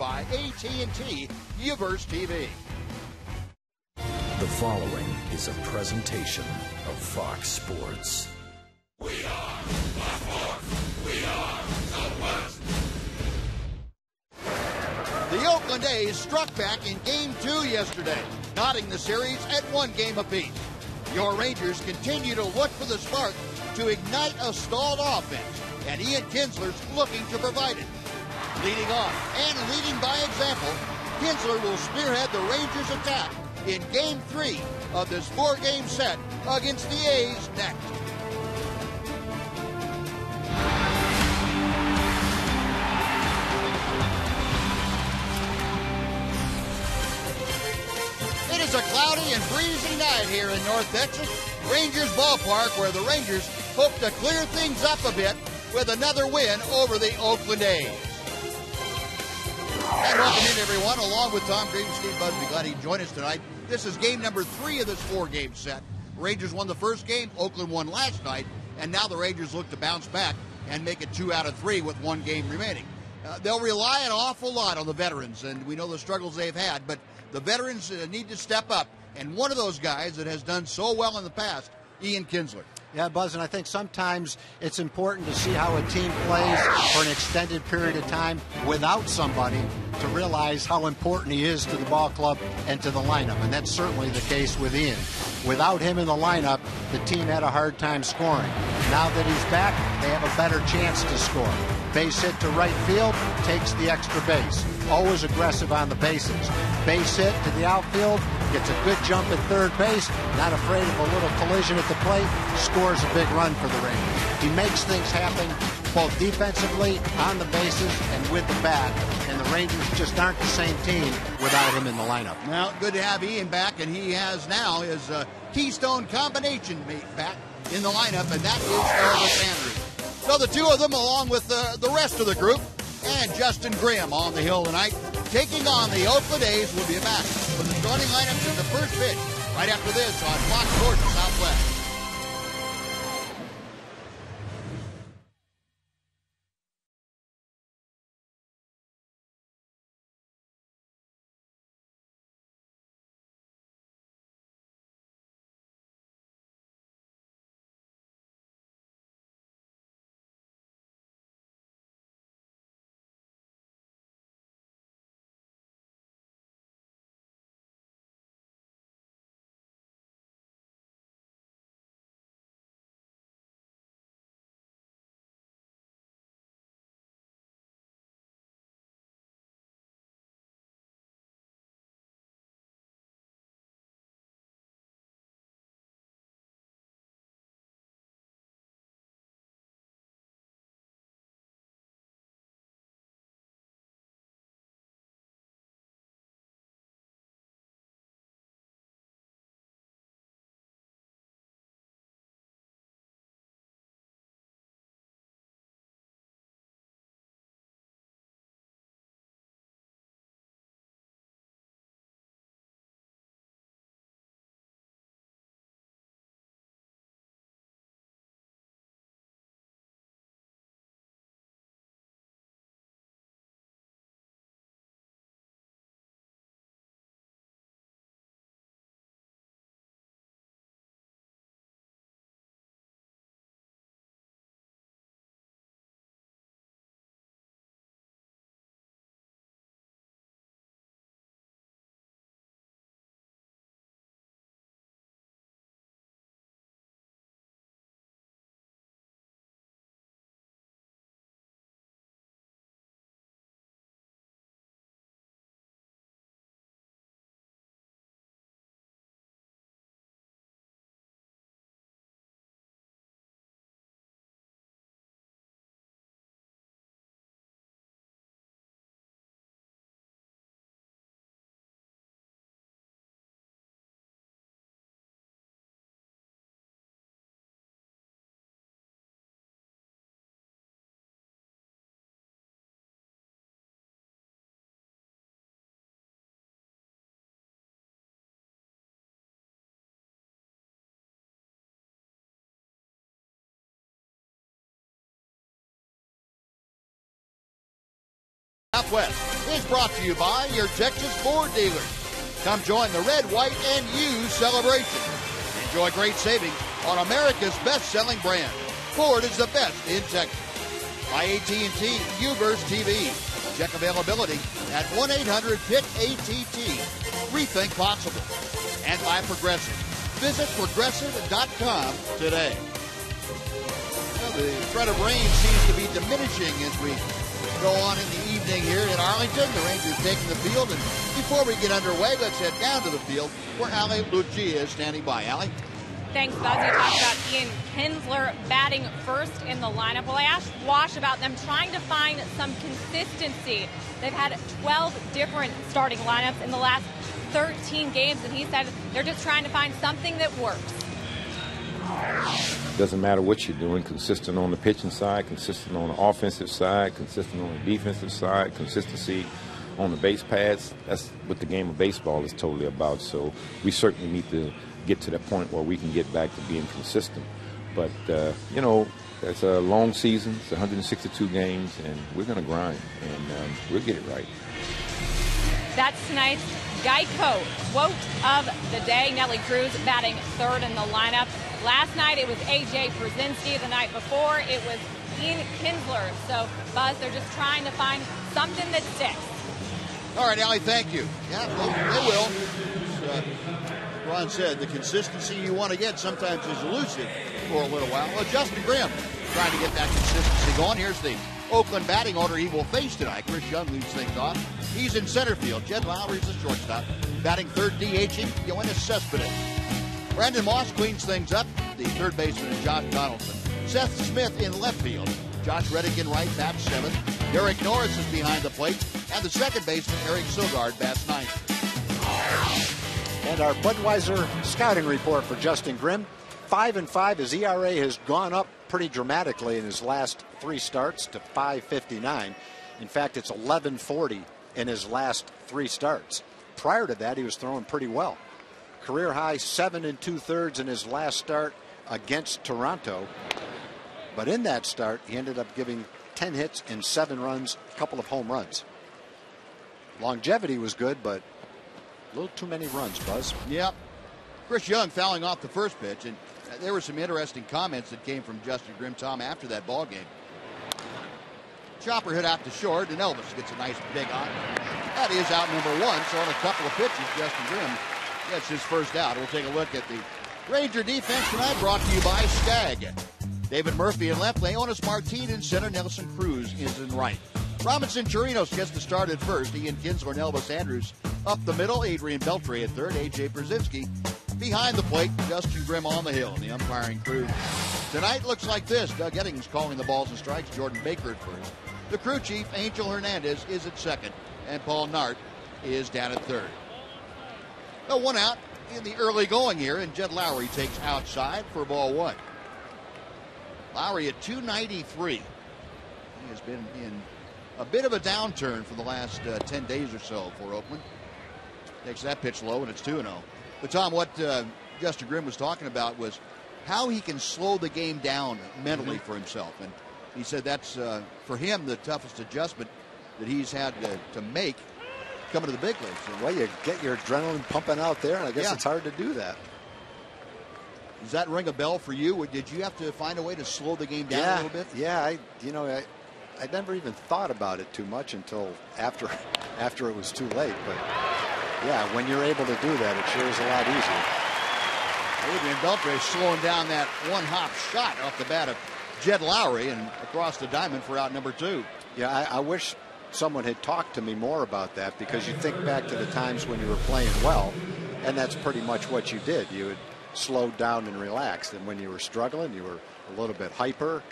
by AT Uverse TV. The following is a presentation of Fox Sports. We are the Fox. We are the West. The Oakland A's struck back in Game 2 yesterday, knotting the series at 1 game apiece. Your Rangers continue to look for the spark to ignite a stalled offense, and Ian Kinsler's looking to provide it. Leading off and leading by example, Kinsler will spearhead the Rangers' attack in Game 3 of this 4-game set against the A's next. It is a cloudy and breezy night here in North Texas, Rangers Ballpark, where the Rangers hope to clear things up a bit with another win over the Oakland A's. And welcome in, everyone, along with Tom Green and Steve Busby. Glad you can join us tonight. This is game number 3 of this 4-game set. Rangers won the first game, Oakland won last night, and now the Rangers look to bounce back and make it 2 out of 3 with 1 game remaining. They'll rely an awful lot on the veterans, and we know the struggles they've had, but the veterans need to step up, and one of those guys that has done so well in the past, Ian Kinsler. Yeah, Buzz, and I think sometimes it's important to see how a team plays for an extended period of time without somebody to realize how important he is to the ball club and to the lineup, and that's certainly the case with Ian. Without him in the lineup, the team had a hard time scoring. Now that he's back, they have a better chance to score. Base hit to right field, takes the extra base. Always aggressive on the bases. Base hit to the outfield, gets a good jump at third base, not afraid of a little collision at the plate, scores a big run for the Rangers. He makes things happen both defensively, on the bases, and with the bat, and the Rangers just aren't the same team without him in the lineup. Well, good to have Ian back, and he has now his Keystone combination mate back in the lineup, and that is Elvis Andrews. So the two of them, along with the rest of the group, and Justin Grimm on the hill tonight, taking on the Oakland A's. Will be back with the starting lineups in the first pitch right after this on Fox Sports Southwest. Northwest is brought to you by your Texas Ford dealers. Come join the red, white, and U celebration. Enjoy great savings on America's best-selling brand. Ford is the best in Texas. By AT&T U-verse TV. Check availability at 1-800-PIT-ATT. Rethink possible. And by Progressive. Visit Progressive.com today. Well, the threat of rain seems to be diminishing as we go on in the evening here in Arlington. The Rangers taking the field. And before we get underway, let's head down to the field where Allie Lucia is standing by. Allie? Thanks, Buzz. You talked about Ian Kinsler batting first in the lineup. Well, I asked Wash about them trying to find some consistency. They've had 12 different starting lineups in the last 13 games, and he said they're just trying to find something that works. Doesn't matter what you're doing, consistent on the pitching side, consistent on the offensive side, consistent on the defensive side, consistency on the base paths. That's what the game of baseball is totally about. So we certainly need to get to that point where we can get back to being consistent. But, it's a long season. It's 162 games, and we're going to grind, and we'll get it right. That's tonight's Geico quote of the day. Nelly Cruz batting third in the lineup. Last night it was A.J. Brzezinski. The night before it was Ian Kinsler. So, Buzz, they're just trying to find something that sticks. All right, Allie, thank you. Yeah, they will. Ron said the consistency you want to get sometimes is elusive for a little while. Well, Justin Grimm trying to get that consistency going. Here's the Oakland batting order he will face tonight. Chris Young leads things off. He's in center field. Jed Lowry's the shortstop. Batting third, DHing Yoenis Cespedes. Brandon Moss cleans things up. The third baseman is Josh Donaldson. Seth Smith in left field. Josh Reddick in right, bats seventh. Derek Norris is behind the plate. And the second baseman, Eric Sogard, bats ninth. And our Budweiser scouting report for Justin Grimm. 5-5. His ERA has gone up pretty dramatically in his last three starts to 5.59. In fact, it's 11.40 in his last three starts. Prior to that, he was throwing pretty well. Career high 7 2/3 in his last start against Toronto. But in that start, he ended up giving 10 hits and 7 runs, a couple of home runs. Longevity was good, but a little too many runs, Buzz. Yep. Chris Young fouling off the first pitch, and there were some interesting comments that came from Justin Grimm, Tom, after that ball game. Chopper hit out to short, and Elvis gets a nice big on. That is out number one, so on a couple of pitches, Justin Grimm gets his first out. We'll take a look at the Ranger defense tonight, brought to you by Skag. David Murphy in left, Leonis Martin in center, Nelson Cruz is in right. Robinson Chirinos gets the start at first. Ian Kinsler and Elvis Andrews up the middle. Adrian Beltre at third. A.J. Brzezinski behind the plate. Justin Grimm on the hill. And the umpiring crew tonight looks like this. Doug Eddings calling the balls and strikes. Jordan Baker at first. The crew chief, Angel Hernandez, is at second. And Paul Nart is down at third. No one out in the early going here. And Jed Lowry takes outside for ball one. Lowry at 293. He has been in a bit of a downturn for the last 10 days or so for Oakland. Takes that pitch low, and it's 2-0. But, Tom, what Justin Grimm was talking about was how he can slow the game down mentally for himself. And he said that's, for him, the toughest adjustment that he's had to make coming to the big leagues. And, well, you get your adrenaline pumping out there, and I guess it's hard to do that. Does that ring a bell for you, or did you have to find a way to slow the game down a little bit? Yeah, I never even thought about it too much until after it was too late. But yeah, when you're able to do that, it sure is a lot easier. Adrian Beltre slowing down that one-hop shot off the bat of Jed Lowry and across the diamond for out number 2. Yeah, I wish someone had talked to me more about that, because you think back to the times when you were playing well, and that's pretty much what you did. You had slowed down and relaxed, and when you were struggling, you were a little bit hyper,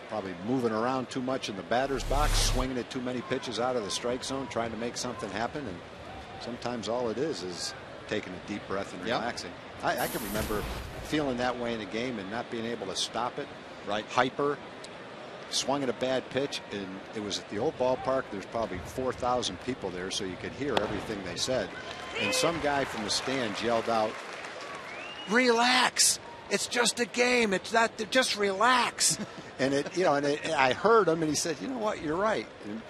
probably moving around too much in the batter's box, swinging at too many pitches out of the strike zone, trying to make something happen. And sometimes all it is taking a deep breath and relaxing. I can remember feeling that way in a game and not being able to stop it. Right, hyper, swung at a bad pitch, and it was at the old ballpark. There's probably 4,000 people there, so you could hear everything they said. And some guy from the stands yelled out, "Relax! It's just a game. It's not. Just relax." And I heard him, and he said, "You know what? You're right." And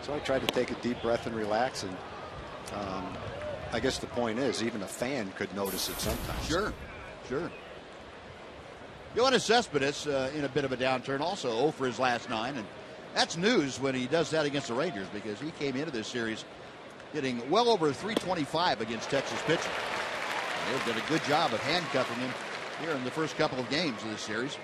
So I tried to take a deep breath and relax, and I guess the point is even a fan could notice it sometimes. Sure. Yoenis Cespedes in a bit of a downturn, also 0 for his last 9, and that's news when he does that against the Rangers, because he came into this series hitting well over 325 against Texas pitching. They've done a good job of handcuffing him here in the first couple of games of this series.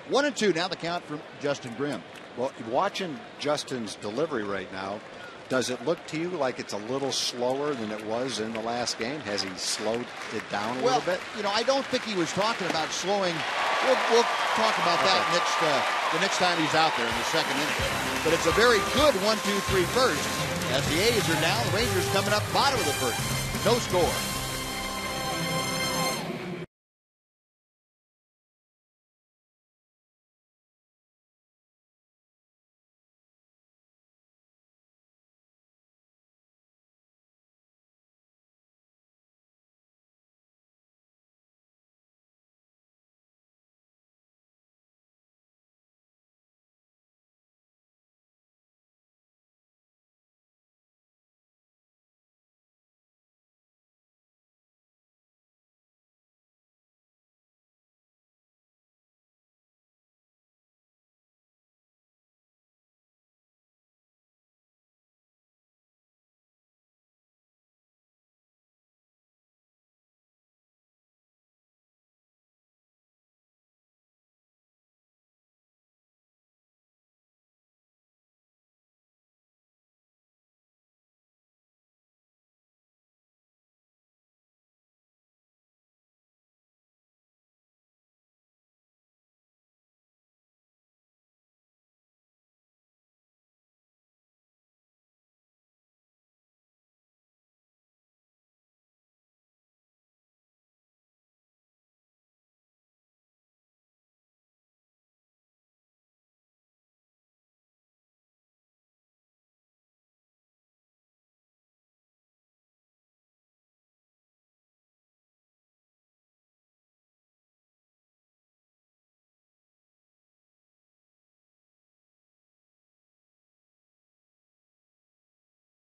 1-2 now the count from Justin Grimm. Well, watching Justin's delivery right now, does it look to you like it's a little slower than it was in the last game? Has he slowed it down a little bit? You know, I don't think he was talking about slowing. We'll talk about that the next time he's out there in the second inning. But it's a very good 1-2-3 first, as the A's are down. The Rangers coming up bottom of the first. No score.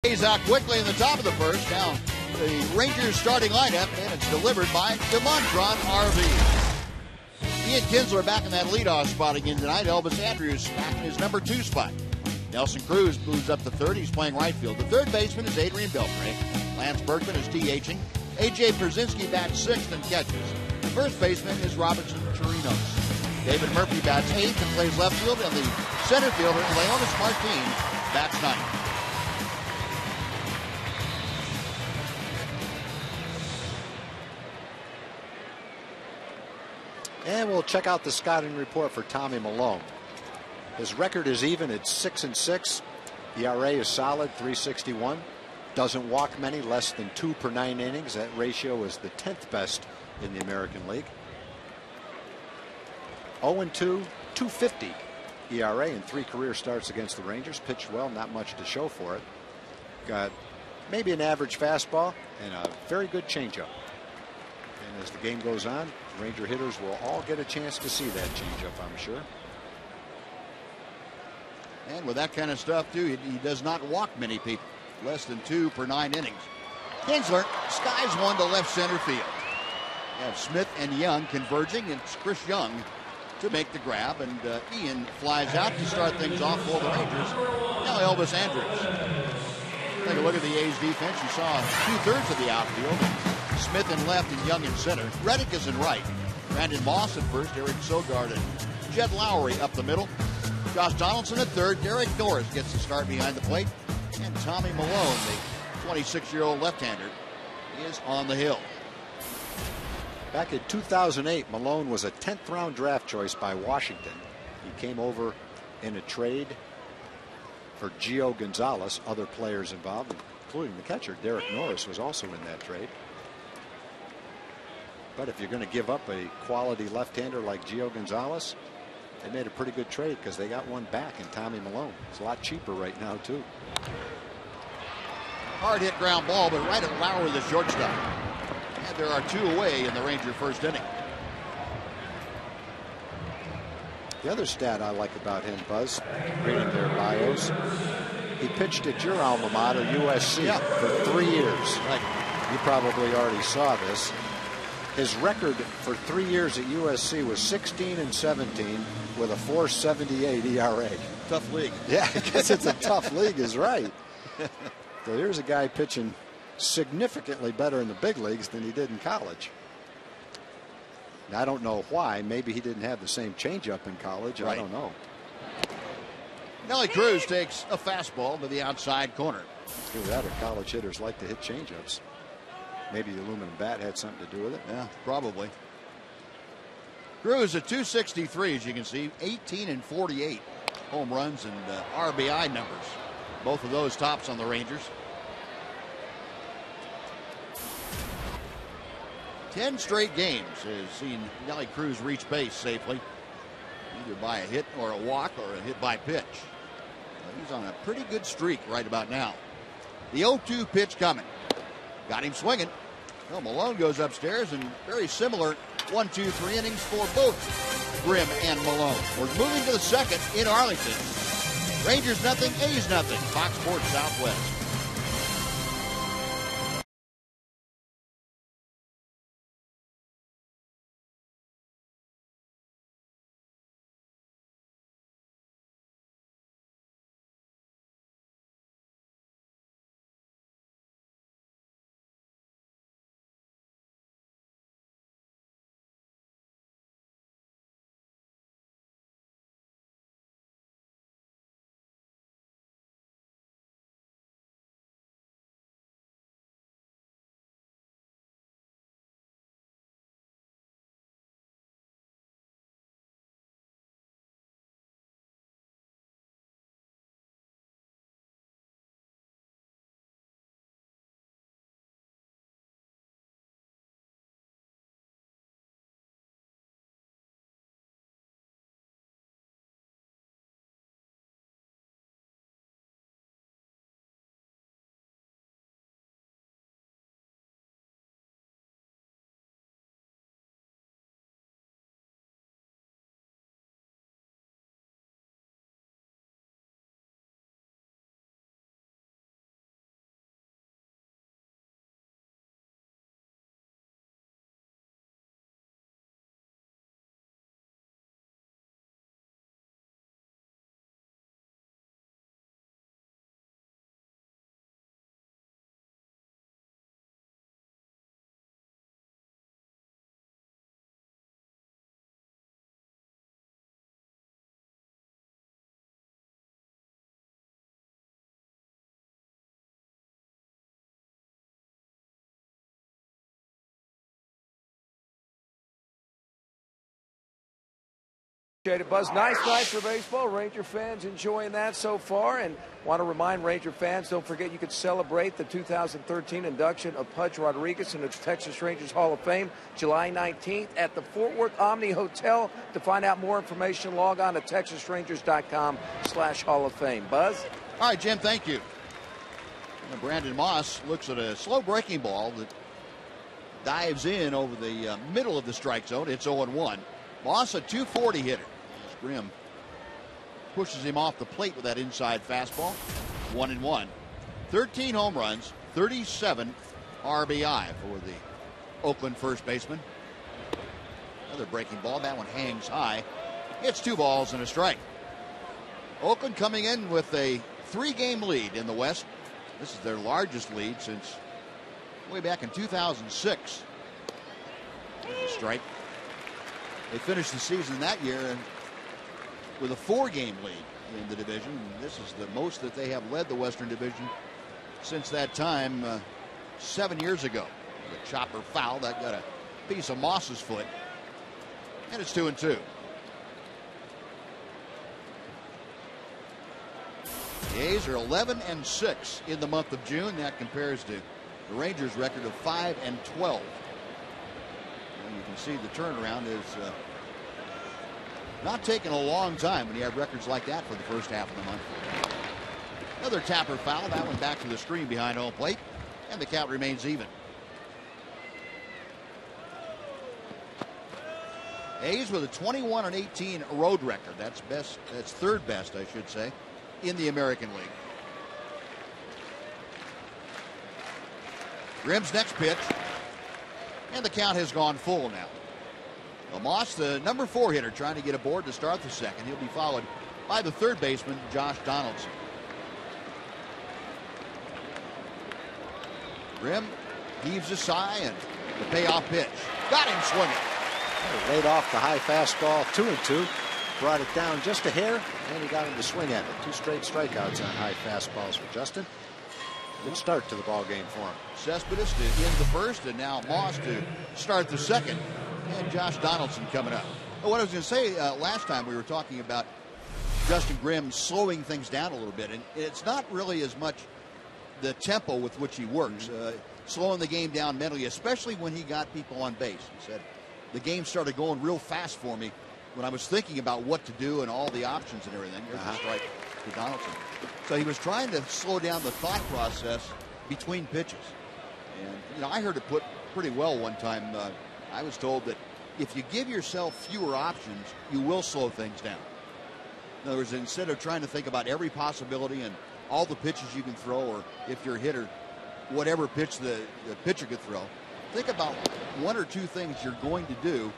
A's out quickly in the top of the first. Now the Rangers starting lineup, and it's delivered by DeMontron RV. Ian Kinsler back in that leadoff spot again tonight. Elvis Andrews back in his number 2 spot. Nelson Cruz moves up to third. He's playing right field. The third baseman is Adrian Beltre. Lance Berkman is DHing. A.J. Pierzynski bats 6th and catches. The first baseman is Robinson Chirinos. David Murphy bats 8th and plays left field. And the center fielder, Leonis Martin, bats 9th. And we'll check out the scouting report for Tommy Milone. His record is even at 6-6. ERA is solid, 3.61. Doesn't walk many, less than 2 per 9 innings. That ratio is the 10th best in the American League. 0-2, 2.50 ERA in 3 career starts against the Rangers. Pitched well, not much to show for it. Got maybe an average fastball and a very good changeup. And as the game goes on, Ranger hitters will all get a chance to see that changeup, I'm sure. And with that kind of stuff, too, he does not walk many people. Less than 2 per 9 innings. Kinsler skies one to left center field. You have Smith and Young converging, and it's Chris Young to make the grab, and Ian flies out to start things off for the Rangers. Now Elvis Andrews. Take a look at the A's defense. You saw 2/3 of the outfield. Smith in left and Young in center. Reddick is in right. Brandon Moss at first. Eric Sogard and Jed Lowry up the middle. Josh Donaldson at third. Derek Norris gets the start behind the plate. And Tommy Milone, the 26-year-old left-hander, is on the hill. Back in 2008, Milone was a 10th round draft choice by Washington. He came over in a trade for Gio Gonzalez. Other players involved, including the catcher, Derek Norris, was also in that trade. But if you're going to give up a quality left-hander like Gio Gonzalez, they made a pretty good trade because they got one back in Tommy Milone. It's a lot cheaper right now, too. Hard hit ground ball, but right at Lowry, the shortstop. And there are 2 away in the Ranger first inning. The other stat I like about him, Buzz, reading their bios, He pitched at your alma mater, USC, for 3 years. Right. You probably already saw this. His record for 3 years at USC was 16-17 with a 4.78 ERA. Tough league. Yeah, I guess it's a tough league is right. So here's a guy pitching significantly better in the big leagues than he did in college. Now, I don't know why. Maybe he didn't have the same changeup in college. Right. I don't know. Nelly Cruz takes a fastball to the outside corner. Either that or college hitters like to hit changeups. Maybe the aluminum bat had something to do with it. Yeah, probably. Cruz at 263, as you can see, 18 and 48 home runs and RBI numbers. Both of those tops on the Rangers. 10 straight games has seen Nelly Cruz reach base safely, either by a hit or a walk or a hit by pitch. He's on a pretty good streak right about now. The 0-2 pitch coming. Got him swinging. Well, Malone goes upstairs, and very similar 1, 2, 3 innings for both Grimm and Malone. We're moving to the second in Arlington. Rangers nothing, A's nothing. Fox Sports Southwest. Appreciate it, Buzz. Nice night for baseball. Ranger fans enjoying that so far. And want to remind Ranger fans, don't forget you could celebrate the 2013 induction of Pudge Rodriguez into the Texas Rangers Hall of Fame July 19th at the Fort Worth Omni Hotel. To find out more information, log on to texasrangers.com/Hall of Fame. Buzz? All right, Jim, thank you. And Brandon Moss looks at a slow breaking ball that dives in over the middle of the strike zone. It's 0-1. Moss, a 240 hitter. Grimm pushes him off the plate with that inside fastball. 1-1. 13 home runs, 37 RBI for the Oakland first baseman. Another breaking ball. That one hangs high. It's 2 balls and a strike. Oakland coming in with a 3-game lead in the West. This is their largest lead since way back in 2006. There's a strike. They finished the season that year with a 4-game lead in the division. This is the most that they have led the Western Division since that time 7 years ago. The chopper foul that got a piece of Moss's foot, and it's 2-2. The A's are 11-6 in the month of June. That compares to the Rangers' record of 5-12. You can see the turnaround is not taking a long time when you have records like that for the first half of the month. Another tapper foul. That one back to the screen behind home plate, and the count remains even. A's with a 21-18 road record. That's best. That's third best, I should say, in the American League. Grimm's next pitch. And the count has gone full now. Well, Moss, the number 4 hitter, trying to get aboard to start the second. He'll be followed by the third baseman, Josh Donaldson. Grimm heaves a sigh, and the payoff pitch. Got him swinging. Laid off the high fastball, 2-2. Brought it down just a hair, and he got him to swing at it. 2 straight strikeouts on high fastballs for Justin. Good start to the ball game for him. Cespedes to end the first, and now Moss to start the second. And Josh Donaldson coming up. What I was going to say, last time we were talking about Justin Grimm slowing things down a little bit, and it's not really as much the tempo with which he works, slowing the game down mentally, especially when he got people on base. He said, the game started going real fast for me when I was thinking about what to do and all the options and everything. There's a strike to Donaldson. So he was trying to slow down the thought process between pitches. And, I heard it put pretty well one time. I was told that if you give yourself fewer options, you will slow things down. In other words, instead of trying to think about every possibility and all the pitches you can throw, or if you're a hitter, whatever pitch the pitcher could throw, think about 1 or 2 things you're going to do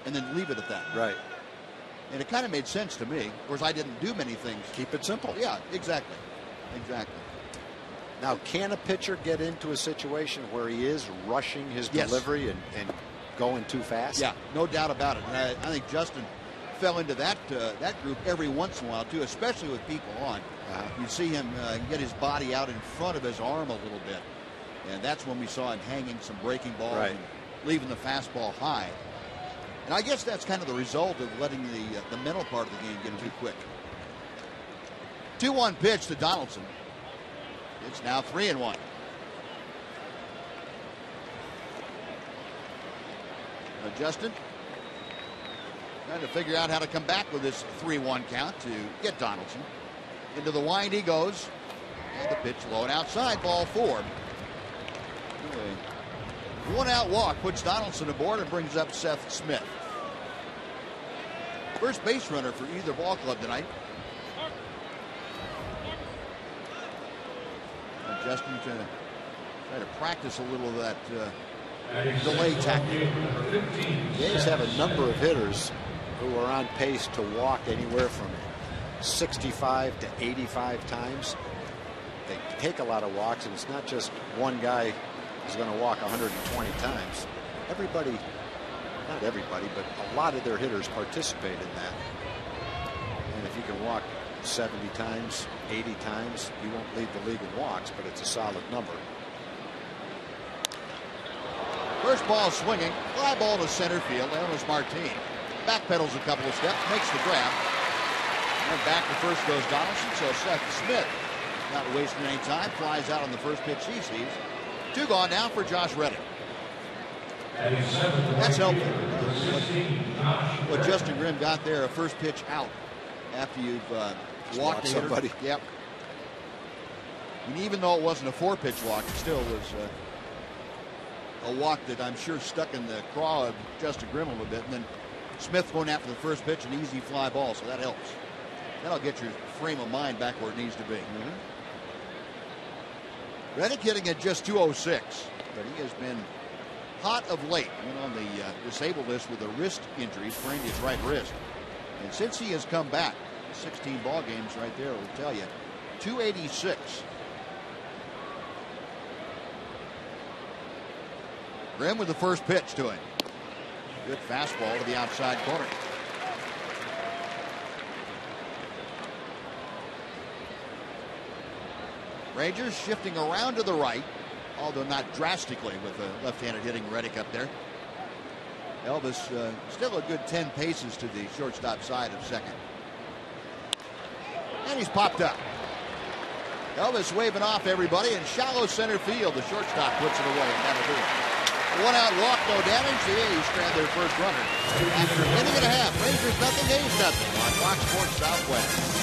and then leave it at that. Right. And it kind of made sense to me. Of course, I didn't do many things. Keep it simple. Yeah, exactly. Exactly. Now, can a pitcher get into a situation where he is rushing his delivery and going too fast? Yeah, no doubt about it. And I think Justin fell into that group every once in a while, too, especially with people on. You see him get his body out in front of his arm a little bit. And that's when we saw him hanging some breaking balls and leaving the fastball high. And I guess that's kind of the result of letting the mental part of the game get too quick. 2-1 pitch to Donaldson. It's now 3-1. Justin trying to figure out how to come back with this 3-1 count to get Donaldson. Into the wind he goes. And the pitch low and outside, ball 4. A 1-out walk puts Donaldson aboard and brings up Seth Smith. First base runner for either ball club tonight. And Justin try to practice a little of that delay tactic. The A's have a number of hitters who are on pace to walk anywhere from 65 to 85 times. They take a lot of walks, and it's not just one guy who's going to walk 120 times. Everybody, not everybody, but a lot of their hitters participate in that. And if you can walk 70 times, 80 times, you won't lead the league in walks, but it's a solid number. First ball swinging, fly ball to center field. Elvis Martin backpedals a couple of steps, makes the grab. And back to first goes Donaldson, so Seth Smith, not wasting any time, flies out on the first pitch he sees. 2 gone now for Josh Reddick. That's helpful. What Justin Grimm got there, a first pitch out after you've walked somebody. Yep. And even though it wasn't a 4-pitch walk, it still was a walk that I'm sure stuck in the craw of Justin Grimm a little bit. And then Smith going after the first pitch, an easy fly ball, so that helps. That'll get your frame of mind back where it needs to be. Reddick hitting at just 206, but he has been hot of late. Went on the disabled list with a wrist injury, sprained his right wrist. And since he has come back, 16 ball games right there will tell you, 286. Grimm with the first pitch to him. Good fastball to the outside corner. Rangers shifting around to the right, although not drastically with a left-handed hitting Reddick up there. Elvis still a good 10 paces to the shortstop side of second. And he's popped up. Elvis waving off everybody in shallow center field. The shortstop puts it away. That'll do it. 1-out walk, no damage. The A's strand their first runner. After an inning and a half, Rangers nothing, A's nothing on Fox Sports Southwest.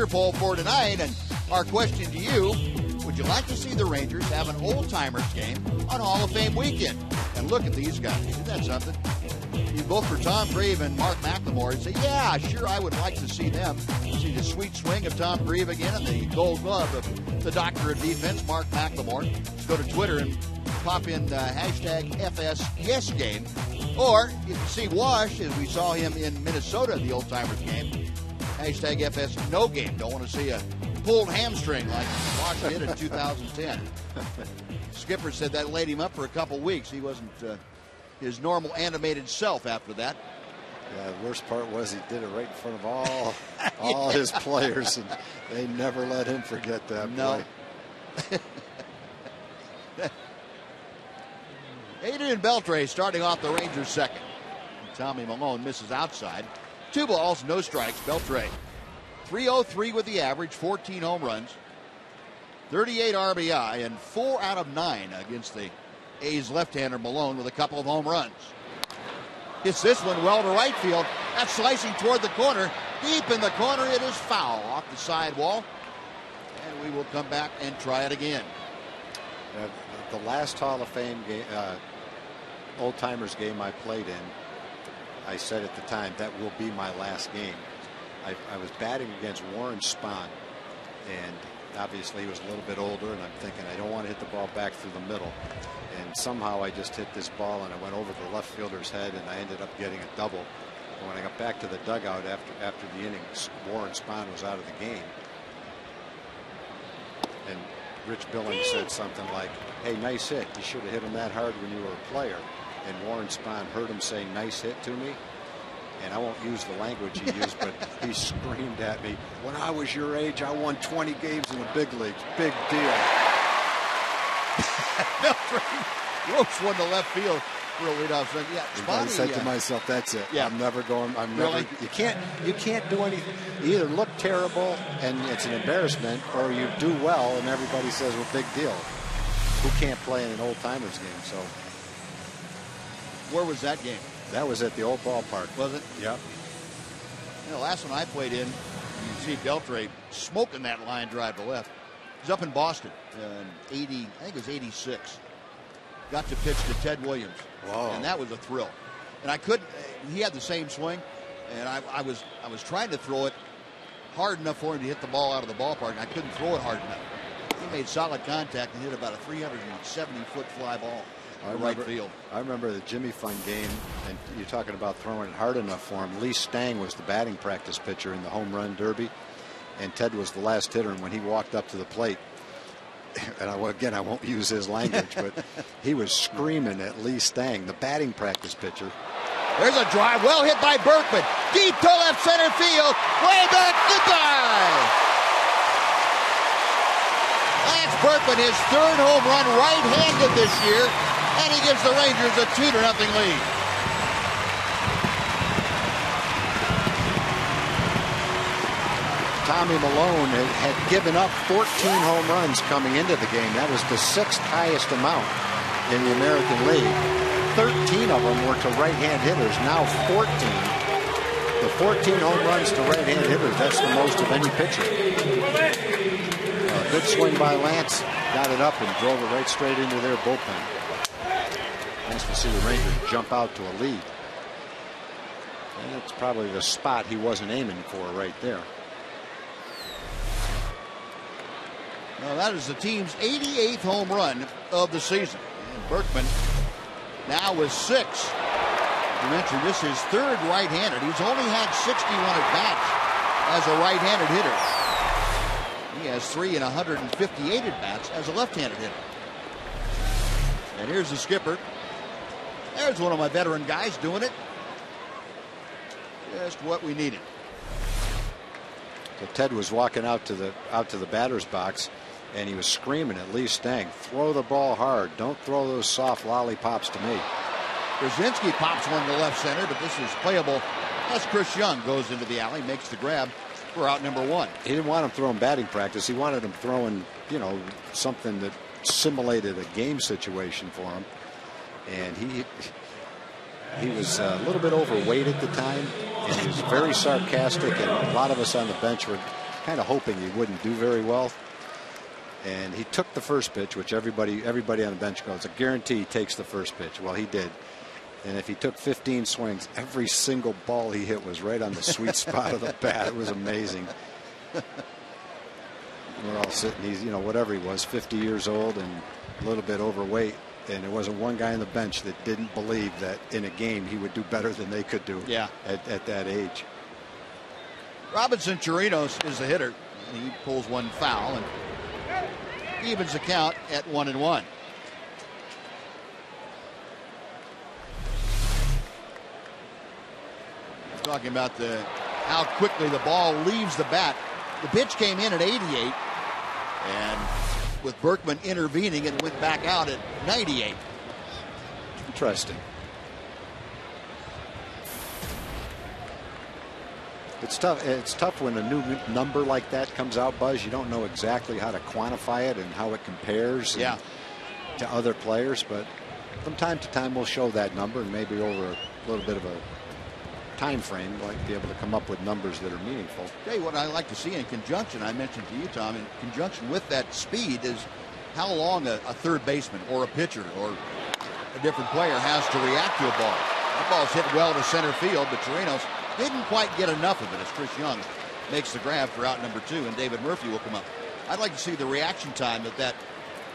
Poll for tonight, and our question to you: would you like to see the Rangers have an old-timers game on Hall of Fame weekend? And look at these guys. Isn't that something? You vote for Tom Grieve and Mark McLemore and say, yeah, sure, I would like to see them. See the sweet swing of Tom Grieve again and the gold glove of the doctor of defense, Mark McLemore. Just go to Twitter and pop in hashtag FSYesGame. Or you can see Wash, as we saw him in Minnesota in the old-timers game, hashtag FSNoGame. Don't want to see a pulled hamstring like Wash did in 2010. Skipper said that laid him up for a couple weeks. He wasn't his normal animated self after that. Yeah, the worst part was he did it right in front of all his players, and they never let him forget that play. Adrian Beltre starting off the Rangers second. Tommy Malone misses outside. 2 balls, no strikes. Beltre, 303 with the average, 14 home runs, 38 RBI, and 4 out of 9 against the A's left-hander Malone with a couple of home runs. Hits this one well to right field. That's slicing toward the corner. Deep in the corner, it is foul off the sidewall. And we will come back and try it again. The last Hall of Fame game, old-timers game I played in, I said at the time, that will be my last game. I was batting against Warren Spahn, and obviously he was a little bit older, and I'm thinking I don't want to hit the ball back through the middle. And somehow I just hit this ball, and I went over the left fielder's head, and I ended up getting a double. And when I got back to the dugout after the inning, Warren Spahn was out of the game. And Rich Billings said something like, hey, nice hit. You should have hit him that hard when you were a player. And Warren Spahn heard him say nice hit to me. And I won't use the language he used, but he screamed at me, when I was your age, I won 20 games in the big leagues. Big deal. Ropes one to left field for a leadoff swing. Yeah, I said to myself, that's it. Yeah. I'm never going. I'm really? never. You can't do anything. You either look terrible and it's an embarrassment, or you do well and everybody says, well, big deal. Who can't play in an old timers game? So, where was that game? That was at the old ballpark. Was it? Yep. You know, the last one I played in, you see Beltre smoking that line drive to left. He was up in Boston in 80, I think it was 86. Got to pitch to Ted Williams. Whoa. And that was a thrill. And I couldn't, he had the same swing, and I was trying to throw it hard enough for him to hit the ball out of the ballpark, and I couldn't throw it hard enough. He made solid contact and hit about a 370-foot fly ball to right field. I remember the Jimmy Fund game, and you're talking about throwing it hard enough for him. Lee Stang was the batting practice pitcher in the home run derby, and Ted was the last hitter. And when he walked up to the plate, and I won't use his language, but he was screaming at Lee Stang, the batting practice pitcher. There's a drive, well hit by Berkman, deep to left center field, way back, goodbye. Lance Berkman, his third home run right-handed this year, and he gives the Rangers a 2-0 lead. Tommy Malone had given up 14 home runs coming into the game. That was the 6th highest amount in the American League. 13 of them were to right-hand hitters, now 14. The 14 home runs to right-hand hitters, that's the most of any pitcher. Good swing by Lance, got it up and drove it right straight into their bullpen. Nice to see the Rangers jump out to a lead. And that's probably the spot he wasn't aiming for right there. Well, that is the team's 88th home run of the season. And Berkman now with 6. You mentioned this is his third right-handed. He's only had 61 at-bats as a right-handed hitter. He has 3 in 158 at-bats as a left-handed hitter. And here's the skipper. There's one of my veteran guys doing it. Just what we needed. So Ted was walking out to the batter's box, and he was screaming at Lee Stang, throw the ball hard. Don't throw those soft lollipops to me. Brzezinski pops one to left center, but this is playable as Chris Young goes into the alley, makes the grab for out number 1. He didn't want him throwing batting practice. He wanted him throwing, something that simulated a game situation for him. And he was a little bit overweight at the time, and he was very sarcastic, and a lot of us on the bench were kind of hoping he wouldn't do very well. And he took the first pitch, which everybody on the bench goes, a guarantee he takes the first pitch. Well, he did. And if he took 15 swings, every single ball he hit was right on the sweet spot of the bat. It was amazing. We're all sitting, he's, whatever he was, 50 years old and a little bit overweight. And there wasn't one guy on the bench that didn't believe that in a game he would do better than they could do at that age. Robinson Chirinos is the hitter. And he pulls one foul and evens the count at 1-1. Talking about how quickly the ball leaves the bat. The pitch came in at 88, and with Berkman intervening, it went back out at 98. Interesting. It's tough. It's tough when a new number like that comes out, Buzz. You don't know exactly how to quantify it and how it compares to other players. But from time to time, we'll show that number, and maybe over a little bit of a time frame, like be able to come up with numbers that are meaningful. Tell you what I like to see in conjunction, I mentioned to you, Tom, in conjunction with that speed, is how long a third baseman or a pitcher or a different player has to react to a ball. That ball's hit well to center field, but Chirinos didn't quite get enough of it as Chris Young makes the grab for out number 2, and David Murphy will come up. I'd like to see the reaction time that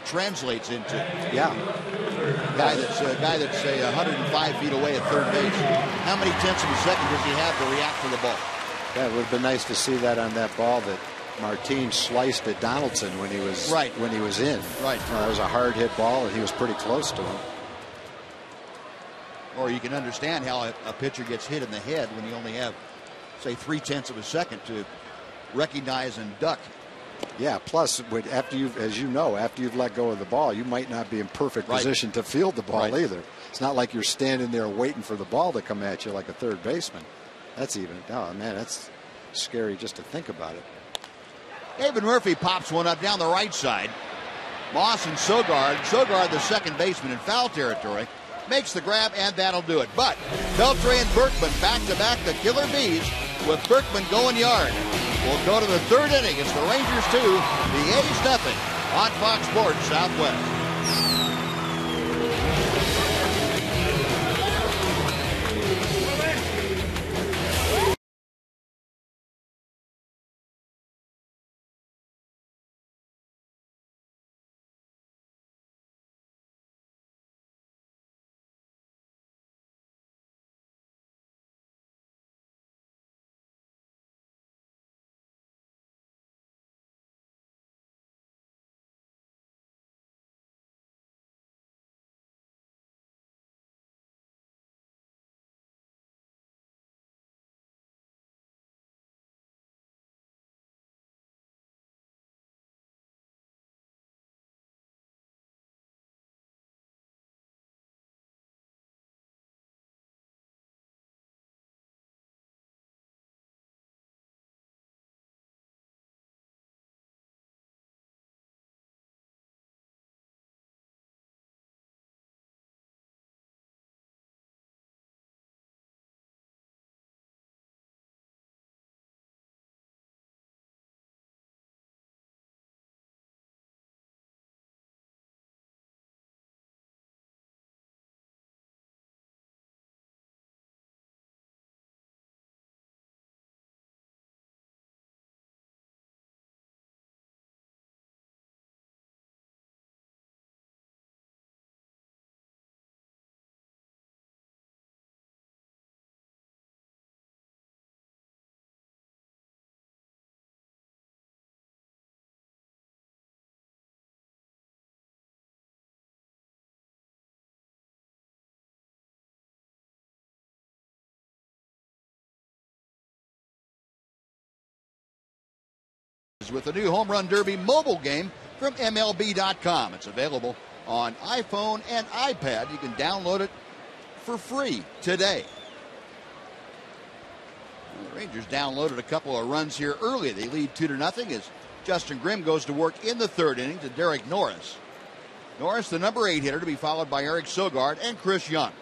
translates into. Yeah. A guy that's say 105 feet away at third base. How many tenths of a second does he have to react to the ball? Yeah, it would have been nice to see that on that ball that Martin sliced at Donaldson when he was in. Right. That was a hard hit ball, and he was pretty close to him. Or you can understand how a pitcher gets hit in the head when you only have, say, 3/10 of a second to recognize and duck. Yeah, plus after you've let go of the ball, you might not be in perfect position to field the ball either. It's not like you're standing there waiting for the ball to come at you like a third baseman. That's scary just to think about it. David Murphy pops one up down the right side. Moss and Sogard, the second baseman in foul territory, makes the grab, and that'll do it. But Beltre and Berkman back-to-back the killer bees, with Berkman going yard. We'll go to the third inning. It's the Rangers 2, the A's nothing on Fox Sports Southwest. With the new Home Run Derby mobile game from MLB.com. It's available on iPhone and iPad. You can download it for free today. The Rangers downloaded a couple of runs here early. They lead 2-0 as Justin Grimm goes to work in the third inning to Derek Norris. Norris, the number 8 hitter, to be followed by Eric Sogard and Chris Young.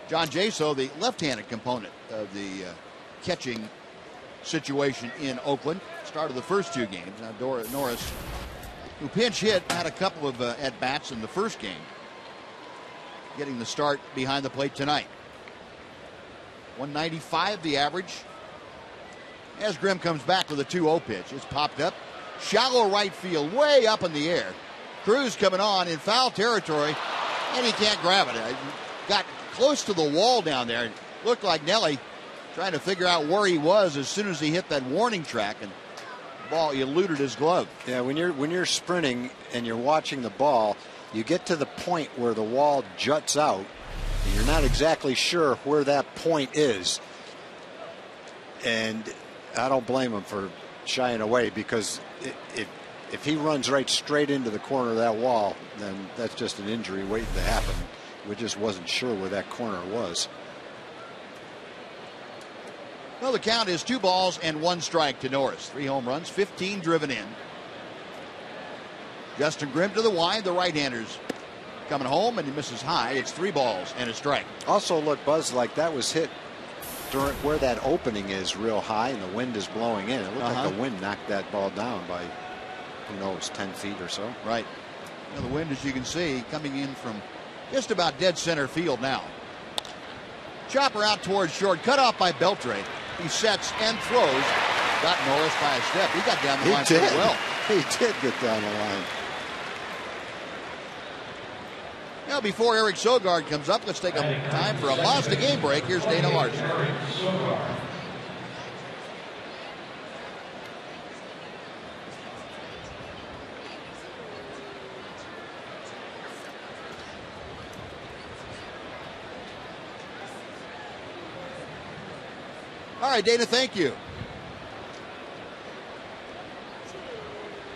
John Jaso, the left-handed component of the catching situation in Oakland. Started the first 2 games. Now Norris, who pinch hit, had a couple of at-bats in the first game, getting the start behind the plate tonight. 195 the average. As Grimm comes back with a 2-0 pitch, it's popped up. Shallow right field, way up in the air. Cruz coming on in foul territory, and he can't grab it. Got close to the wall down there. It looked like Nelly trying to figure out where he was as soon as he hit that warning track, and the ball eluded his glove. Yeah, when you're sprinting and you're watching the ball, you get to the point where the wall juts out, and you're not exactly sure where that point is. And I don't blame him for shying away, because if he runs right straight into the corner of that wall, then that's just an injury waiting to happen. We just wasn't sure where that corner was. Well, the count is 2 balls and 1 strike to Norris. 3 home runs, 15 driven in. Justin Grimm to the wide. The right-handers coming home, and he misses high. It's 3 balls and a strike. Also, look, Buzz, like that was hit during where that opening is real high, and the wind is blowing in. It looked like the wind knocked that ball down by, who knows, 10 feet or so. Right. Now the wind, as you can see, coming in from just about dead center field now. Chopper out towards short, cut off by Beltre. He sets and throws. Got Norris by a step. He got down the line pretty well. He did get down the line. Now, before Eric Sogard comes up, let's take a time for a Mazda game break. Here's Dana Larson. All right, Dana, thank you.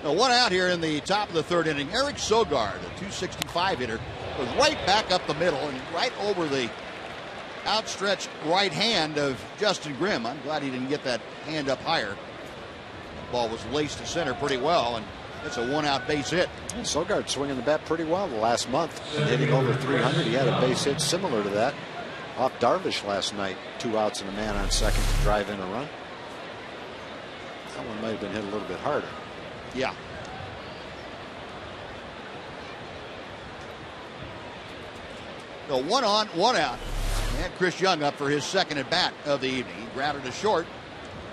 Now, 1 out here in the top of the 3rd inning. Eric Sogard, a 265 hitter, was right back up the middle and right over the outstretched right hand of Justin Grimm. I'm glad he didn't get that hand up higher. The ball was laced to center pretty well, and it's a 1-out base hit. Sogard swinging the bat pretty well the last month, hitting over 300. He had a base hit similar to that off Darvish last night. 2 outs and a man on second to drive in a run. That one might have been hit a little bit harder. Yeah. So 1 on, 1 out. And Chris Young up for his 2nd at bat of the evening. He grounded a short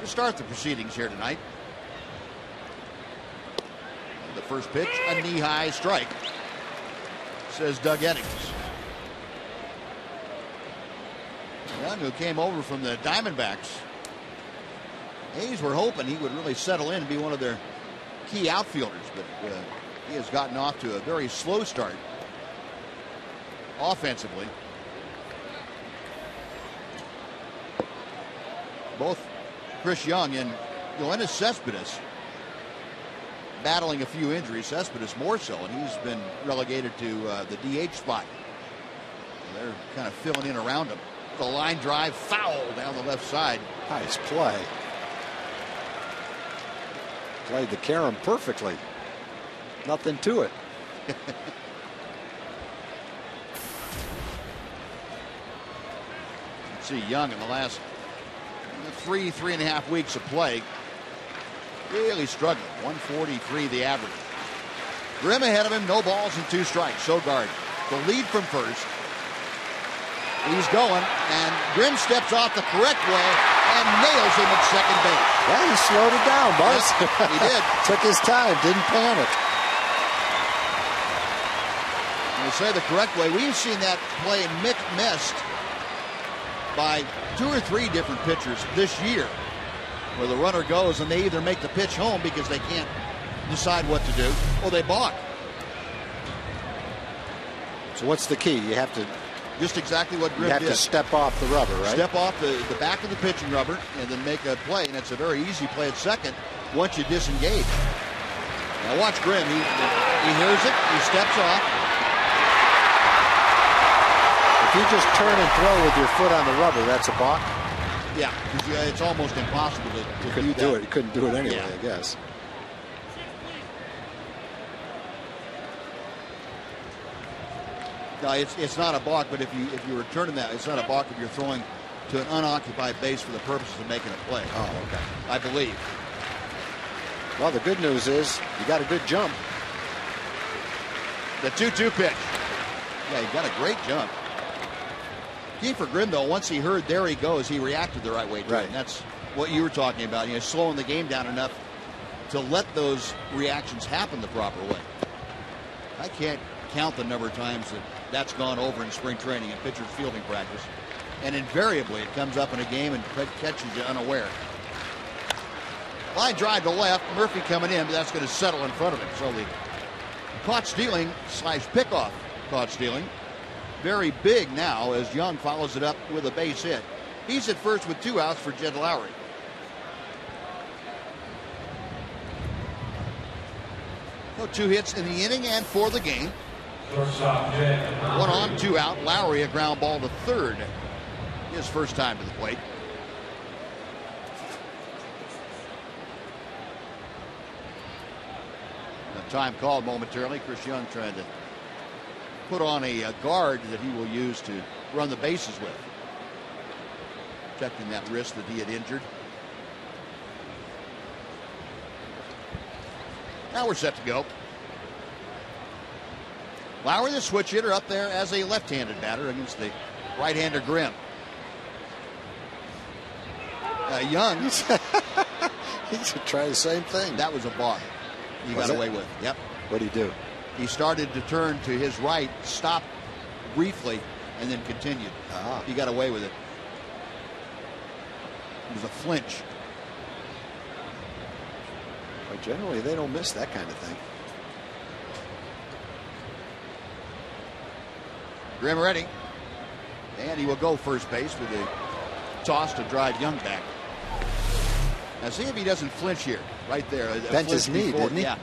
to start the proceedings here tonight. The first pitch, a knee-high strike, says Doug Eddings. Young, who came over from the Diamondbacks. A's were hoping he would really settle in and be one of their key outfielders, but he has gotten off to a very slow start offensively. Both Chris Young and Yoenis Cespedes battling a few injuries. Cespedes more so, and he's been relegated to the DH spot. They're kind of filling in around him. The line drive foul down the left side. Nice play. Played the carom perfectly. Nothing to it. Let's see, Young in the last 3.5 weeks of play really struggling. 143 the average. Grimm ahead of him, no balls and 2 strikes. Sogard the lead from first. He's going, and Grimm steps off the correct way and nails him at second base. Yeah, he slowed it down, Buzz. Yep, he did. Took his time, didn't panic. And to say the correct way, we've seen that play missed by 2 or 3 different pitchers this year, where the runner goes and they either make the pitch home because they can't decide what to do, or they balk. So what's the key? You have to... Just exactly what Grimm did. You have to step off the rubber, right? Step off the back of the pitching rubber and then make a play. And it's a very easy play at second once you disengage. Now watch Grimm. He hears it. He steps off. If you just turn and throw with your foot on the rubber, that's a balk? Yeah, because it's almost impossible to couldn't do it. You couldn't do it anyway, I guess. No, it's not a balk, but if you return that, it's not a balk if you're throwing to an unoccupied base for the purposes of making a play. Oh, okay. I believe. Well, the good news is you got a good jump. The 2-2 pitch. Yeah, he got a great jump. Key for Grimm, though, once he heard there he goes, he reacted the right way to it. And that's what you were talking about. Slowing the game down enough to let those reactions happen the proper way. I can't count the number of times that's gone over in spring training and pitcher's fielding practice. And invariably it comes up in a game and catches you unaware. Line drive to left. Murphy coming in, but that's going to settle in front of him. So the caught stealing / pickoff caught stealing. Very big now as Young follows it up with a base hit. He's at first with 2 outs for Jed Lowry. No 2 hits in the inning and for the game. 1 on, 2 out. Lowry a ground ball to third. His first time to the plate. A time called momentarily. Chris Young trying to put on a guard that he will use to run the bases with. Checking that wrist that he had injured. Now we're set to go. Lowry, the switch hitter, up there as a left-handed batter against the right-hander Grimm. Young. He's to try the same thing. That was a balk. He got away with it. Yep. What'd he do? He started to turn to his right, stopped briefly, and then continued. He got away with it. It was a flinch. But generally, they don't miss that kind of thing. Grimm ready. And he will go first base with a toss to drive Young back. Now see if he doesn't flinch here. Right there. Bent his knee, didn't he? Yeah.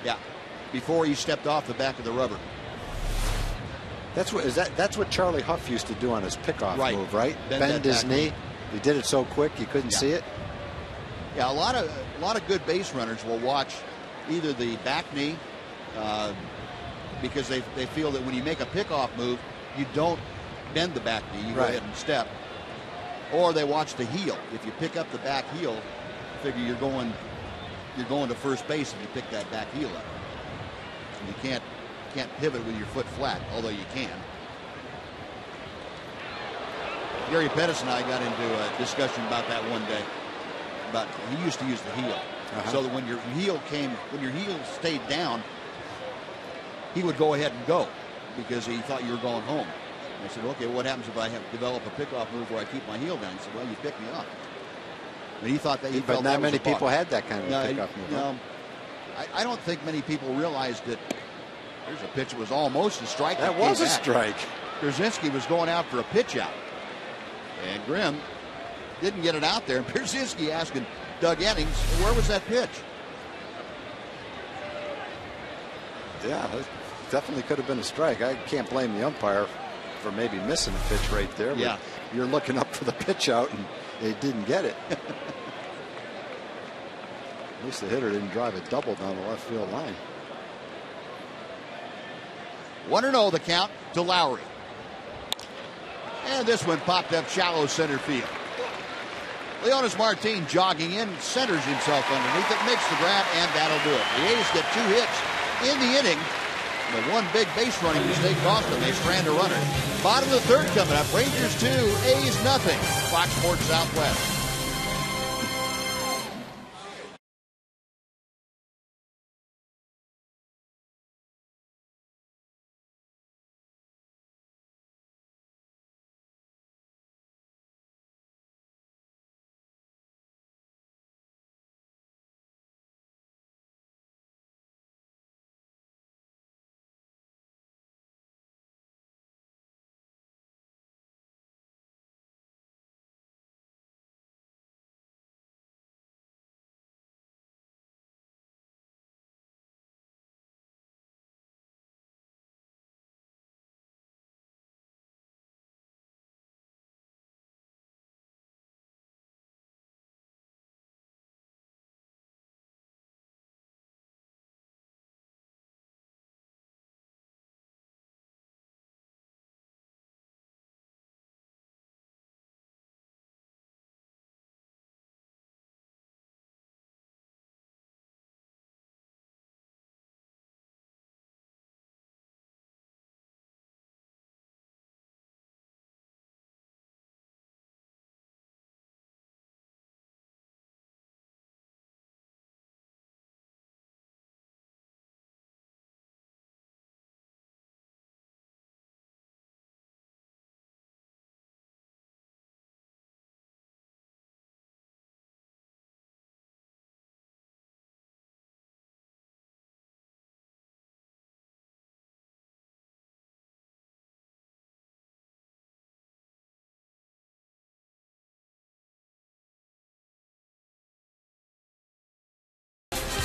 Yeah. Before he stepped off the back of the rubber. That's what Charlie Huff used to do on his pickoff move, right? Bend his knee. He did it so quick you couldn't see it. Yeah, a lot of good base runners will watch either the back knee because they feel that when you make a pickoff move, you don't bend the back knee, you go ahead and step. Or they watch the heel. If you pick up the back heel, figure you're going to first base if you pick that back heel up. And you can't pivot with your foot flat, although you can. Gary Pettis and I got into a discussion about that one day. He used to use the heel, so that when your heel stayed down, he would go ahead and go because he thought you were going home. And I said, okay, what happens if I develop a pickoff move where I keep my heel down? He said, well, you pick me up. But he thought that. But not many people had that kind of pickoff move. No, I don't think many people realized that. There's a pitch that was almost a strike. That was a strike. Pierzynski was going out for a pitch out. And Grimm didn't get it out there. And Pierzynski asking Doug Eddings, where was that pitch? Yeah, that definitely could have been a strike. I can't blame the umpire for maybe missing a pitch right there. Yeah. You're looking up for the pitch out and they didn't get it. At least the hitter didn't drive a double down the left field line. 1-0 the count to Lowry. And this one popped up shallow center field. Leonis Martin jogging in, centers himself underneath it, makes the grab, and that'll do it. The A's get 2 hits in the inning. The one big base running mistake cost them. They strand a runner. Bottom of the third coming up. Rangers 2, A's nothing. Fox Sports Southwest.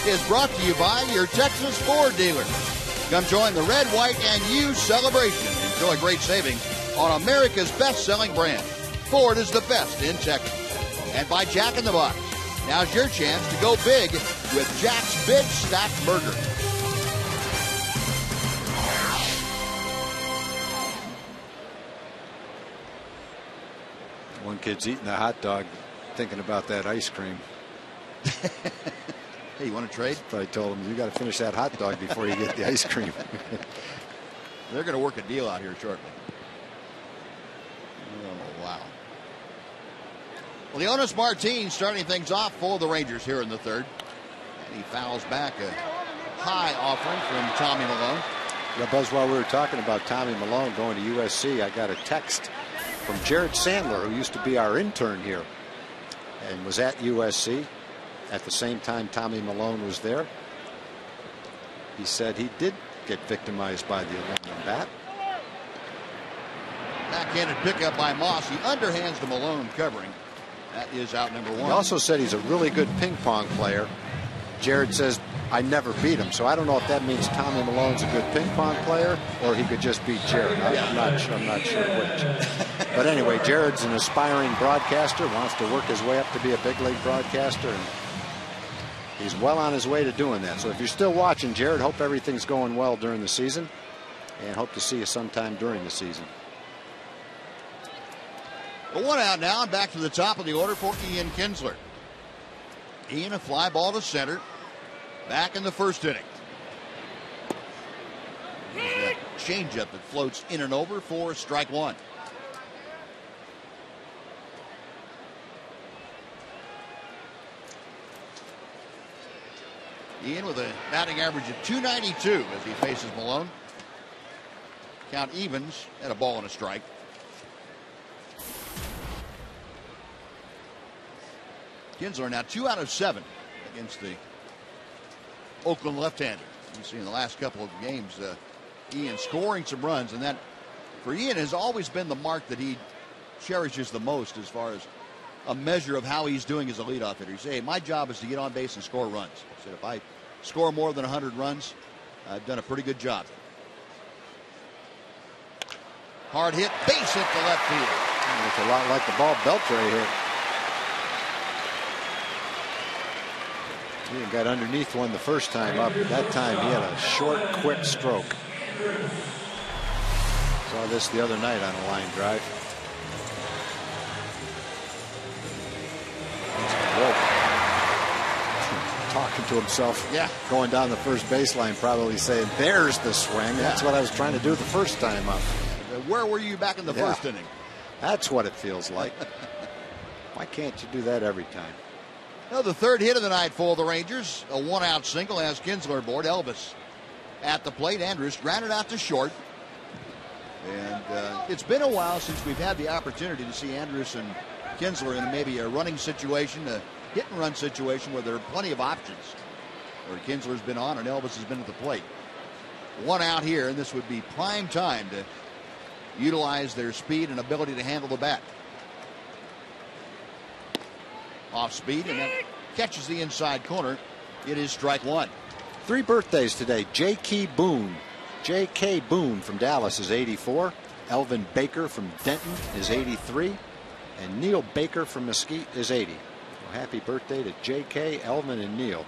is brought to you by your Texas Ford dealer. Come join the red, white, and U celebration. Enjoy great savings on America's best-selling brand. Ford is the best in Texas. And by Jack in the Box. Now's your chance to go big with Jack's Big Stack Burger. One kid's eating a hot dog thinking about that ice cream. Hey, you want to trade? But I told him, you got to finish that hot dog before you get the ice cream. They're going to work a deal out here shortly. Oh, wow. Well, Leonis Martin starting things off for the Rangers here in the third. And he fouls back a high offering from Tommy Malone. Yeah, Buzz, while we were talking about Tommy Malone going to USC, I got a text from Jared Sandler, who used to be our intern here and was at USC at the same time Tommy Malone was there. He said he did get victimized by the aluminum bat. Backhanded pickup by Moss. He underhands the Malone covering. That is out number one. He also said he's a really good ping pong player. Jared says, I never beat him. So I don't know if that means Tommy Malone's a good ping pong player or he could just beat Jared. I'm not sure which. But anyway, Jared's an aspiring broadcaster, wants to work his way up to be a big league broadcaster, and he's well on his way to doing that. So if you're still watching, Jared, hope everything's going well during the season and hope to see you sometime during the season. But one out now, and back to the top of the order for Ian Kinsler. Ian, a fly ball to center. Back in the first inning. That changeup that floats in and over for strike one. Ian with a batting average of .292 as he faces Malone. Count evens at a ball and a strike. Kinsler now 2 out of 7 against the Oakland left-hander. You see in the last couple of games, Ian scoring some runs, and that for Ian has always been the mark that he cherishes the most as far as a measure of how he's doing as a leadoff hitter. He said, hey, my job is to get on base and score runs. He said, if I score more than 100 runs, I've done a pretty good job. Hard hit, base hit to left field. Looks a lot like the ball Beltre hit. He got underneath one the first time up. That time he had a short, quick stroke. Saw this the other night on a line drive. Talking to himself, yeah, going down the first baseline, probably saying, there's the swing. That's what I was trying to do the first time up. Where were you back in the first inning? That's what it feels like. Why can't you do that every time? Now the third hit of the night for the Rangers. A one-out single has Kinsler aboard. Elvis at the plate. Andrus grounded out to short. And it's been a while since we've had the opportunity to see Andrus and Kinsler in maybe a running situation, a hit-and-run situation where there are plenty of options. Where Kinsler's been on and Elvis has been at the plate. One out here, and this would be prime time to utilize their speed and ability to handle the bat. Off speed, and that catches the inside corner. It is strike one. 3 birthdays today. J.K. Boone. J.K. Boone from Dallas is 84. Elvin Baker from Denton is 83. And Neil Baker from Mesquite is 80. Well, happy birthday to J.K., Elvin, and Neil.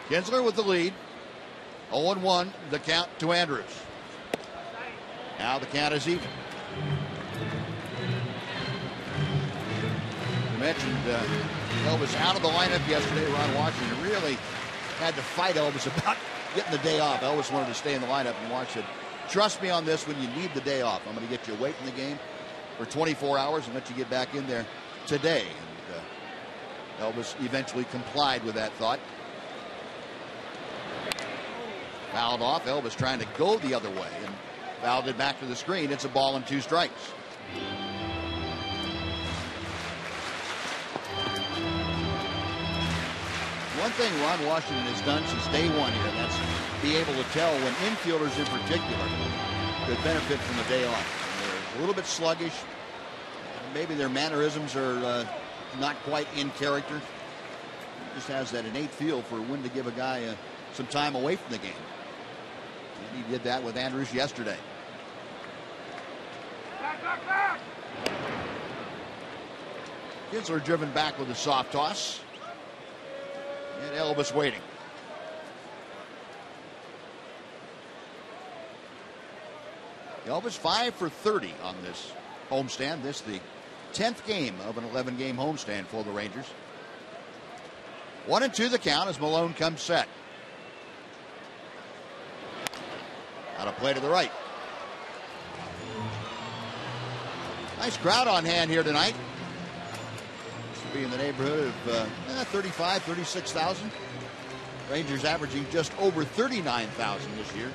Kinsler with the lead. 0-1 the count to Andrus. Now the count is even. You mentioned Elvis out of the lineup yesterday. Ron Washington really had to fight Elvis about getting the day off. Elvis wanted to stay in the lineup, and Wash said, trust me on this, when you need the day off, I'm going to get you away from the game for 24 hours and let you get back in there today. And Elvis eventually complied with that thought. Fouled off. Elvis trying to go the other way and fouled it back to the screen. It's a ball and 2 strikes. One thing Ron Washington has done since day one here, and that's be able to tell when infielders in particular could benefit from a day off. They're a little bit sluggish. Maybe their mannerisms are not quite in character. Just has that innate feel for when to give a guy some time away from the game. And he did that with Andrews yesterday. Kinsler driven back with a soft toss. And Elvis waiting. Elvis 5 for 30 on this homestand. This the 10th game of an 11-game homestand for the Rangers. 1-2 the count as Malone comes set. Out of play to the right. Nice crowd on hand here tonight. Should be in the neighborhood of 35, 36,000. Rangers averaging just over 39,000 this year.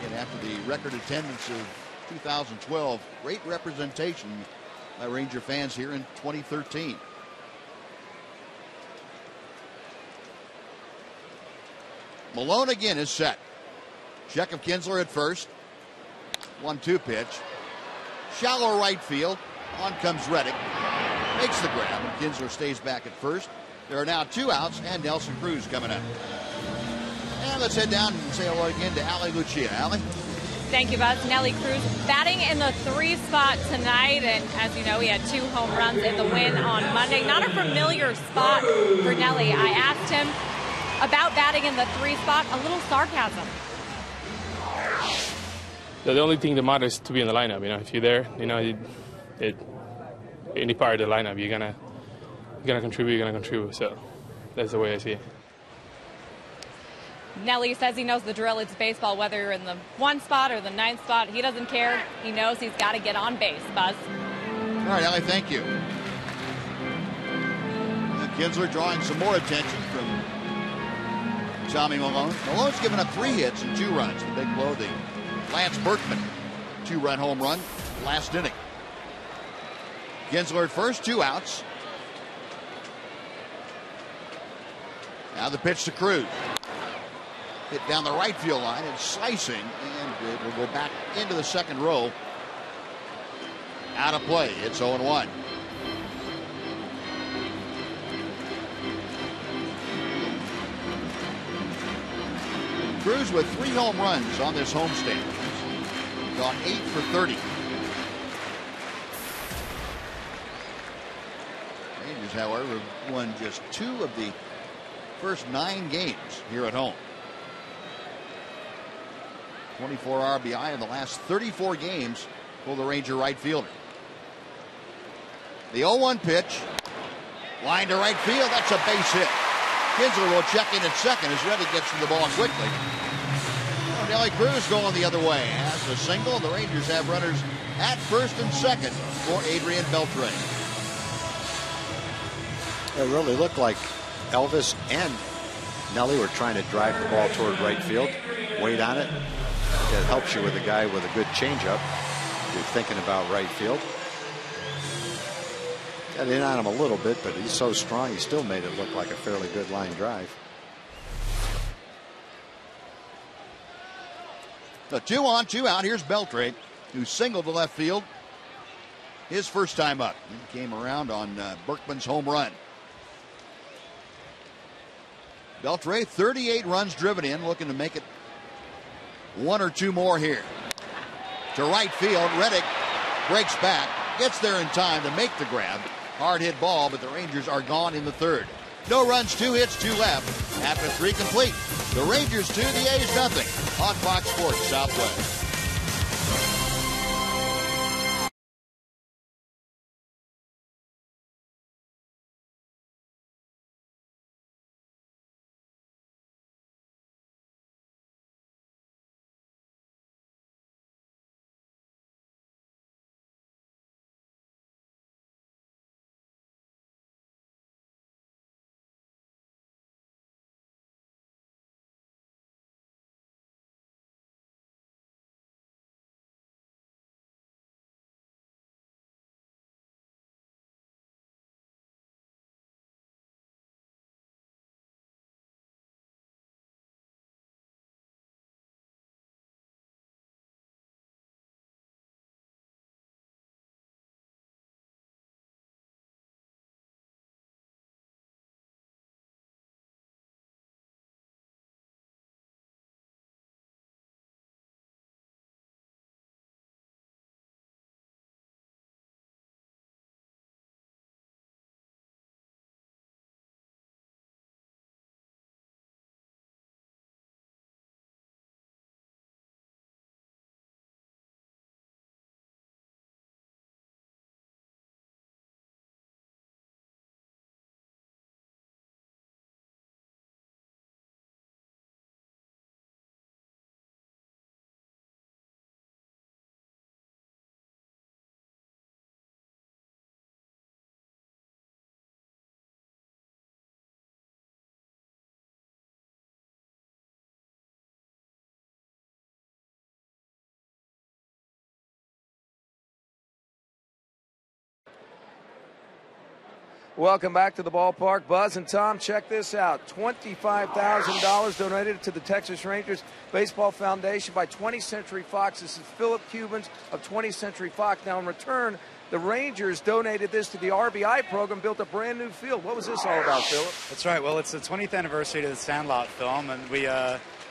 And after the record attendance of 2012, great representation by Ranger fans here in 2013. Malone again is set. Check of Kinsler at first. 1-2 pitch. Shallow right field. On comes Reddick. Makes the grab, and Kinsler stays back at first. There are now 2 outs, and Nelson Cruz coming up. And let's head down and say hello again to Allie Lucia. Allie? Thank you, Buzz. Nelly Cruz batting in the 3 spot tonight, and as you know, he had 2 home runs in the win on Monday. Not a familiar spot for Nelly. I asked him about batting in the 3 spot, a little sarcasm. The only thing that matters is to be in the lineup. If you're there, any part of the lineup, you're gonna contribute. So that's the way I see it. Nelly says he knows the drill. It's baseball, whether you're in the 1 spot or the 9th spot. He doesn't care. He knows he's got to get on base. Buzz. All right, Ellie, thank you. And Kinsler drawing some more attention from Tommy Malone. Malone's given up 3 hits and 2 runs. The big blow, the Lance Berkman 2-run home run last inning. Kinsler at first, 2 outs. Now the pitch to Cruz. Hit down the right field line and slicing, and it will go back into the second row. Out of play. It's 0-1. Cruz with 3 home runs on this homestand. Gone 8 for 30. Rangers, however, have won just 2 of the first 9 games here at home. 24 RBI in the last 34 games for the Ranger right fielder. The 0-1 pitch. Line to right field. That's a base hit. Kinsler will check in at second as Reddick gets to the ball quickly. Nelly Cruz going the other way. Has a single. The Rangers have runners at first and second for Adrian Beltre. It really looked like Elvis and Nelly were trying to drive the ball toward right field. Wait on it. It helps you with a guy with a good changeup. You're thinking about right field. Got in on him a little bit, but he's so strong, he still made it look like a fairly good line drive. The 2 on, 2 out. Here's Beltre, who singled to left field. His first time up. He came around on Berkman's home run. Beltre, 38 runs driven in, looking to make it 1 or 2 more here. To right field, Reddick breaks back, gets there in time to make the grab. Hard hit ball, but the Rangers are gone in the 3rd. No runs, 2 hits, 2 left. After 3 complete. The Rangers 2, the A's nothing. On Fox Sports Southwest. Welcome back to the ballpark. Buzz and Tom, check this out. $25,000 donated to the Texas Rangers Baseball Foundation by 20th Century Fox. This is Philip Cubans of 20th Century Fox. Now, in return, the Rangers donated this to the RBI program, built a brand new field. What was this all about, Philip? That's right. Well, it's the 20th anniversary to the Sandlot film, and we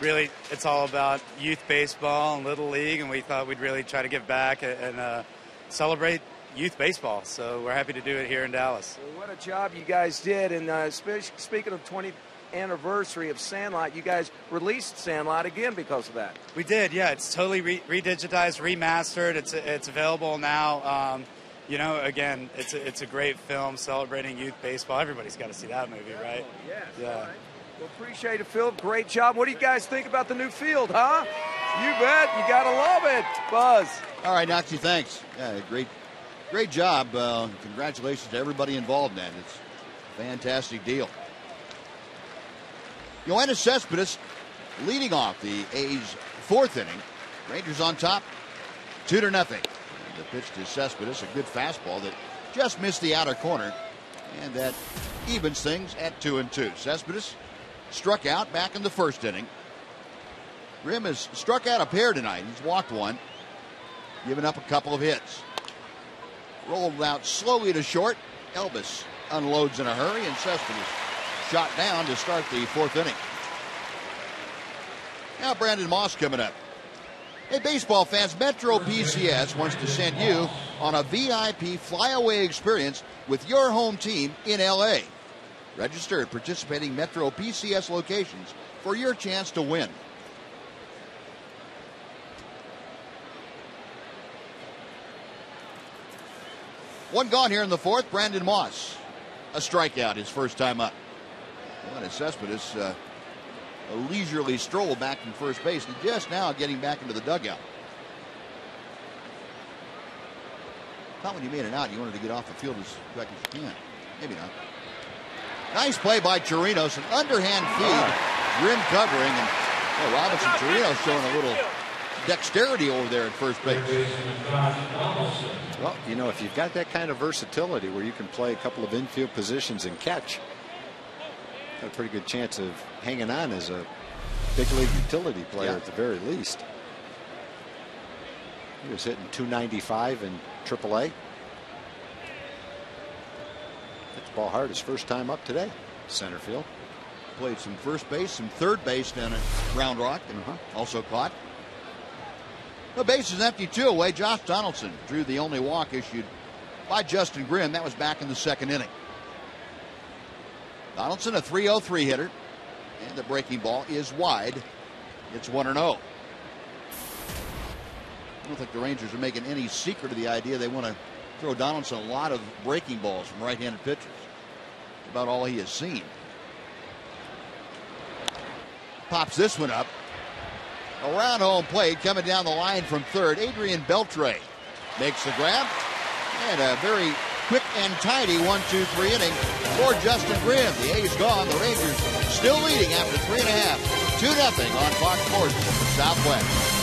really, it's all about youth baseball and Little League, and we thought we'd really try to give back and celebrate youth baseball. So we're happy to do it here in Dallas. Well, what a job you guys did. And speaking of 20th anniversary of Sandlot, you guys released Sandlot again because of that. We did, yeah. It's totally redigitized, remastered. It's available now. You know, again, it's a great film celebrating youth baseball. Everybody's got to see that movie, right? Oh, yes. Yeah. All right. Well, appreciate it, Philip. Great job. What do you guys think about the new field, huh? You bet. You got to love it. Buzz. All right, Noxie, thanks. Yeah, great job. Congratulations to everybody involved in that. It's a fantastic deal. Yoenis Cespedes leading off the A's fourth inning. Rangers on top, 2-0. The pitch to Cespedes, a good fastball that just missed the outer corner, and that evens things at 2-2. Cespedes struck out back in the first inning. Grimm has struck out a pair tonight. He's walked one, given up a couple of hits. Rolled out slowly to short. Elvis unloads in a hurry, and Cespedes shot down to start the fourth inning. Now Brandon Moss coming up. Hey, baseball fans, Metro PCS wants to send you on a VIP flyaway experience with your home team in LA. Register at participating Metro PCS locations for your chance to win. One gone here in the fourth. Brandon Moss, a strikeout his first time up. Yoenis Cespedes, a leisurely stroll back from first base and just now getting back into the dugout. Thought when you made it out, you wanted to get off the field as quick as you can. Maybe not. Nice play by Chirinos, an underhand feed, rim covering, and Robinson Chirinos showing a little dexterity over there at first base. Well, you know, if you've got that kind of versatility where you can play a couple of infield positions and catch, got a pretty good chance of hanging on as a big league utility player at the very least. He was hitting .295 in AAA. Hit the ball hard his first time up today. Center field. Played some first base, some third base down at Round Rock, and also caught. The base is empty, 2 away. Josh Donaldson drew the only walk issued by Justin Grimm. That was back in the second inning. Donaldson, a .303 hitter, and the breaking ball is wide. It's 1-0. I don't think the Rangers are making any secret of the idea they want to throw Donaldson a lot of breaking balls from right-handed pitchers. That's about all he has seen. Pops this one up. Around home plate, coming down the line from third, Adrian Beltre makes the grab, and a very quick and tidy 1-2-3 inning for Justin Grimm. The A's gone, the Rangers still leading after 3.5, 2-0 on Fox Sports from the Southwest.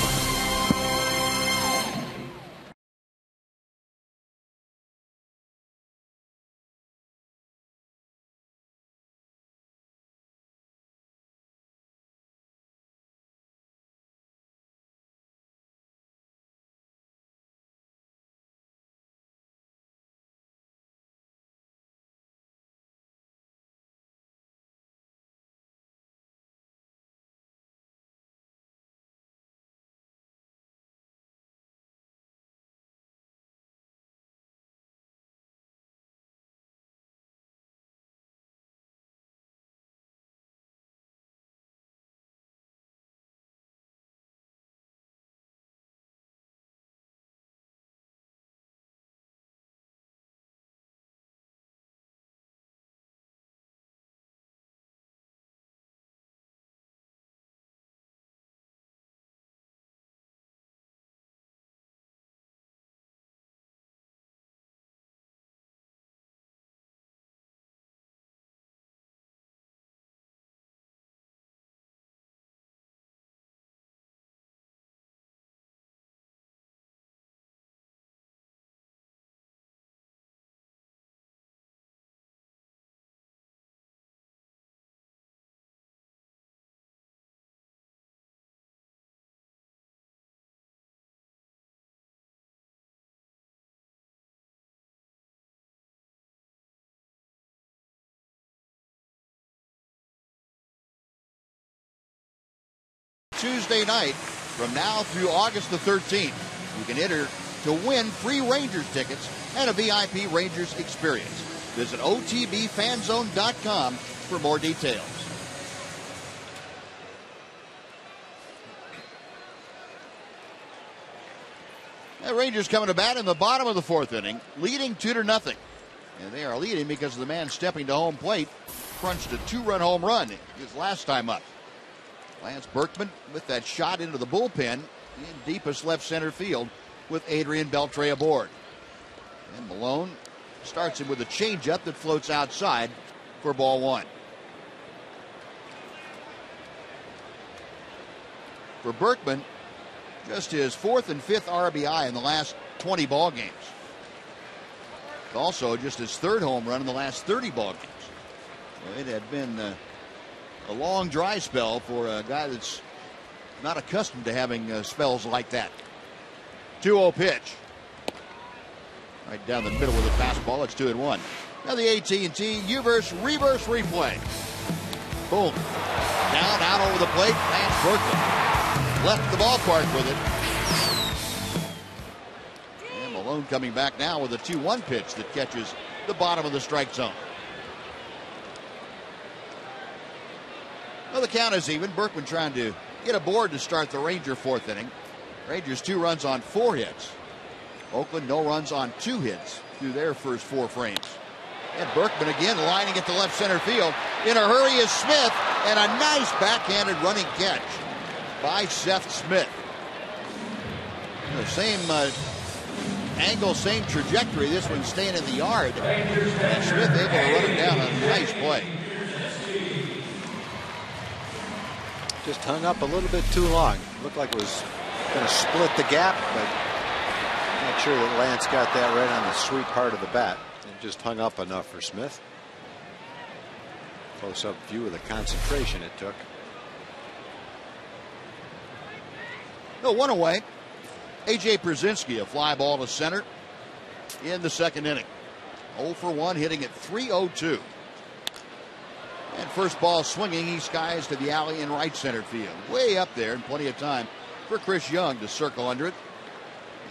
Tuesday night from now through August the 13th. You can enter to win free Rangers tickets and a VIP Rangers experience. Visit OTBFanzone.com for more details. The Rangers coming to bat in the bottom of the fourth inning, leading 2-0. And they are leading because the man stepping to home plate crunched a 2-run home run his last time up. Lance Berkman with that shot into the bullpen in deepest left center field with Adrian Beltre aboard. And Malone starts him with a changeup that floats outside for ball one. For Berkman, just his fourth and fifth RBI in the last 20 ball games. Also just his third home run in the last 30 ball games. So it had been a long dry spell for a guy that's not accustomed to having spells like that. 2-0 pitch. Right down the middle with a fastball. It's 2-1. Now the AT&T reverse replay. Boom. Down, out over the plate. Lance Berkman left the ballpark with it. And Malone coming back now with a 2-1 pitch that catches the bottom of the strike zone. Well, the count is even. Berkman trying to get aboard to start the Ranger fourth inning. Rangers 2 runs on 4 hits. Oakland no runs on 2 hits through their first 4 frames. And Berkman again lining it to left center field. In a hurry is Smith, and a nice backhanded running catch by Seth Smith. The same angle, same trajectory. This one staying in the yard. And Smith able to run him down on a nice play. Just hung up a little bit too long. Looked like it was going to split the gap, but not sure that Lance got that right on the sweet part of the bat. It just hung up enough for Smith. Close-up view of the concentration it took. No, 1 away. A.J. Przinsky, a fly ball to center in the second inning. 0 for 1, hitting at .302. And first ball swinging, he skies to the alley in right center field. Way up there, and plenty of time for Chris Young to circle under it.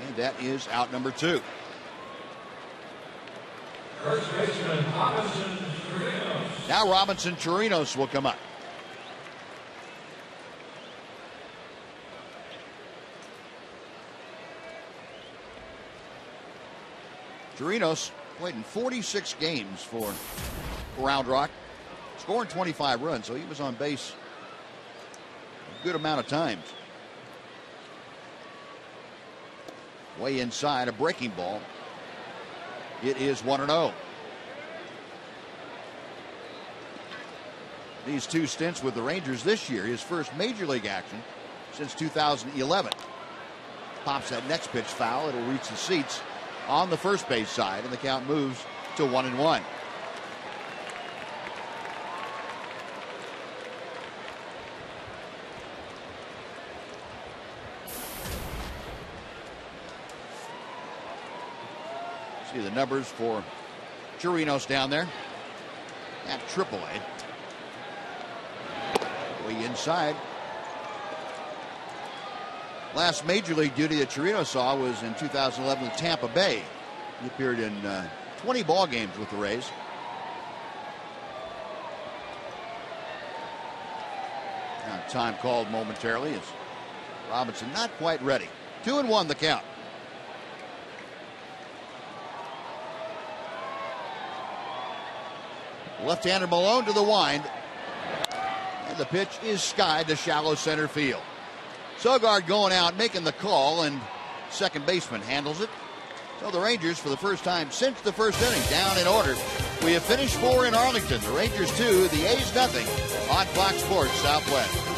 And that is out number 2. First baseman Robinson Chirinos. Now Robinson Chirinos will come up. Chirinos played in 46 games for Round Rock, scoring 25 runs, so he was on base a good amount of times. Way inside, a breaking ball. It is 1-0. These 2 stints with the Rangers this year, his first major league action since 2011. Pops that next pitch foul. It'll reach the seats on the first base side, and the count moves to 1-1. See the numbers for Chirinos down there at AAA. Way inside. Last major league duty that Chirinos saw was in 2011 with Tampa Bay. He appeared in 20 ball games with the Rays. Now time called momentarily as Robinson not quite ready. 2-1 the count. Left-hander Malone to the wind. And the pitch is skied to shallow center field. Sogard going out, making the call, and second baseman handles it. So the Rangers, for the first time since the first inning, down in order. We have finished 4 in Arlington. The Rangers 2, the A's nothing on Fox Sports Southwest.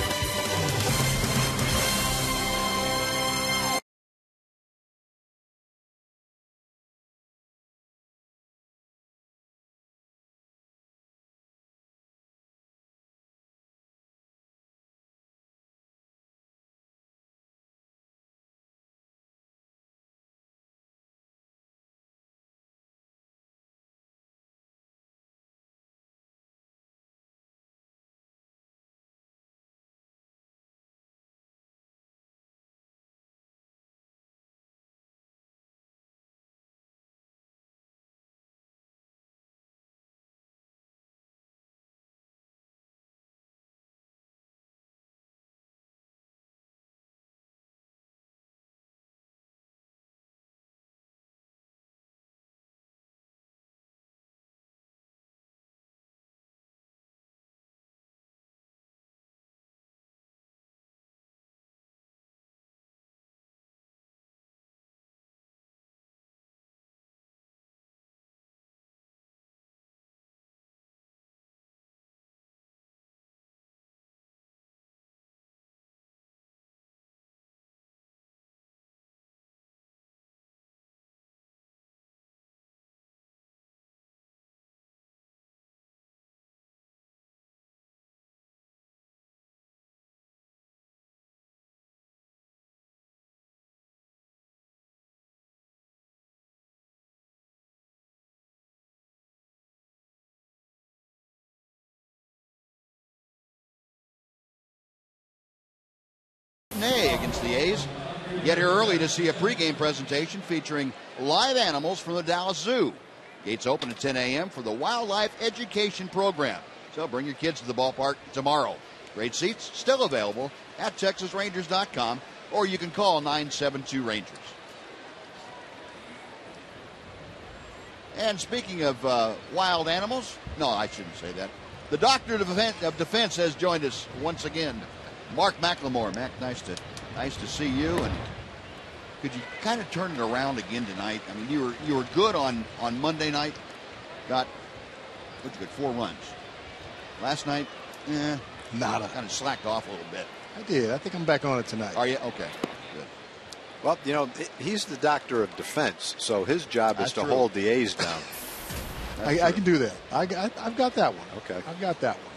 against the A's. Get here early to see a pregame presentation featuring live animals from the Dallas Zoo. Gates open at 10 a.m. for the Wildlife Education Program. So bring your kids to the ballpark tomorrow. Great seats still available at TexasRangers.com, or you can call 972-RANGERS. And speaking of wild animals, no, I shouldn't say that. The Doctor of Defense has joined us once again. Mark McLemore. Mac, nice to see you. And could you kind of turn it around again tonight? I mean, you were good on Monday night. What'd you get? 4 runs. Last night, nada. Kind of slacked off a little bit. I did. I think I'm back on it tonight. Are you? Okay. Good. Well, you know, he's the Doctor of Defense, so his job is to hold the A's down. I can do that. I've got that one. Okay. I've got that one.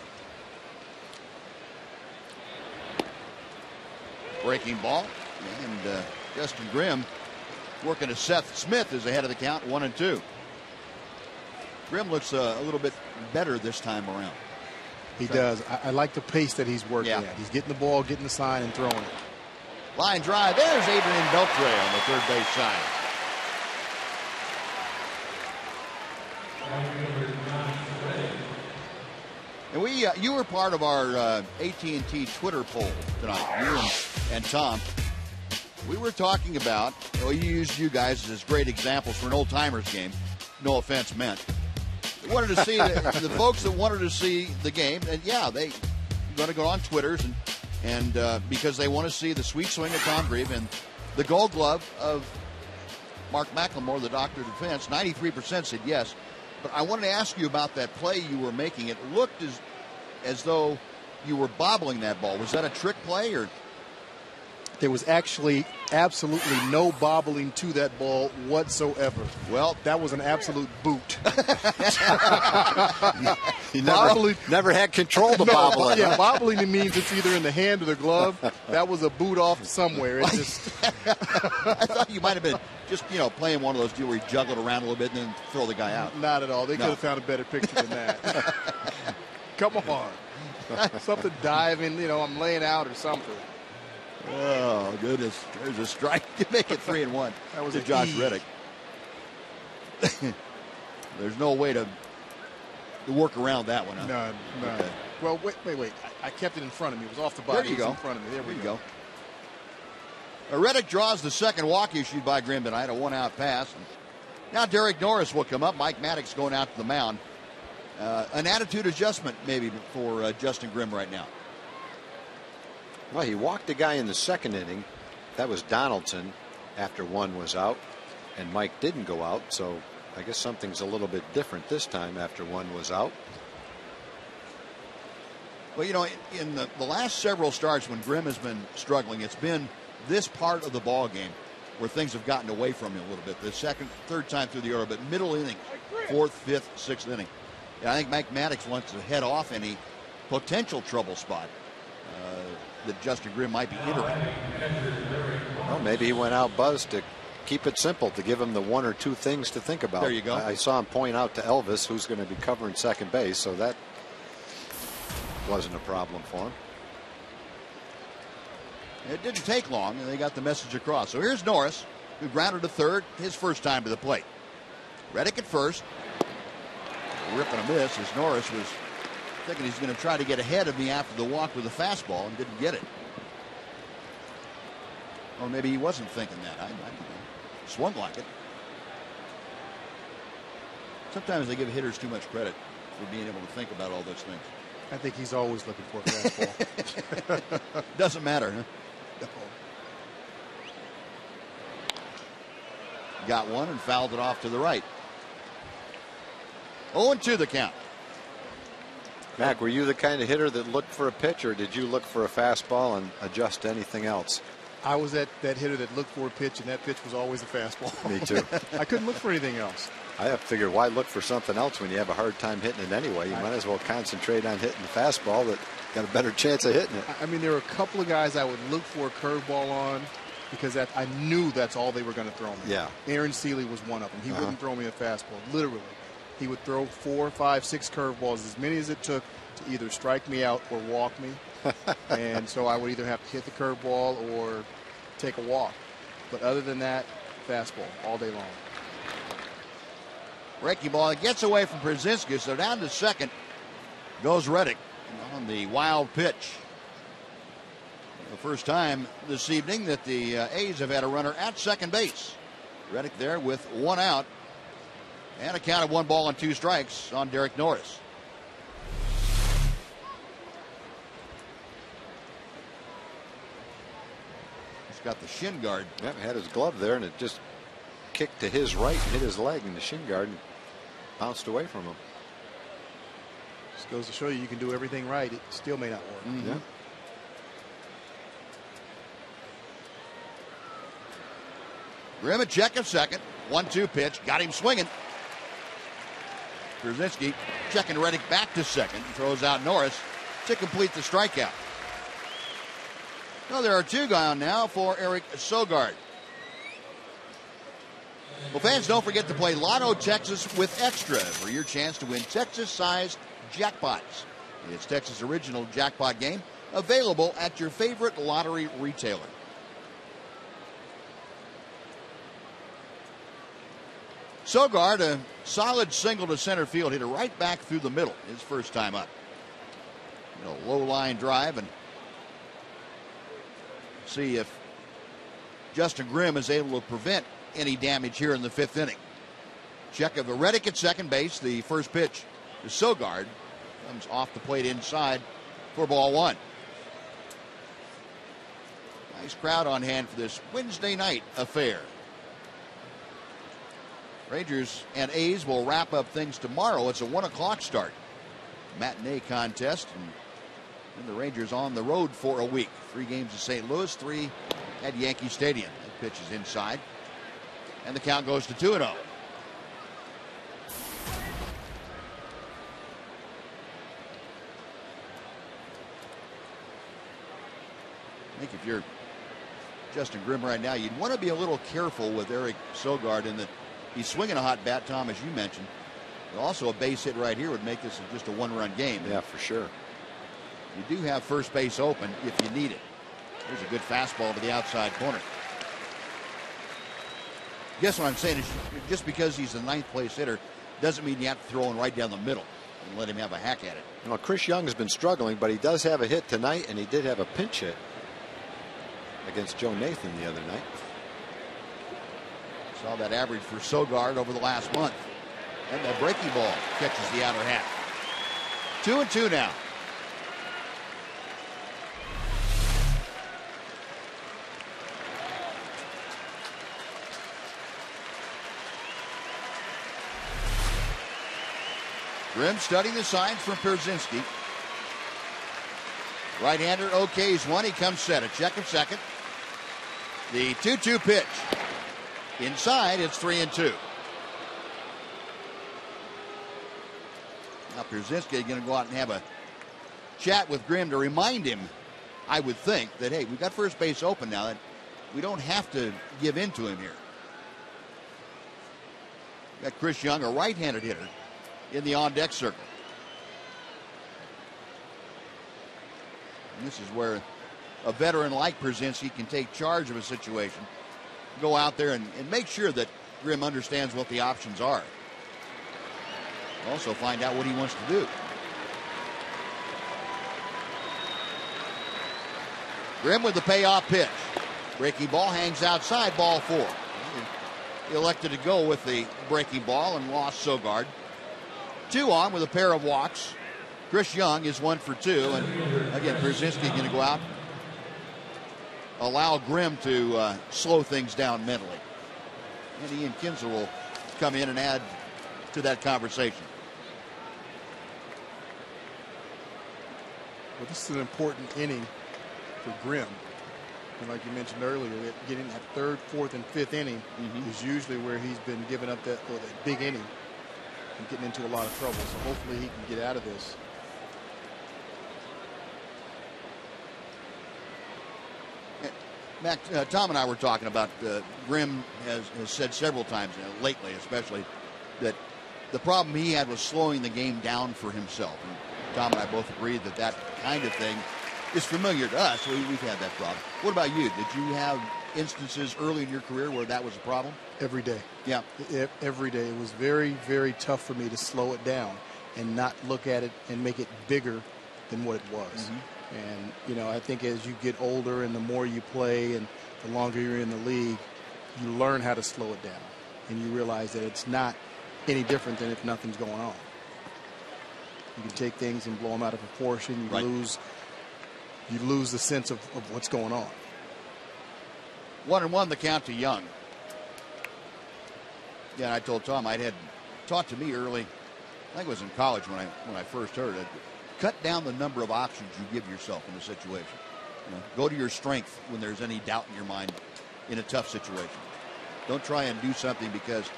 Breaking ball. And Justin Grimm working to Seth Smith is ahead of the count, 1-2. Grimm looks a little bit better this time around. He does. I like the pace that he's working at. He's getting the ball, getting the sign, and throwing it. Line drive. There's Adrian Beltre on the third base side. And you were part of our AT&T Twitter poll tonight, you and Tom. We were talking about, we used you guys as great examples for an old-timers game. No offense meant. We wanted to see the folks that wanted to see the game, and they're going to go on Twitters and because they want to see the sweet swing of Tom Grieve and the Gold Glove of Mark McLemore, the Doctor of Defense. 93% said yes. But I wanted to ask you about that play you were making. It looked as though you were bobbling that ball. Was that a trick play, or? There was actually absolutely no bobbling to that ball whatsoever. Well, that was an absolute boot. He never had control of the bobbling. Yeah, bobbling means it's either in the hand or the glove. That was a boot off somewhere. It just I thought you might have been just playing one of those deals where you juggle it around a little bit and then throw the guy out. Not at all. They could have found a better picture than that. Come on. Something diving, I'm laying out or something. Oh, goodness. There's a strike to make it 3-1. That was to Josh Reddick. There's no way to work around that one. Huh? No. Okay. Well, wait. I kept it in front of me. It was off the body. There you go. In front of me. There we go. Reddick draws the second walk issued by Grimm tonight, a 1-out pass. Now Derek Norris will come up. Mike Maddox going out to the mound. An attitude adjustment maybe for Justin Grimm right now. Well, he walked a guy in the second inning. That was Donaldson after one was out, and Mike didn't go out, so I guess something's a little bit different this time after one was out. Well, in the last several starts when Grimm has been struggling, it's been this part of the ball game where things have gotten away from him a little bit. The second, third time through the order, but middle inning, fourth, fifth, sixth inning. And I think Mike Maddox wants to head off any potential trouble spot that Justin Grimm might be entering. Well, maybe he went out buzzed to keep it simple, to give him the one or two things to think about. There you go. I saw him point out to Elvis who's going to be covering second base, so that wasn't a problem for him. It didn't take long, and they got the message across. So here's Norris, who grounded to third, his first time to the plate. Reddick at first. Rip and a miss as Norris was thinking he's going to try to get ahead of me after the walk with a fastball and didn't get it. Or maybe he wasn't thinking that. I don't know. Swung like it. Sometimes they give hitters too much credit for being able to think about all those things. I think he's always looking for a fastball. Doesn't matter, huh? No. Got one and fouled it off to the right. 0-2 the count. Mac, were you the kind of hitter that looked for a pitch, or did you look for a fastball and adjust to anything else? I was that hitter that looked for a pitch, and that pitch was always a fastball. Me too. I couldn't look for anything else. I have figured, why look for something else when you have a hard time hitting it anyway? You might as well concentrate on hitting the fastball that got a better chance of hitting it. I mean, there were a couple of guys I would look for a curveball on because I knew that's all they were going to throw me. Yeah. Aaron Seeley was one of them. He wouldn't throw me a fastball, literally. He would throw 4, 5, 6 curveballs, as many as it took to either strike me out or walk me. And so I would either have to hit the curveball or take a walk. But other than that, fastball all day long. Breaking ball gets away from Brzezinski, so down to second goes Reddick on the wild pitch. The first time this evening that the A's have had a runner at second base. Reddick there with one out and a count of 1 ball and 2 strikes on Derek Norris. He's got the shin guard. Yep, had his glove there, and it just kicked to his right and hit his leg in the shin guard and bounced away from him. Just goes to show you can do everything right. It still may not work. Yeah. Grimm a check of second. 1-2 pitch. Got him swinging. Brzezinski checking Reddick back to second. Throws out Norris to complete the strikeout. Well, there are 2 gone now for Eric Sogard. Well, fans, don't forget to play Lotto Texas with Extra for your chance to win Texas-sized jackpots. It's Texas' original jackpot game, available at your favorite lottery retailer. Sogard, a solid single to center field, hit it right back through the middle his first time up. A low line drive, and see if Justin Grimm is able to prevent any damage here in the 5th inning. Check of Reddick at second base. The first pitch to Sogard comes off the plate inside for ball 1. Nice crowd on hand for this Wednesday night affair. Rangers and A's will wrap up things tomorrow. It's a 1 o'clock start. Matinee contest. And the Rangers on the road for a week. 3 games in St. Louis, 3 at Yankee Stadium. That pitch is inside. And the count goes to 2-0. I think if you're Justin Grimm right now, you'd want to be a little careful with Eric Sogard in that he's swinging a hot bat, Tom, as you mentioned. But also a base hit right here would make this just a 1-run game. Yeah, for sure. You do have first base open if you need it. There's a good fastball to the outside corner. Guess what I'm saying is just because he's the 9th place hitter doesn't mean you have to throw him right down the middle and let him have a hack at it. Well, Chris Young has been struggling, but he does have a hit tonight, and he did have a pinch hit against Joe Nathan the other night. Saw that average for Sogard over the last month. And the breaking ball catches the outer half. 2-2 now. Grimm studying the signs from Brzezinski. Right-hander okays one. He comes set. A check of second. The 2-2 pitch. Inside, it's 3-2. Now Brzezinski is going to go out and have a chat with Grimm to remind him, I would think, that, hey, we've got first base open now. That we don't have to give in to him here. We've got Chris Young, a right-handed hitter, in the on-deck circle. And this is where a veteran like Brzezinski can take charge of a situation, go out there and make sure that Grimm understands what the options are. Also find out what he wants to do. Grimm with the payoff pitch. Breaking ball hangs outside, ball 4. He elected to go with the breaking ball and lost Sogard. 2 on with a pair of walks. Chris Young is 1 for 2. And again, Brzezinski going to go out, allow Grimm to slow things down mentally. And Ian Kinsler will come in and add to that conversation. Well, this is an important inning for Grimm. And like you mentioned earlier, that getting that 3rd, 4th, and 5th inning is usually where he's been giving up that big inning and getting into a lot of trouble. So hopefully he can get out of this. Mac, Tom and I were talking about Grimm has said several times lately, especially, that the problem he had was slowing the game down for himself. And Tom and I both agreed that that kind of thing is familiar to us. We've had that problem. What about you? Did you have instances early in your career where that was a problem? Every day. Yeah. Every day. It was very, very tough for me to slow it down and not look at it and make it bigger than what it was. And, you know, I think as you get older and the more you play and the longer you're in the league, you learn how to slow it down. And you realize that it's not any different than if nothing's going on. You can take things and blow them out of proportion. You lose the sense of what's going on. 1-1 the count to Young. Yeah, I told Tom I'd had taught to me early. I think it was in college when I first heard it. Cut down the number of options you give yourself in a situation. You know, go to your strength when there's any doubt in your mind in a tough situation. Don't try and do something because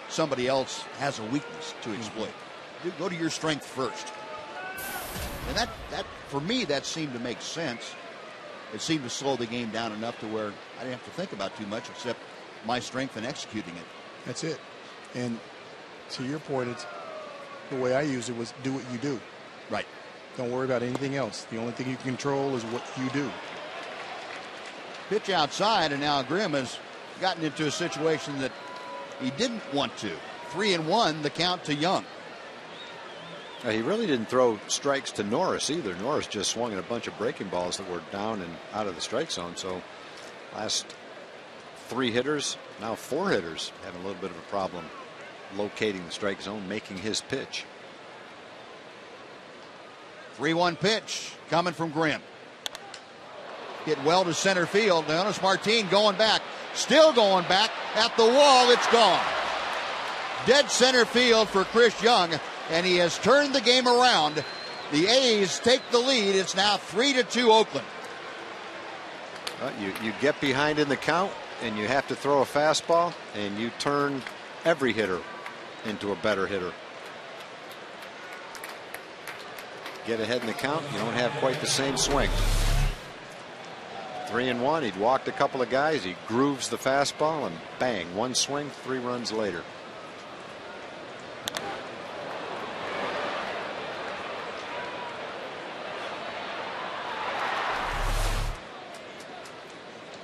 somebody else has a weakness to exploit. Go to your strength first. And that for me, that seemed to make sense. It seemed to slow the game down enough to where I didn't have to think about too much except my strength in executing it. That's it. And to your point, it's the way I used it was do what you do. Right. Don't worry about anything else. The only thing you can control is what you do. Pitch outside, and now Grimm has gotten into a situation that he didn't want to. 3-1, the count to Young. He really didn't throw strikes to Norris either. Norris just swung at a bunch of breaking balls that were down and out of the strike zone. So last 3 hitters, now 4 hitters having a little bit of a problem locating the strike zone, making his pitch. 3-1 pitch coming from Grimm. Hit well to center field. Jonas Martin going back. Still going back at the wall. It's gone. Dead center field for Chris Young, and he has turned the game around. The A's take the lead. It's now 3-2 Oakland. You get behind in the count, and you have to throw a fastball, and you turn every hitter into a better hitter. Get ahead in the count, you don't have quite the same swing. 3-1, he'd walked a couple of guys, he grooves the fastball, and bang, 1 swing, 3 runs later.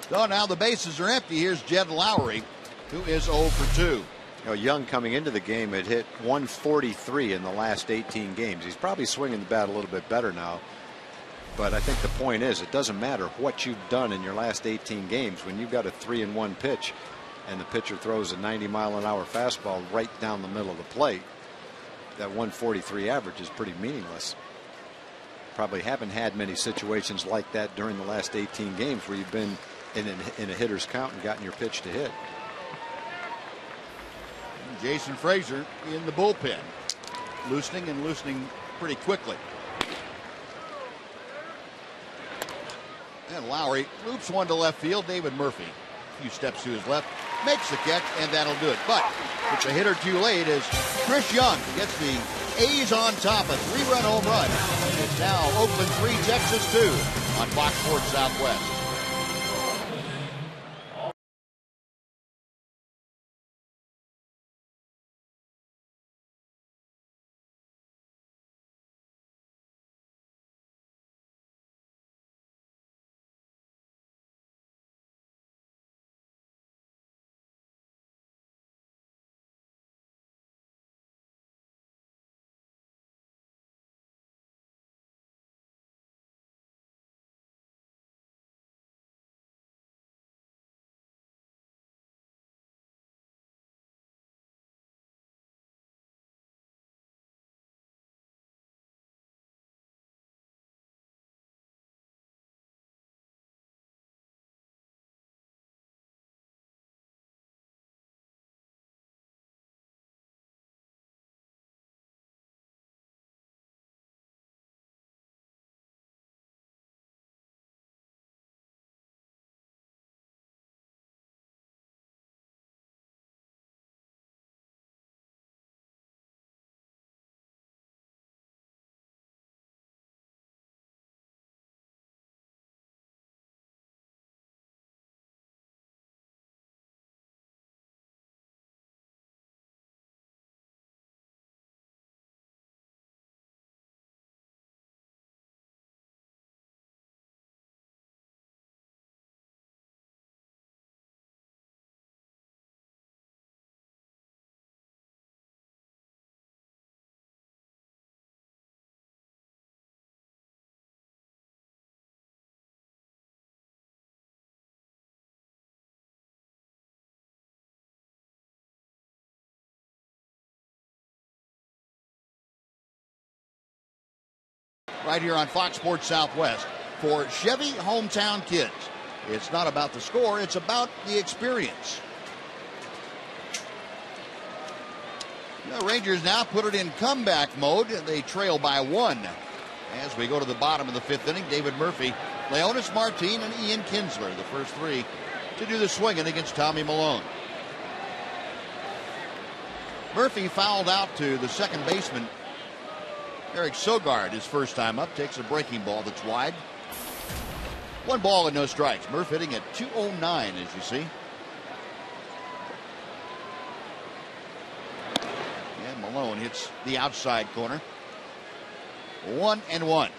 So now the bases are empty. Here's Jed Lowry, who is 0 for 2. You know, Young coming into the game had hit 143 in the last 18 games. He's probably swinging the bat a little bit better now. But I think the point is, it doesn't matter what you've done in your last 18 games. When you've got a 3-1 pitch and the pitcher throws a 90-mile-an-hour fastball right down the middle of the plate, that 143 average is pretty meaningless. Probably haven't had many situations like that during the last 18 games where you've been in a hitter's count and gotten your pitch to hit. Jason Frazier in the bullpen, loosening pretty quickly. And Lowry loops one to left field. David Murphy, a few steps to his left, makes the catch, and that'll do it. But it's a hit or two late as Chris Young gets the A's on top, a 3-run home run. It's now Oakland 3, Texas 2 on Fox Sports Southwest. right here on Fox Sports Southwest for Chevy Hometown Kids. It's not about the score, it's about the experience. The Rangers now put it in comeback mode. They trail by 1. As we go to the bottom of the 5th inning, David Murphy, Leonis Martin, and Ian Kinsler, the first 3 to do the swinging against Tommy Malone. Murphy fouled out to the second baseman, Eric Sogard, his first time up, takes a breaking ball that's wide. 1 ball and no strikes. Murph hitting at .209, as you see. And Malone hits the outside corner. 1-1.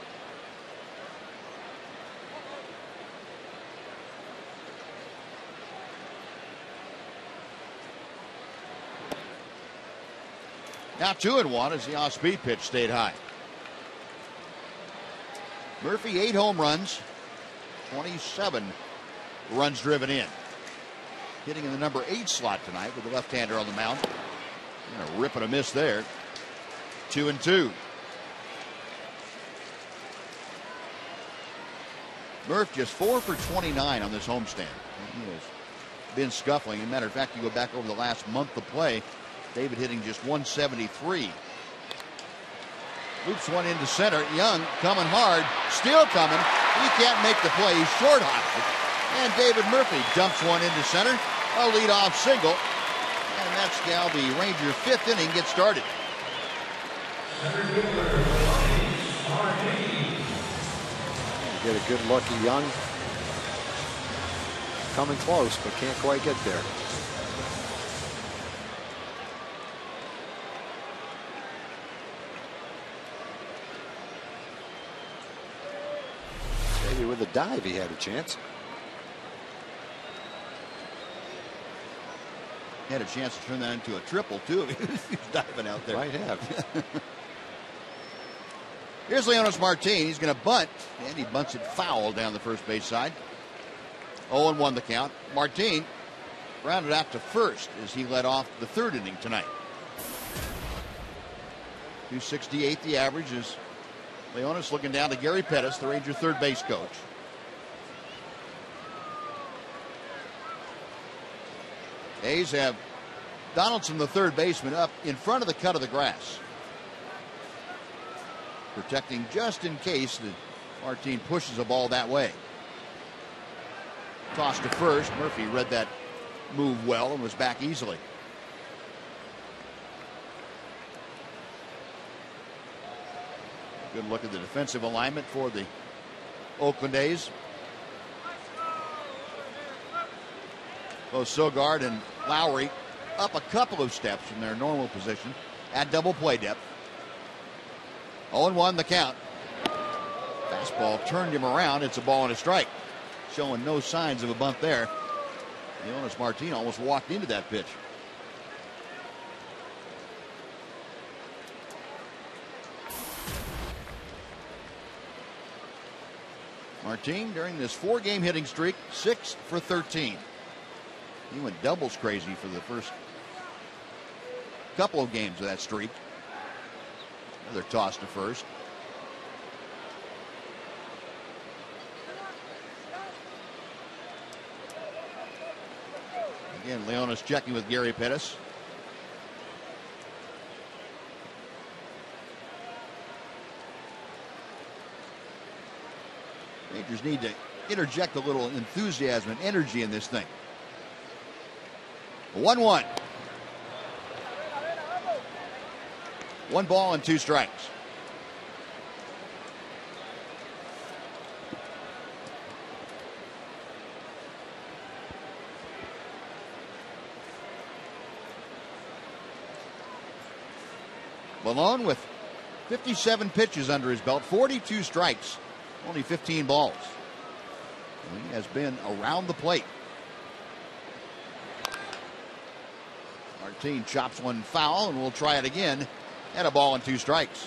Now 2-1 as the off-speed pitch stayed high. Murphy 8 home runs, 27 runs driven in. Hitting in the number 8 slot tonight with the left-hander on the mound. And a rip and a miss there. 2-2. Murph just 4 for 29 on this homestand. He has been scuffling. As a matter of fact, you go back over the last month of play, David hitting just 173. Loops one into center. Young coming hard. Still coming. He can't make the play. He's short hosted. And David Murphy dumps one into center. A leadoff single. And that's how the Ranger 5th inning gets started. Get a good look at Young. Coming close, but can't quite get there. Maybe with a dive he had a chance. Had a chance to turn that into a triple, too, if he was diving out there. Might have. Here's Leonis Martin. He's going to bunt, and he bunts it foul down the first base side. 0-1 the count. Martin rounded out to first as he led off the 3rd inning tonight. 268 the average is Leonis looking down to Gary Pettis, the Ranger third base coach. A's have Donaldson, the third baseman, up in front of the cut of the grass, protecting just in case that Martin pushes a ball that way. Toss to first. Murphy read that move well and was back easily. Good look at the defensive alignment for the Oakland A's. Both Sogard and Lowry up a couple of steps from their normal position at double play depth. 0-1 the count. Fastball turned him around. It's a ball and a strike. Showing no signs of a bunt there. Leonis Martin almost walked into that pitch. Martin, during this 4-game hitting streak, 6 for 13. He went doubles crazy for the first couple of games of that streak. Another toss to first. Again, Leonis checking with Gary Pettis. Rangers need to interject a little enthusiasm and energy in this thing. 1-1. 1 ball and 2 strikes. Malone with 57 pitches under his belt, 42 strikes, only 15 balls. He has been around the plate. Martin chops one foul, and we'll try it again. And a ball and 2 strikes.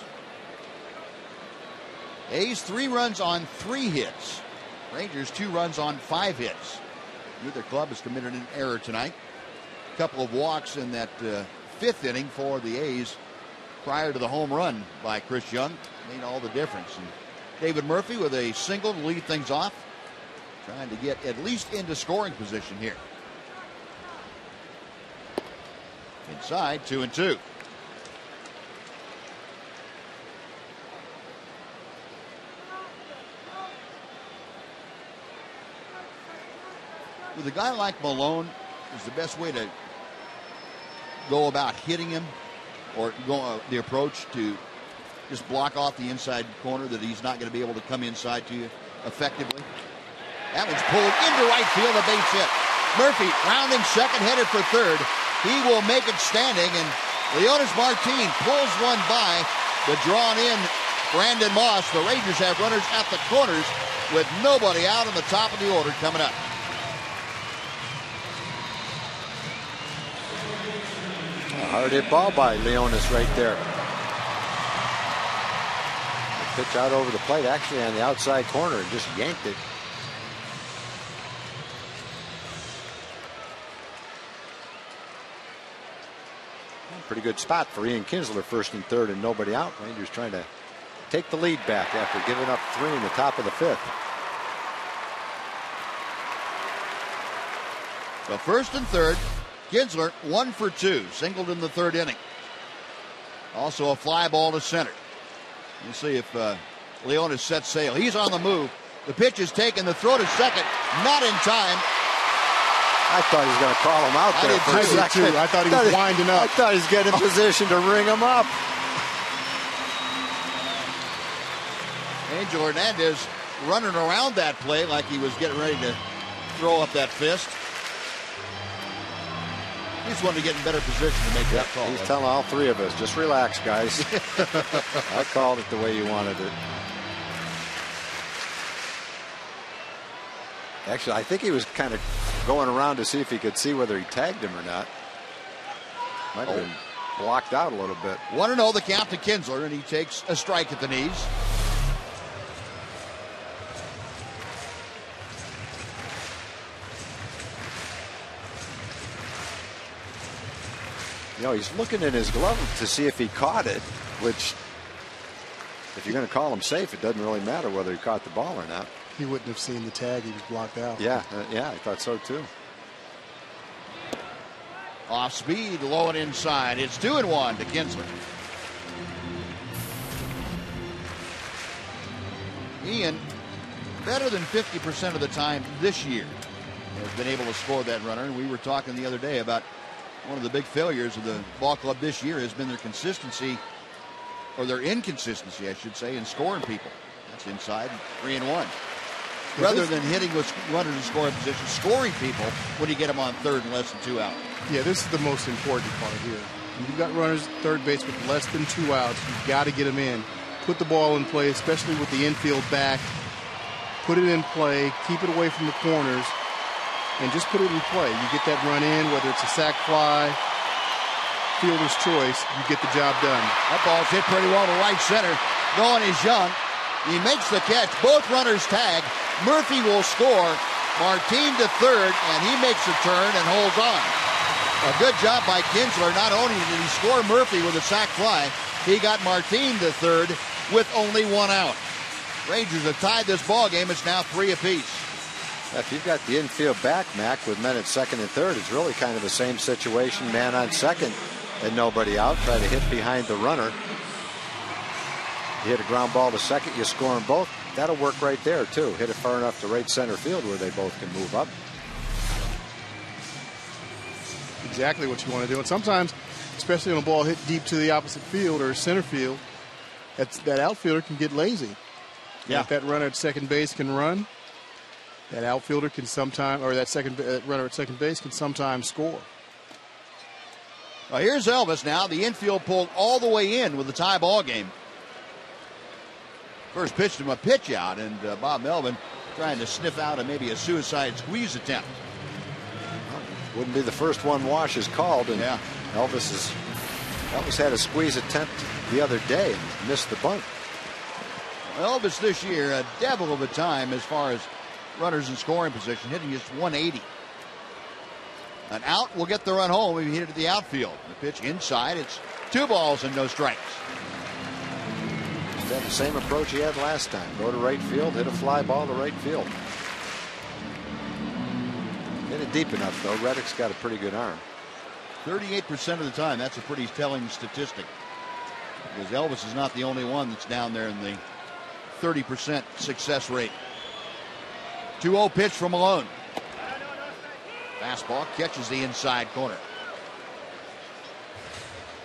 A's 3 runs on 3 hits. Rangers 2 runs on 5 hits. Neither club has committed an error tonight. A couple of walks in that 5th inning for the A's prior to the home run by Chris Young made all the difference. And David Murphy with a single to lead things off. Trying to get at least into scoring position here. Inside, 2-2. With a guy like Malone, is the best way to go about hitting him, or go the approach to just block off the inside corner, that he's not going to be able to come inside to you effectively. That one's pulled into right field, a base hit. Murphy rounding second, headed for third. He will make it standing, and Leonis Martin pulls one by, but drawn in Brandon Moss. The Rangers have runners at the corners with nobody out on the top of the order coming up. A hard hit ball by Leonis right there. Pitch out over the plate, actually on the outside corner, and just yanked it. Pretty good spot for Ian Kinsler, first and third and nobody out. Rangers trying to take the lead back after giving up 3 in the top of the 5th. So first and third, Kinsler 1 for 2, singled in the 3rd inning. Also a fly ball to center. We'll see if Leonis sets sail. He's on the move. The pitch is taken. The throw to second, not in time. I thought he was going to call him out there for a second. I thought he was winding up. I thought he was getting in position to ring him up. Angel Hernandez running around that play like he was getting ready to throw up that fist. He just wanted to get in better position to make that call. He's telling all 3 of us, just relax, guys. I called it the way you wanted it. Actually, I think he was kind of going around to see if he could see whether he tagged him or not. Might have been blocked out a little bit. 1-0 the count to Kinsler, and he takes a strike at the knees. You know, he's looking in his glove to see if he caught it, which, if you're going to call him safe, it doesn't really matter whether he caught the ball or not. He wouldn't have seen the tag. He was blocked out. Yeah, I thought so too. Off speed, low and inside. It's 2-1 to Kinsler. Ian, better than 50% of the time this year, has been able to score that runner. And we were talking the other day about one of the big failures of the ball club this year has been their consistency, or their inconsistency, I should say, in scoring people. That's inside, 3-1. Rather than hitting with runners in scoring position, scoring people when you get them on third and less than 2 out. Yeah, this is the most important part here. When you've got runners at third base with less than 2 outs, you've got to get them in. Put the ball in play, especially with the infield back. Put it in play, keep it away from the corners, and just put it in play. You get that run in, whether it's a sac fly, fielder's choice, you get the job done. That ball's hit pretty well to right center. Going is Young. He makes the catch. Both runners tag. Murphy will score. Martin to third, and he makes a turn and holds on. A good job by Kinsler. Not only did he score Murphy with a sac fly, he got Martin to third with only 1 out. Rangers have tied this ball game. It's now 3 apiece. If you've got the infield back, Mac, with men at second and third, it's really kind of the same situation. Man on second and nobody out. Try to hit behind the runner. You hit a ground ball to second, you score them both. That'll work right there, too. Hit it far enough to right center field where they both can move up. Exactly what you want to do. And sometimes, especially on a ball hit deep to the opposite field or center field, that outfielder can get lazy. Yeah. If that runner at second base can run, that outfielder can sometimes, or that runner at second base can sometimes score. Well, here's Elvis now. The infield pulled all the way in with the tie ball game. First pitched him a pitch out, and Bob Melvin trying to sniff out maybe a suicide squeeze attempt. Wouldn't be the first one Wash is called, and yeah. Elvis had a squeeze attempt the other day and missed the bunt. Elvis this year, a devil of a time as far as runners in scoring position, hitting just 180. An out will get the run home if he hit it to the outfield. The pitch inside, it's 2 balls and no strikes. Had the same approach he had last time. Go to right field, hit a fly ball to right field. Hit it deep enough, though. Reddick's got a pretty good arm. 38% of the time. That's a pretty telling statistic. Because Elvis is not the only one that's down there in the 30% success rate. 2-0 pitch from Malone. Fastball catches the inside corner.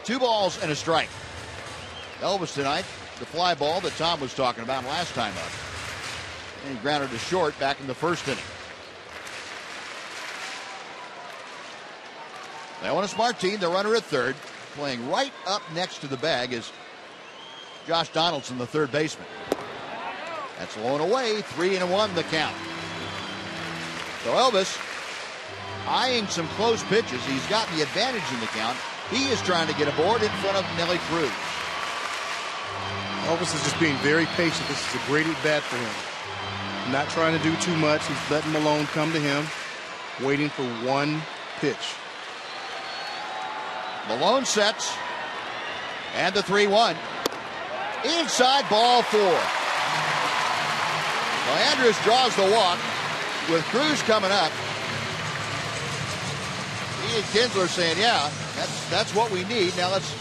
2 balls and a strike. Elvis tonight, the fly ball that Tom was talking about last time up. And he grounded to short back in the first inning. Now on a smart team, the runner at third, playing right up next to the bag is Josh Donaldson, the third baseman. That's low and away, 3-1 the count. So Elvis eyeing some close pitches. He's got the advantage in the count. He is trying to get aboard in front of Nelly Cruz. Elvis is just being very patient. This is a great at bat for him. Not trying to do too much. He's letting Malone come to him, waiting for one pitch. Malone sets, and the 3-1. Inside, ball 4. Well, Andrus draws the walk with Cruz coming up. He and Kinsler saying, yeah, that's what we need. Now let's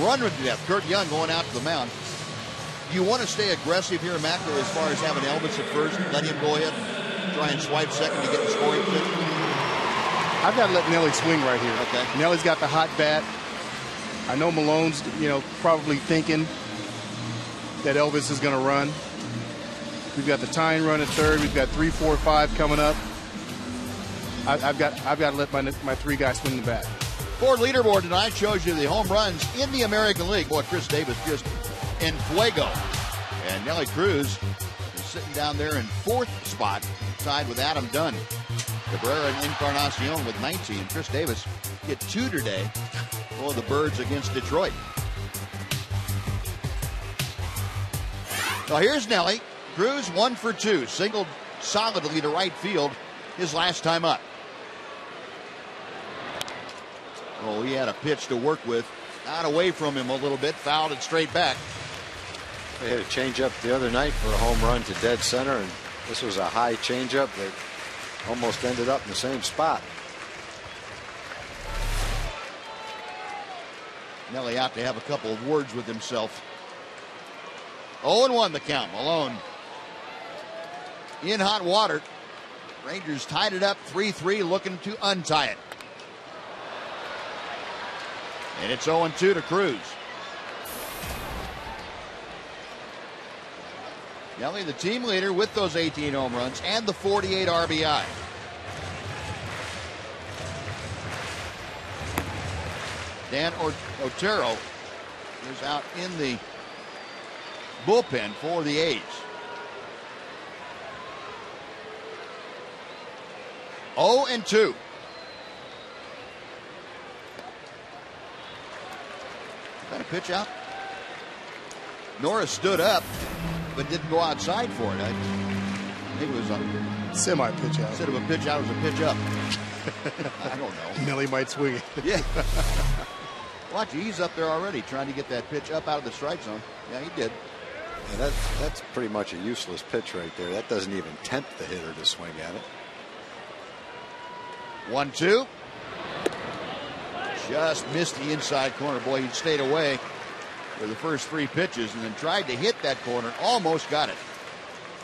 run with that. Kurt Young going out to the mound. You want to stay aggressive here, Mac, as far as having Elvis at first, let him go ahead and try and swipe second to get the scoring pitch? I've got to let Nelly swing right here. Okay. Nelly's got the hot bat. I know Malone's, probably thinking that Elvis is going to run. We've got the tying run at third. We've got 3, 4, 5 coming up. I've got to let my 3 guys swing the bat. Ford leaderboard tonight shows you the home runs in the American League. Boy, Chris Davis just in fuego. And Nelly Cruz is sitting down there in 4th spot, tied with Adam Dunn. Cabrera and Encarnacion with 19. Chris Davis hit 2 today for the Birds against Detroit. Now here's Nelly. Cruz 1 for 2. Singled solidly to right field his last time up. Oh, he had a pitch to work with. Got away from him a little bit. Fouled it straight back. They hit a changeup the other night for a home run to dead center, and this was a high changeup that almost ended up in the same spot. Nelly out to have a couple of words with himself. 0-1 the count. Malone in hot water. Rangers tied it up 3-3, looking to untie it. And it's 0-2 to Cruz. Nelly, the team leader with those 18 home runs and the 48 RBI. Dan Otero is out in the bullpen for the A's. 0-2. Got a pitch out. Norris stood up, but didn't go outside for it. I think it was a semi-pitch out. Instead of a pitch out, it was a pitch up. I don't know. Nelly might swing it. Yeah. Watch, he's up there already trying to get that pitch up out of the strike zone. Yeah, he did. Yeah, that's pretty much a useless pitch right there. That doesn't even tempt the hitter to swing at it. 1-2. Just missed the inside corner. Boy, he stayed away for the first 3 pitches and then tried to hit that corner. Almost got it.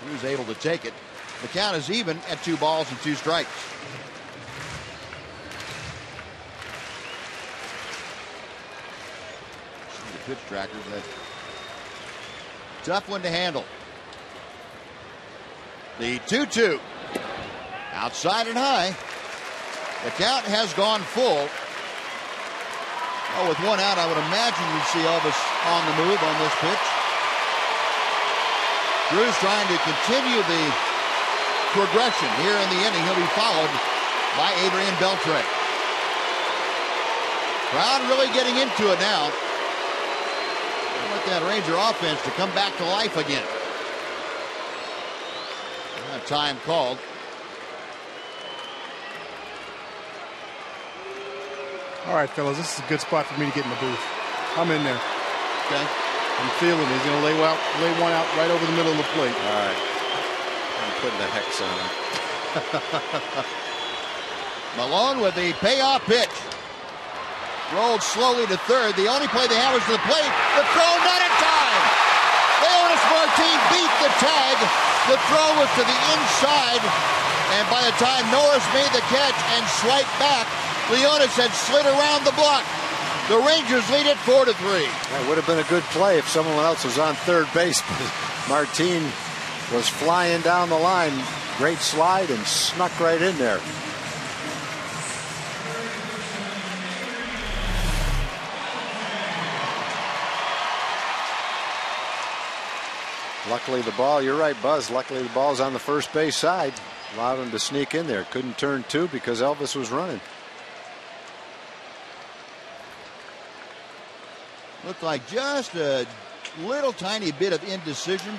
He was able to take it. The count is even at 2 balls and 2 strikes. See the pitch trackers. That tough one to handle. The 2-2. Outside and high. The count has gone full. Oh, with 1 out, I would imagine you'd see Elvis on the move on this pitch. Cruz trying to continue the progression here in the inning. He'll be followed by Adrian Beltre. Crowd really getting into it now. I want that Ranger offense to come back to life again. Time called. All right, fellas, this is a good spot for me to get in the booth. I'm in there. Okay. I'm feeling it. He's going to lay one out right over the middle of the plate. All right. I'm putting the hex on him. Malone with the payoff pitch. Rolled slowly to third. The only play they had was to the plate. The throw not in time. Leonis Martin beat the tag. The throw was to the inside. And by the time Norris made the catch and swiped back, Leonis had slid around the block. The Rangers lead it 4-3. That would have been a good play if someone else was on third base. But Martin was flying down the line. Great slide and snuck right in there. Luckily the ball, you're right, Buzz, luckily the ball's on the first base side. Allowed him to sneak in there. Couldn't turn two because Elvis was running. Looked like just a little tiny bit of indecision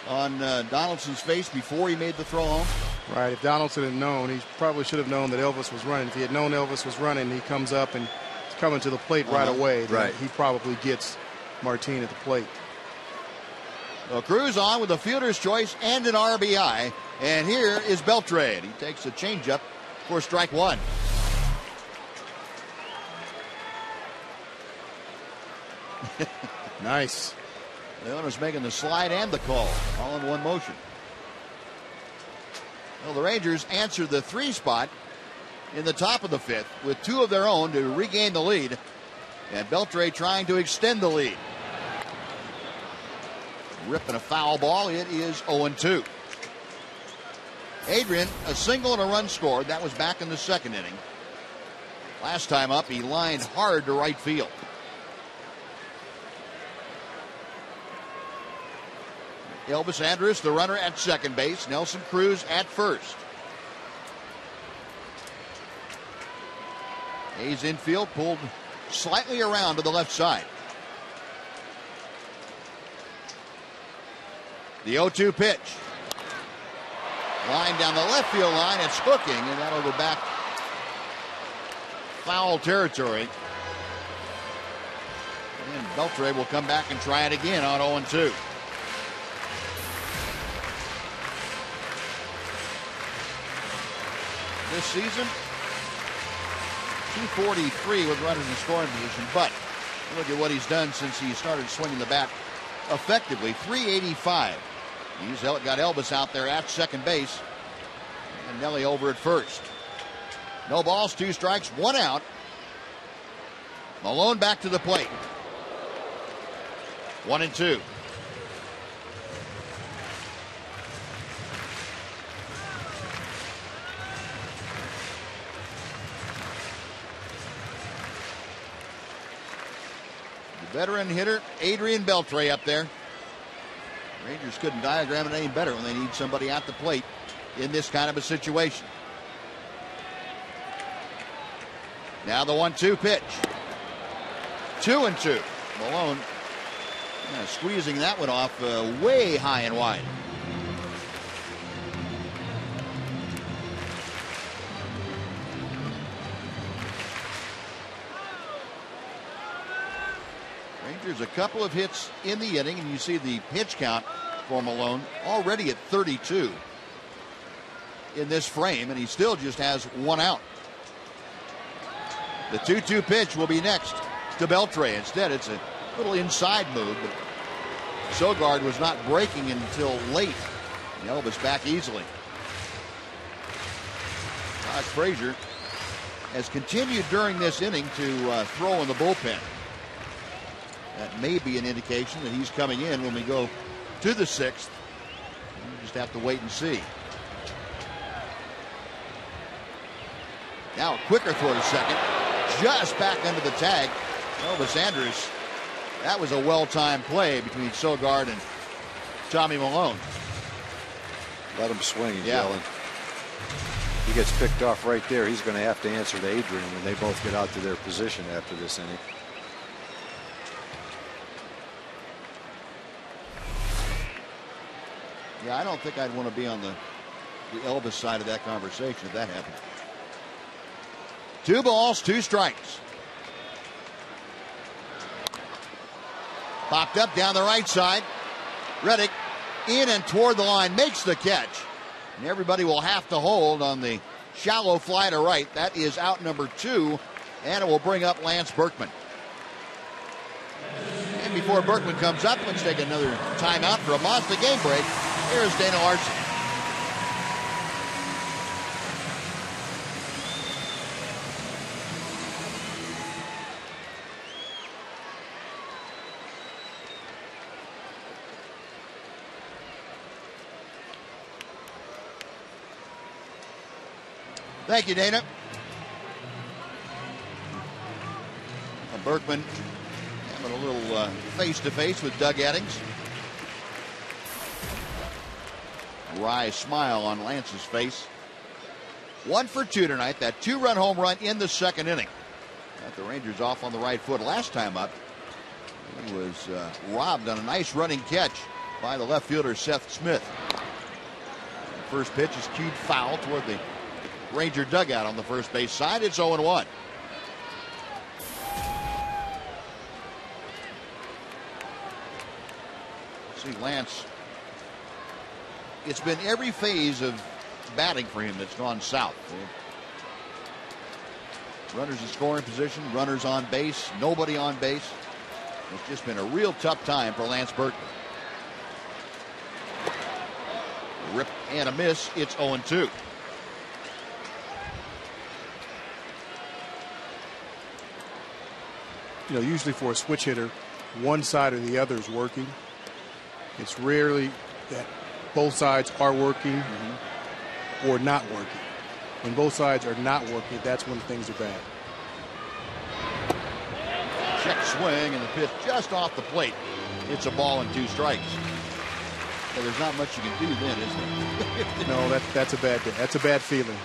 on Donaldson's face before he made the throw home. Right. If Donaldson had known, he probably should have known that Elvis was running. If he had known Elvis was running, he comes up and is coming to the plate right away. Right. He probably gets Martin at the plate. Well, Cruz on with a fielder's choice and an RBI. And here is Beltrade. He takes a changeup for strike one. Nice. Leonis making the slide and the call, all in one motion. Well, the Rangers answered the 3 spot in the top of the 5th with 2 of their own to regain the lead. And Beltrade trying to extend the lead. Ripping a foul ball. It is 0-2. Adrian, a single and a run scored. That was back in the 2nd inning. Last time up, he lined hard to right field. Elvis Andrus, the runner, at second base. Nelson Cruz at first. Hayes infield, pulled slightly around to the left side. The 0-2 pitch. Line down the left field line. It's hooking, and that'll go back foul territory. And Beltrade will come back and try it again on 0-2. This season, 243 with runners in scoring position, but look at what he's done since he started swinging the bat effectively. 385. He's got Elvis out there at second base and Nelly over at first. No balls, 2 strikes, 1 out. Malone back to the plate. 1-2. Veteran hitter Adrian Beltre up there. Rangers couldn't diagram it any better when they need somebody at the plate in this kind of a situation. Now the 1-2 pitch. 2-2. Malone squeezing that one off way high and wide. Rangers a couple of hits in the inning, and you see the pitch count for Malone already at 32 in this frame, and he still just has 1 out. The 2-2 pitch will be next to Beltre. Instead, it's a little inside move, but Sogard was not breaking until late. And Elvis back easily. Josh Frazier has continued during this inning to throw in the bullpen. That may be an indication that he's coming in when we go to the 6th. We just have to wait and see. Now a quicker throw to second. Just back under the tag. Elvis Andrus. That was a well-timed play between Sogard and Tommy Malone. Let him swing, he's yelling. He gets picked off right there. He's going to have to answer to Adrian when they both get out to their position after this inning. Yeah, I don't think I'd want to be on the Elvis side of that conversation if that happened. 2 balls, 2 strikes. Popped up down the right side. Reddick in and toward the line, makes the catch. And everybody will have to hold on the shallow fly to right. That is out number 2, and it will bring up Lance Berkman. And before Berkman comes up, let's take another timeout for a Mazda game break. Here's Dana Larson. Thank you, Dana. Berkman having a little face-to-face with Doug Eddings. A wry smile on Lance's face. 1 for 2 tonight. That 2-run home run in the second inning. Got the Rangers off on the right foot last time up. He was robbed on a nice running catch by the left fielder Seth Smith. First pitch is cued foul toward the Ranger dugout on the first base side. It's 0-1. See Lance. It's been every phase of batting for him that's gone south. Runners in scoring position, runners on base, nobody on base. It's just been a real tough time for Lance Berkman. Rip and a miss. It's 0-2. You know, usually for a switch hitter, one side or the other is working. It's rarely that both sides are working or not working. When both sides are not working, that's when things are bad. Check swing and the pitch just off the plate. It's a ball and 2 strikes. So there's not much you can do then, is there? No, that's a bad day. That's a bad feeling.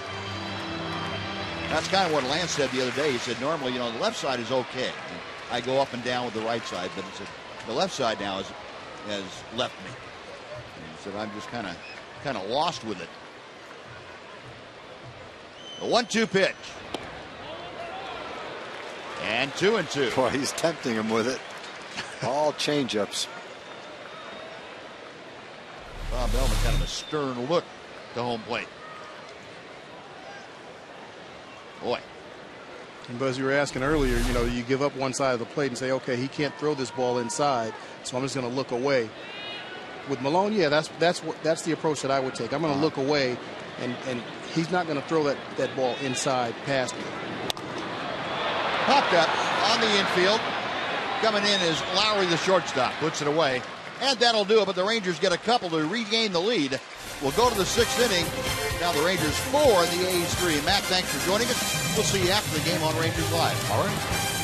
That's kind of what Lance said the other day. He said normally, you know, the left side is okay. I go up and down with the right side, but he said the left side now has left me. And he said I'm just kind of lost with it. The 1-2 pitch. And 2-2. Boy, he's tempting him with it. All changeups. Bob Bellman kind of a stern look to home plate. Boy. And Buzz, you were asking earlier, you know, you give up one side of the plate and say, okay, he can't throw this ball inside, so I'm just going to look away. With Malone, yeah, that's the approach that I would take. I'm going to look away, and he's not going to throw that ball inside past me. Popped up on the infield. Coming in is Lowry, the shortstop, puts it away. And that'll do it, but the Rangers get a couple to regain the lead. We'll go to the 6th inning. Now the Rangers 4 and the A's 3. Matt, thanks for joining us. We'll see you after the game on Rangers Live. All right.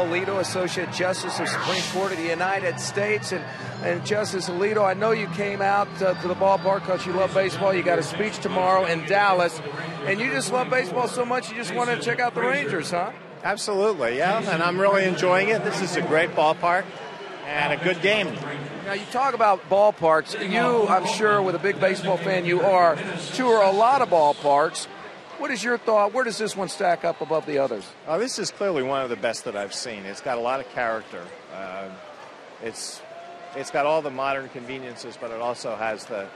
Alito, Associate Justice of Supreme Court of the United States. And Justice Alito, I know you came out to the ballpark because you love baseball. You got a speech tomorrow in Dallas. And you just love baseball so much you just wanted to check out the Rangers, huh? Absolutely, yeah. And I'm really enjoying it. This is a great ballpark and a good game. Now, you talk about ballparks. You, I'm sure, with a big baseball fan you are, tour a lot of ballparks. What is your thought? Where does this one stack up above the others? This is clearly one of the best that I've seen. It's got a lot of character. It's got all the modern conveniences, but it also has the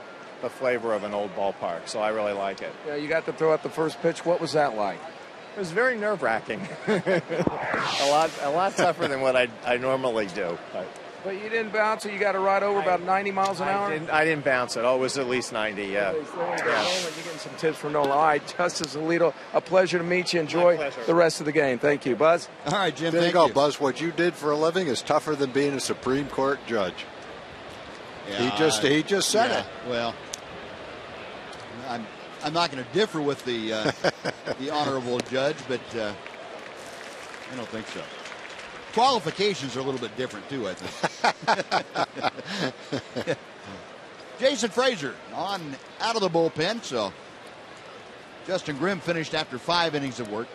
flavor of an old ballpark, so I really like it. Yeah, you got to throw out the first pitch. What was that like? It was very nerve-wracking. a lot tougher than what I normally do. But you didn't bounce it. You got to ride over about 90 miles an hour? I didn't bounce it. Oh, it was at least 90, yeah. You're getting some tips from Nolan. All right, Justice Alito, a pleasure to meet you. Enjoy the rest of the game. Thank you, Buzz. All right, Jim, there you go, Buzz. What you did for a living is tougher than being a Supreme Court judge. Yeah, he just said it. Well, I'm not going to differ with the the honorable judge, but I don't think so. Qualifications are a little bit different too, I think. Jason Frazier out of the bullpen, so Justin Grimm finished after 5 innings of work.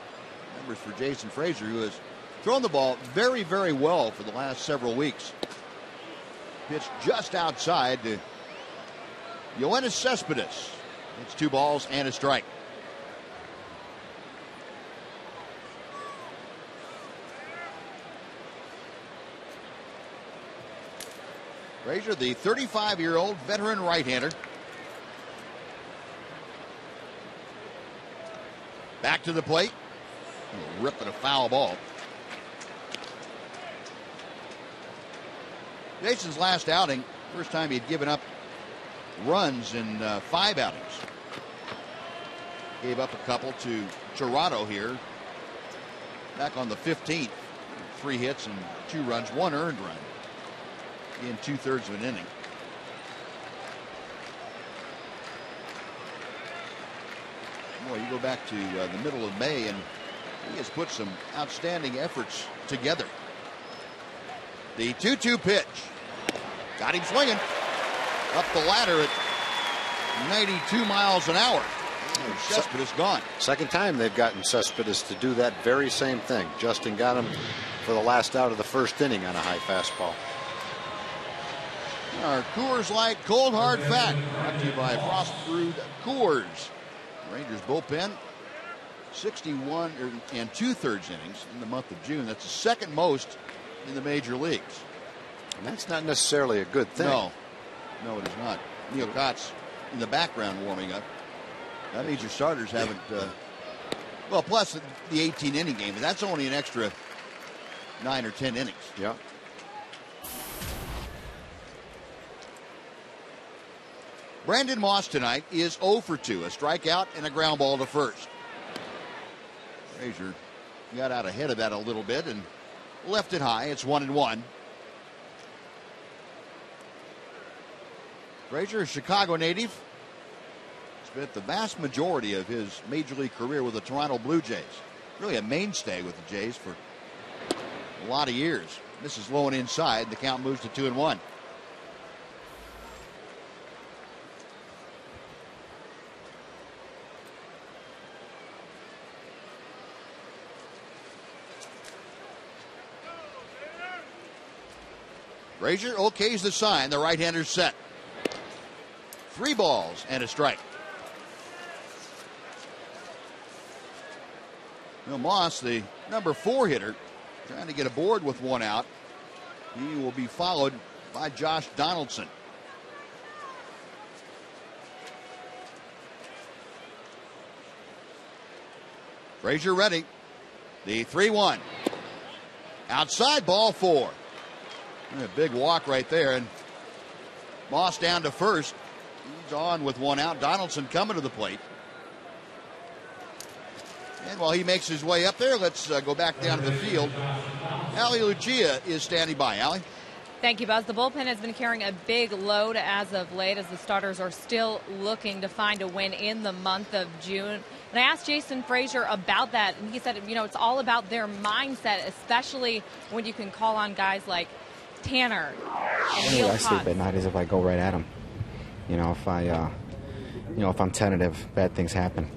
Numbers for Jason Frazier, who has thrown the ball very, very well for the last several weeks. Pitched just outside to Yoenis Cespedes. It's 2 balls and a strike. Frazier, the 35-year-old veteran right-hander. Back to the plate. A rip and a foul ball. Jason's last outing, first time he had given up runs in 5 outings. Gave up a couple to Toronto here back on the 15th. 3 hits and 2 runs, 1 earned run in 2/3 of an inning. Boy, you go back to the middle of May and he has put some outstanding efforts together. The 2-2 pitch. Got him swinging. Up the ladder at 92 miles an hour. Cespedes gone. Second time they've gotten Cespedes to do that very same thing. Justin got him for the last out of the first inning on a high fastball. Our Coors Light Cold Hard Fact, brought to you by Frost Brewed Coors. Rangers bullpen, 61 and 2/3 innings in the month of June. That's the second most in the major leagues. And that's not necessarily a good thing. No, it is not. Neil Cott's in the background warming up. That means your starters haven't. Well, plus the 18-inning game, but that's only an extra 9 or 10 innings. Yeah. Brandon Moss tonight is 0 for 2, a strikeout and a ground ball to first. Frazier got out ahead of that a little bit and left it high. It's 1-1. Frazier, a Chicago native, spent the vast majority of his major league career with the Toronto Blue Jays. Really a mainstay with the Jays for a lot of years. This is low and inside. The count moves to 2-1. Frazier okays the sign. The right-hander's set. 3 balls and a strike. Well, Moss, the number 4 hitter, trying to get aboard with 1 out. He will be followed by Josh Donaldson. Frazier ready. The 3-1. Outside, ball 4. A big walk right there, and Moss down to first. He's on with 1 out. Donaldson coming to the plate. And while he makes his way up there, let's go back down to the field. Ali Lucia is standing by. Ali? Thank you, Buzz. The bullpen has been carrying a big load as of late, as the starters are still looking to find a win in the month of June. And I asked Jason Frazier about that, and he said, it's all about their mindset, especially when you can call on guys like Tanner and Neil I sleep at night is if I go right at them. If I'm tentative, bad things happen.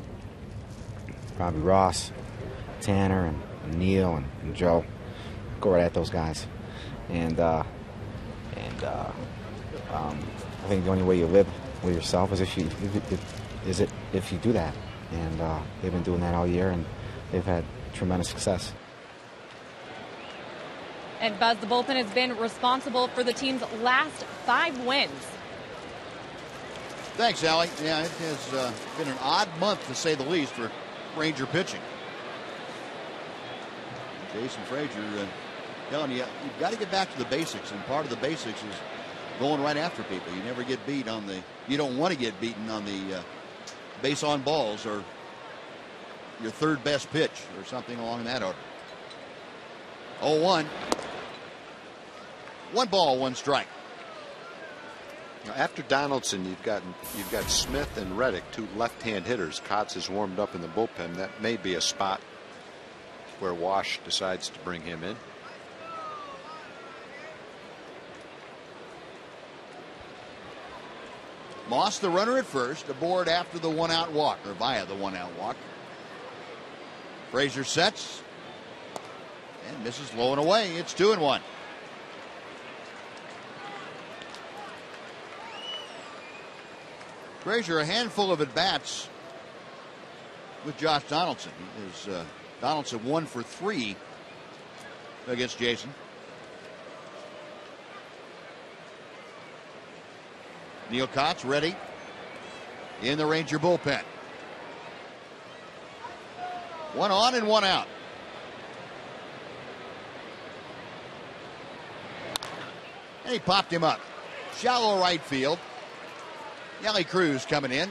Probably Ross, Tanner, and Neil, and Joe. Go right at those guys. And I think the only way you live with yourself is if you do that. And they've been doing that all year, and they've had tremendous success. And Buzz, the bullpen has been responsible for the team's last 5 wins. Thanks, Allie. Yeah, it has been an odd month, to say the least, for Ranger pitching. Jason Frazier telling you, you've got to get back to the basics, and part of the basics is going right after people. You never get beat on the, you don't want to get beaten on the base on balls or your third best pitch or something along that order. 0-1. 1 ball, 1 strike. Now, after Donaldson, you've got Smith and Reddick, 2 left-hand hitters. Kotz is warmed up in the bullpen. That may be a spot where Wash decides to bring him in. Moss, the runner at first, aboard after the 1-out walk, or via the 1-out walk. Frazier sets and misses low and away. It's 2-1. Frazier, a handful of at-bats with Josh Donaldson. Donaldson 1 for 3 against Jason. Neil Kotz ready in the Ranger bullpen. 1 on and 1 out. And he popped him up. Shallow right field. Yelly Cruz coming in.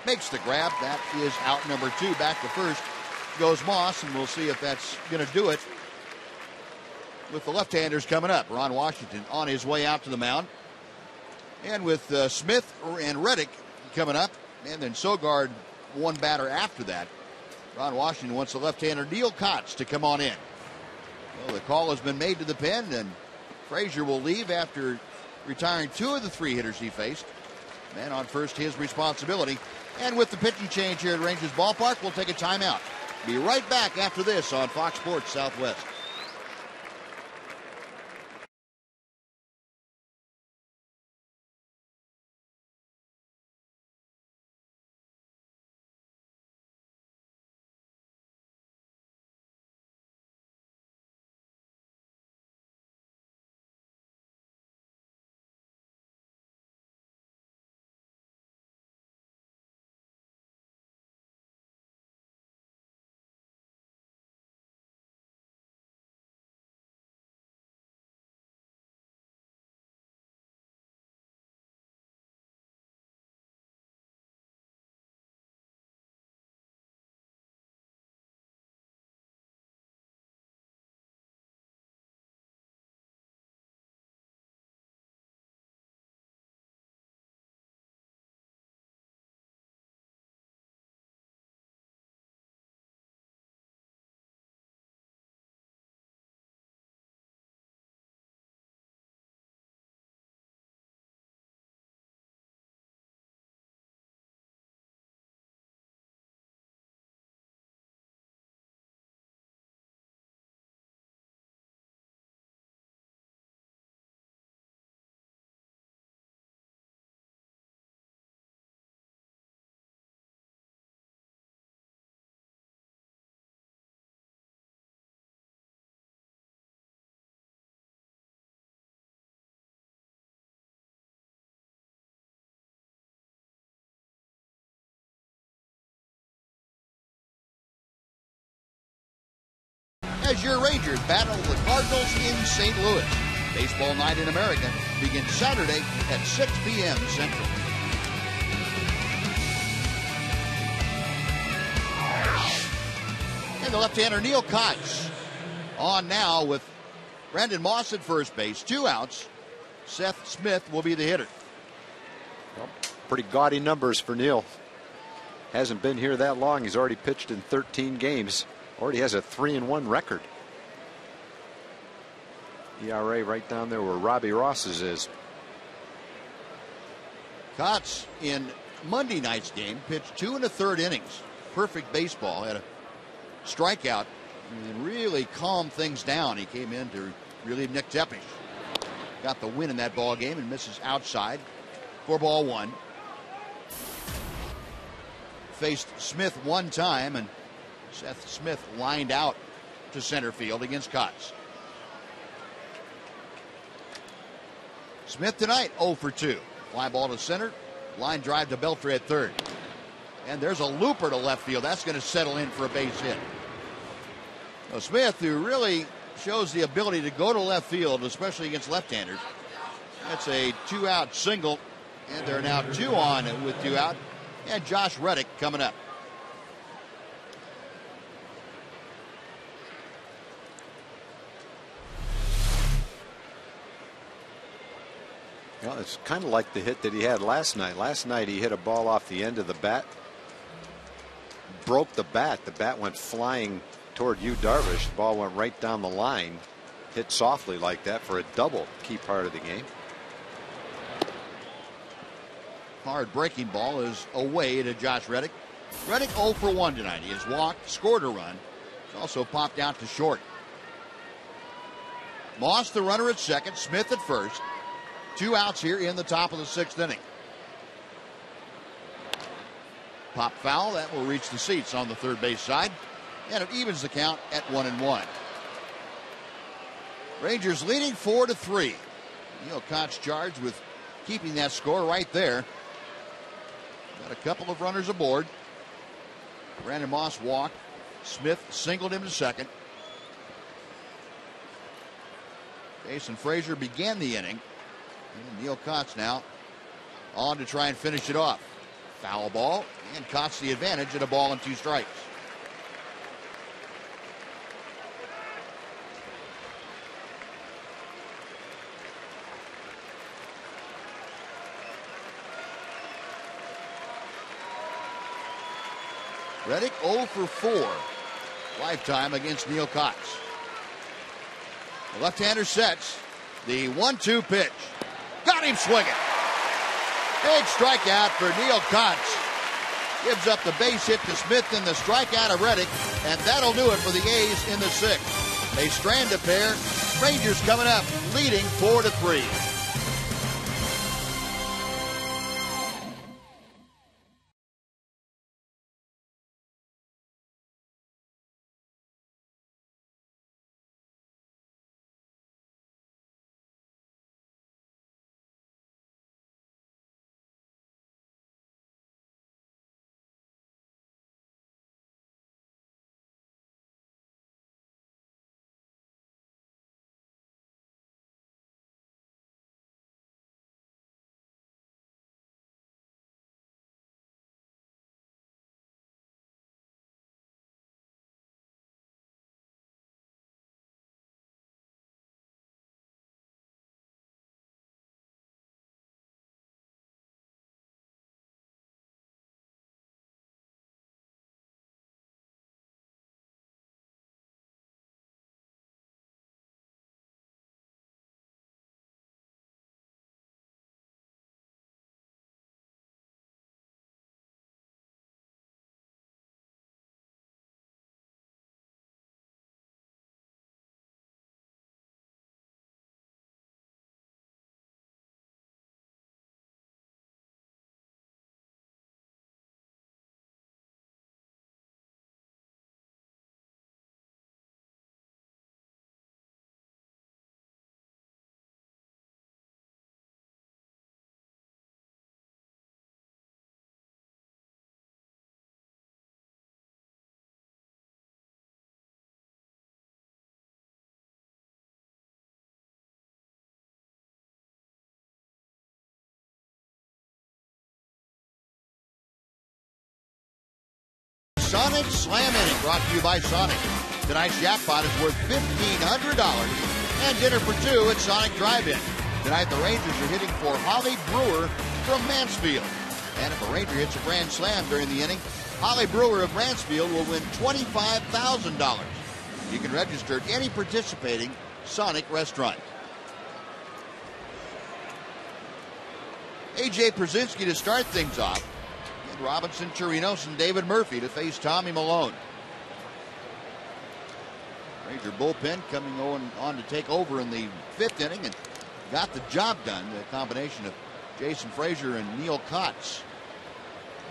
Makes the grab. That is out number 2. Back to first goes Moss, and we'll see if that's going to do it with the left-handers coming up. Ron Washington on his way out to the mound. And with Smith and Reddick coming up, and then Sogard 1 batter after that. Ron Washington wants the left-hander Neil Kotz to come on in. Well, the call has been made to the pen, and Frazier will leave after retiring 2 of the 3 hitters he faced. Man on first, his responsibility. And with the pitching change here at Rangers Ballpark, we'll take a timeout. Be right back after this on Fox Sports Southwest. As your Rangers battle the Cardinals in St. Louis. Baseball Night in America begins Saturday at 6 p.m. Central. And the left-hander Neil Kotz on now with Brandon Moss at first base. 2 outs. Seth Smith will be the hitter. Well, pretty gaudy numbers for Neal. Hasn't been here that long. He's already pitched in 13 games. Already has a 3-1 record. ERA right down there where Robbie Ross's is. Kotz in Monday night's game pitched 2 1/3 innings. Perfect baseball. Had a strikeout and really calmed things down. He came in to relieve Nick Tepesch. Got the win in that ball game and misses outside. 4-1. Faced Smith one time, and Seth Smith lined out to center field against Kotz. Smith tonight 0 for 2. Fly ball to center. Line drive to Beltre at third. And there's a looper to left field. That's going to settle in for a base hit. Now Smith, who really shows the ability to go to left field, especially against left-handers. That's a 2-out single. And they're now 2 on with 2 out. And Josh Reddick coming up. Well, it's kind of like the hit that he had last night. Last night he hit a ball off the end of the bat. Broke the bat. The bat went flying toward Yu Darvish. The ball went right down the line. Hit softly like that for a double. Key part of the game. Hard breaking ball is away to Josh Reddick. Reddick 0 for 1 tonight. He has walked, scored a run. He's also popped out to short. Moss the runner at second. Smith at first. 2 outs here in the top of the 6th inning. Pop foul. That will reach the seats on the third base side. And it evens the count at 1-1. Rangers leading 4-3. Neal Kotz charged with keeping that score right there. Got a couple of runners aboard. Brandon Moss walked. Smith singled him to second. Jason Frazier began the inning. And Neal Kotz now on to try and finish it off. Foul ball, and Kotz the advantage at a ball and 2 strikes. Reddick 0 for 4 lifetime against Neal Kotz. The left-hander sets the 1-2 pitch. Got him swinging. Big strikeout for Neal Kotz. Gives up the base hit to Smith and the strikeout of Reddick, and that'll do it for the A's in the 6th. They strand a pair. Rangers coming up, leading 4-3. Sonic Slam Inning, brought to you by Sonic. Tonight's jackpot is worth $1,500 and dinner for 2 at Sonic Drive-In. Tonight, the Rangers are hitting for Holly Brewer from Mansfield. And if a Ranger hits a grand slam during the inning, Holly Brewer of Mansfield will win $25,000. You can register at any participating Sonic restaurant. A.J. Przinsky to start things off. And Robinson, Chirinos, and David Murphy to face Tommy Malone. Ranger bullpen coming on to take over in the 5th inning and got the job done. The combination of Jason Frazier and Neil Kotz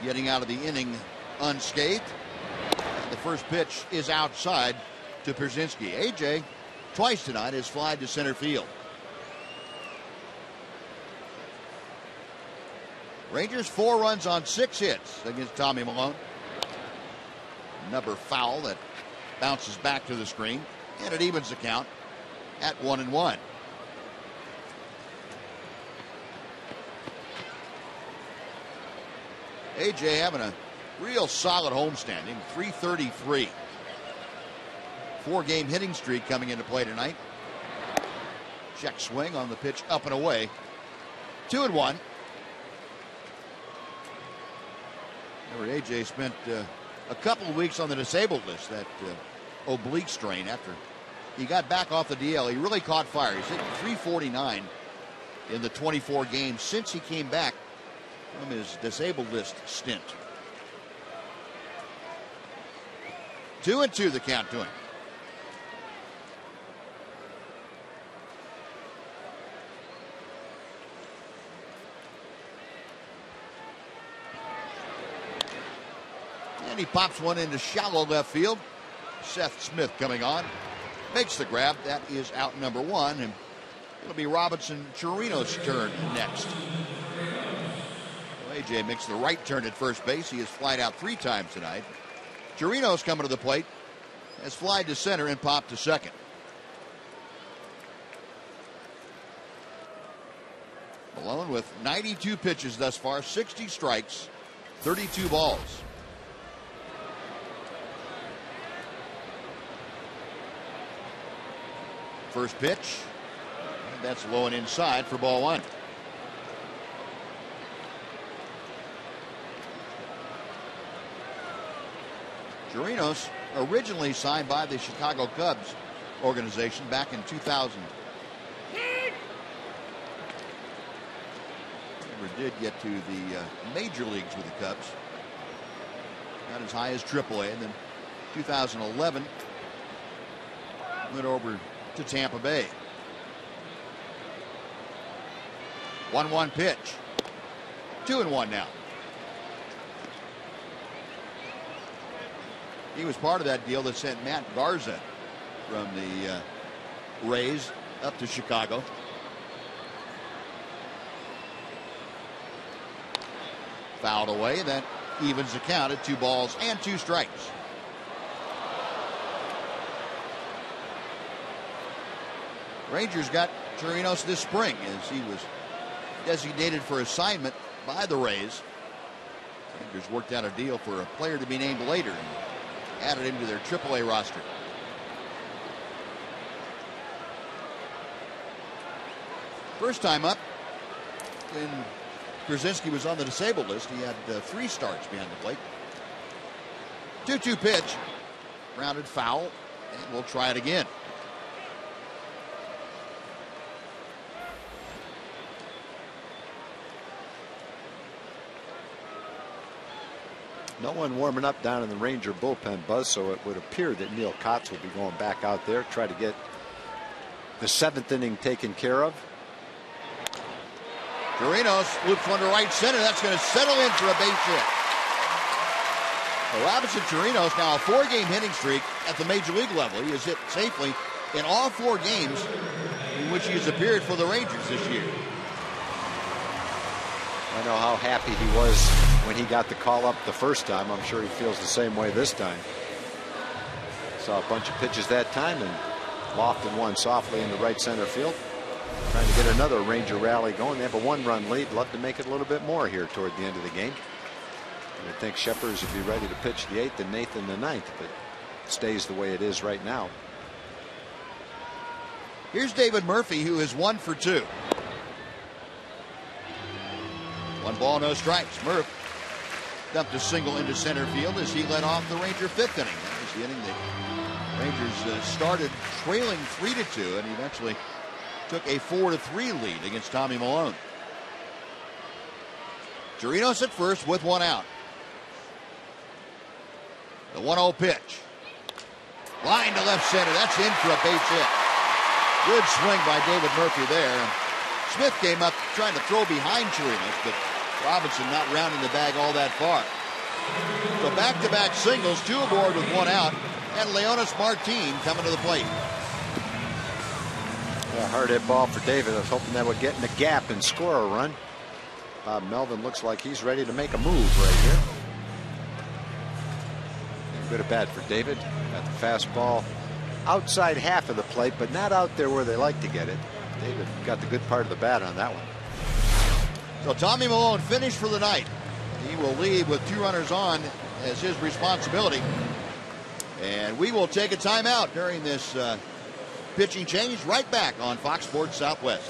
getting out of the inning unscathed. The first pitch is outside to Przinsky. A.J. twice tonight has flied to center field. Rangers 4 runs on 6 hits against Tommy Malone. Another foul that bounces back to the screen, and it evens the count at 1-1. A.J. having a real solid homestanding, .333. 4-game hitting streak coming into play tonight. Check swing on the pitch up and away. 2-1. Remember, A.J. spent a couple of weeks on the disabled list, that oblique strain. After he got back off the DL, he really caught fire. He's hitting .349 in the 24 games since he came back from his disabled list stint. 2-2 the count to him. And he pops one into shallow left field. Seth Smith coming on. Makes the grab. That is out number 1. And it'll be Robinson Chirinos' turn next. Well, A.J. makes the right turn at first base. He has flied out 3 times tonight. Chirinos coming to the plate. Has flied to center and popped to second. Malone with 92 pitches thus far, 60 strikes, 32 balls. First pitch. That's low and inside for ball 1. Chirinos originally signed by the Chicago Cubs organization back in 2000. Never did get to the major leagues with the Cubs. Not as high as AAA. And then 2011 went over to Tampa Bay. 1-1 pitch. 2-1 now. He was part of that deal that sent Matt Garza from the Rays up to Chicago. Fouled away. That evens the count at 2 balls and 2 strikes. Rangers got Chirinos this spring as he was designated for assignment by the Rays. Rangers worked out a deal for a player to be named later and added him to their AAA roster. First time up, when Przinsky was on the disabled list, he had 3 starts behind the plate. 2-2 pitch, grounded foul, and we'll try it again. No one warming up down in the Ranger bullpen, Buzz, so it would appear that Neil Kotz will be going back out there, try to get the 7th inning taken care of. Chirinos loops one to right center. That's going to settle in for a base hit. Well, Robinson Chirinos now a 4-game hitting streak at the major league level. He has hit safely in all 4 games in which he has appeared for the Rangers this year. I know how happy he was when he got the call up the first time. I'm sure he feels the same way this time. Saw a bunch of pitches that time and lofted one softly into right center field. Trying to get another Ranger rally going. They have a 1-run lead. Love to make it a little bit more here toward the end of the game. I think Sheppers would be ready to pitch the 8th and Nathan the 9th, but it stays the way it is right now. Here's David Murphy, who is 1 for 2. 1 ball, no strikes. Murph dumped a single into center field as he led off the Ranger 5th inning. That was the inning the Rangers started trailing 3-2 and eventually took a 4-3 lead against Tommy Malone. Chirinos at first with 1 out. The 1-0 pitch. Line to left center. That's in for a base hit. Good swing by David Murphy there. Smith came up trying to throw behind Chirinos, but Robinson not rounding the bag all that far. So back-to-back singles, 2 aboard with 1 out, and Leonis Martin coming to the plate. A hard hit ball for David. I was hoping that would get in the gap and score a run. Bob Melvin looks like he's ready to make a move right here. Good at bat for David. Got the fastball outside half of the plate, but not out there where they like to get it. David got the good part of the bat on that one. So Tommy Malone finished for the night. He will leave with 2 runners on as his responsibility. And we will take a timeout during this pitching change. Right back on Fox Sports Southwest.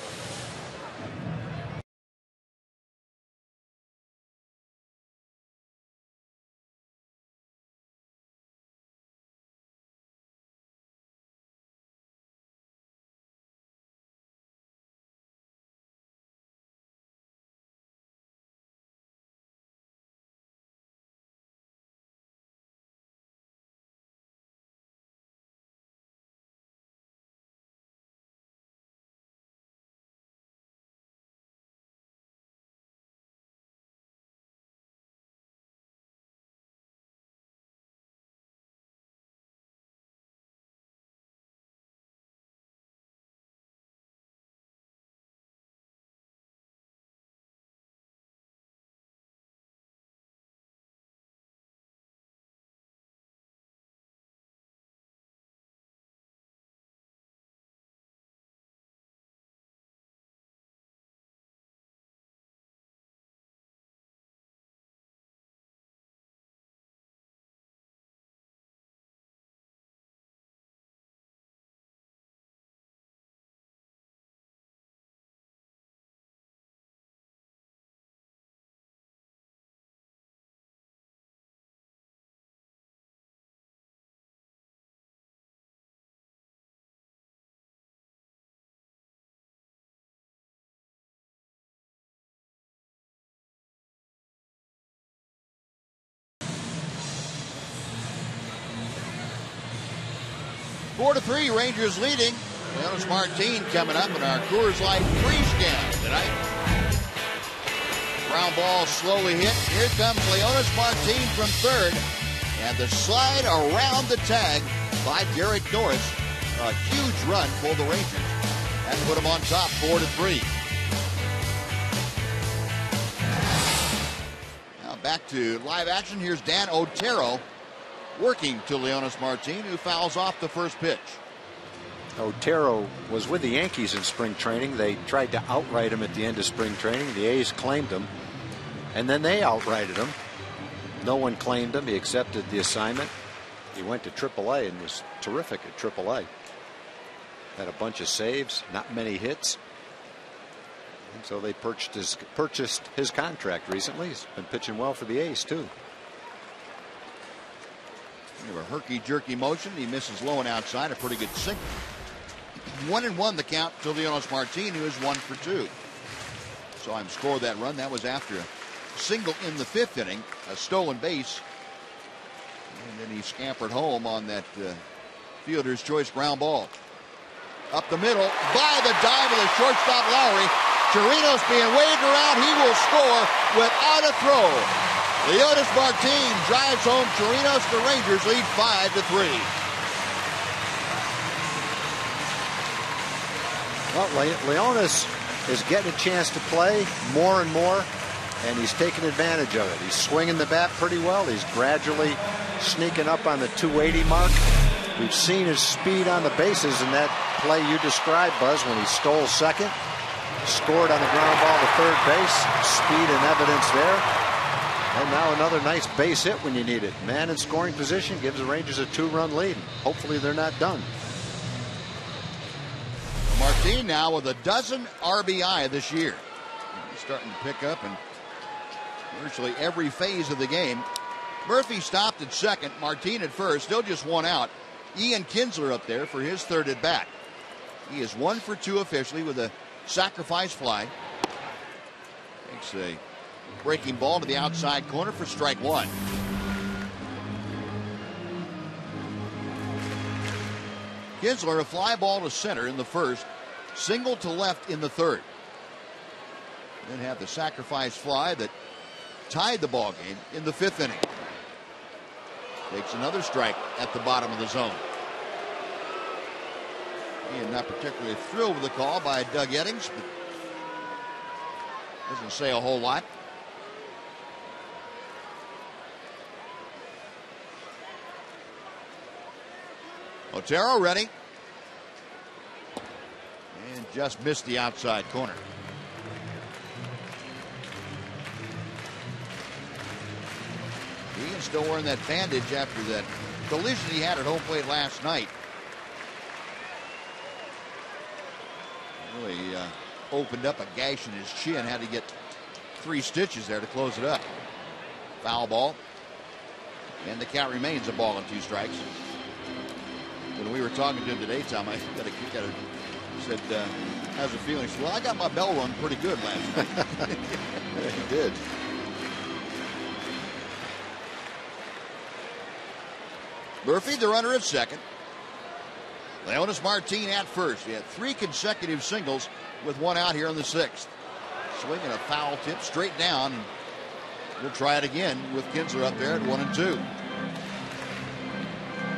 Four to 3, Rangers leading. Leonis Martin coming up in our Coors Light pre-scan tonight. Ground ball slowly hit. Here comes Leonis Martin from third. And the slide around the tag by Derek Norris. A huge run for the Rangers. That put them on top 4 to 3. Now back to live action. Here's Dan Otero working to Leonis Martin, who fouls off the first pitch. Otero was with the Yankees in spring training. They tried to outright him at the end of spring training. The A's claimed him, and then they outrighted him. No one claimed him. He accepted the assignment. He went to AAA and was terrific at AAA. Had a bunch of saves, not many hits. And so they purchased his contract recently. He's been pitching well for the A's, too. A herky-jerky motion. He misses low and outside. A pretty good single. 1-1 the count to Leonis Martin, who is 1 for 2. Saw him score that run. That was after a single in the 5th inning, a stolen base. And then he scampered home on that fielder's choice ground ball. Up the middle, by the dive of the shortstop Lowry. Chirinos being waved around. He will score without a throw. Leonis Martin drives home Chirinos. The Rangers lead 5 to 3. Well, Leonis is getting a chance to play more and more, and he's taking advantage of it. He's swinging the bat pretty well. He's gradually sneaking up on the 280 mark. We've seen his speed on the bases in that play you described, Buzz, when he stole second, scored on the ground ball to third base. Speed and evidence there. And now another nice base hit when you need it. Man in scoring position gives the Rangers a 2-run lead. Hopefully they're not done. Martin now with a dozen RBI this year. He's starting to pick up, and virtually every phase of the game. Murphy stopped at second, Martin at first, still just one out. Ian Kinsler up there for his third at bat. He is 1 for 2 officially with a sacrifice fly. Takes a breaking ball to the outside corner for strike one. Kinsler, a fly ball to center in the first, single to left in the third. Then have the sacrifice fly that tied the ball game in the 5th inning. Takes another strike at the bottom of the zone. Ian not particularly thrilled with the call by Doug Eddings, but doesn't say a whole lot. Otero ready. And just missed the outside corner. Ian still wearing that bandage after that collision he had at home plate last night. Really opened up a gash in his chin. Had to get 3 stitches there to close it up. Foul ball. And the count remains a ball and 2 strikes. When we were talking to him today, Tom, I got a kick out of him. He said, how's it feeling? He said, well, I got my bell rung pretty good last night. Yeah, he did. Murphy, the runner at second. Leonis Martin at first. He had 3 consecutive singles with 1 out here in the 6th. Swinging a foul tip straight down. And we'll try it again with Kinsler up there at 1 and 2.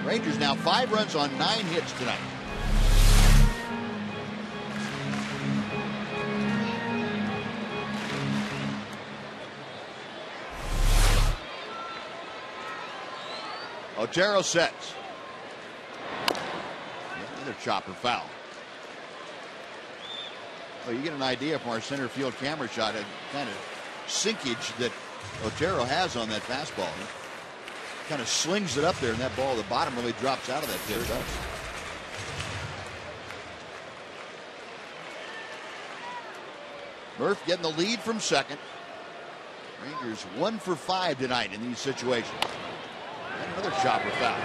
Rangers now 5 runs on 9 hits tonight. Otero sets. Another chopper foul. Well, you get an idea from our center field camera shot, a kind of sinkage that Otero has on that fastball. He kind of slings it up there, and that ball at the bottom really drops out of that tip. Murph getting the lead from second. Rangers 1 for 5 tonight in these situations. And another chopper foul.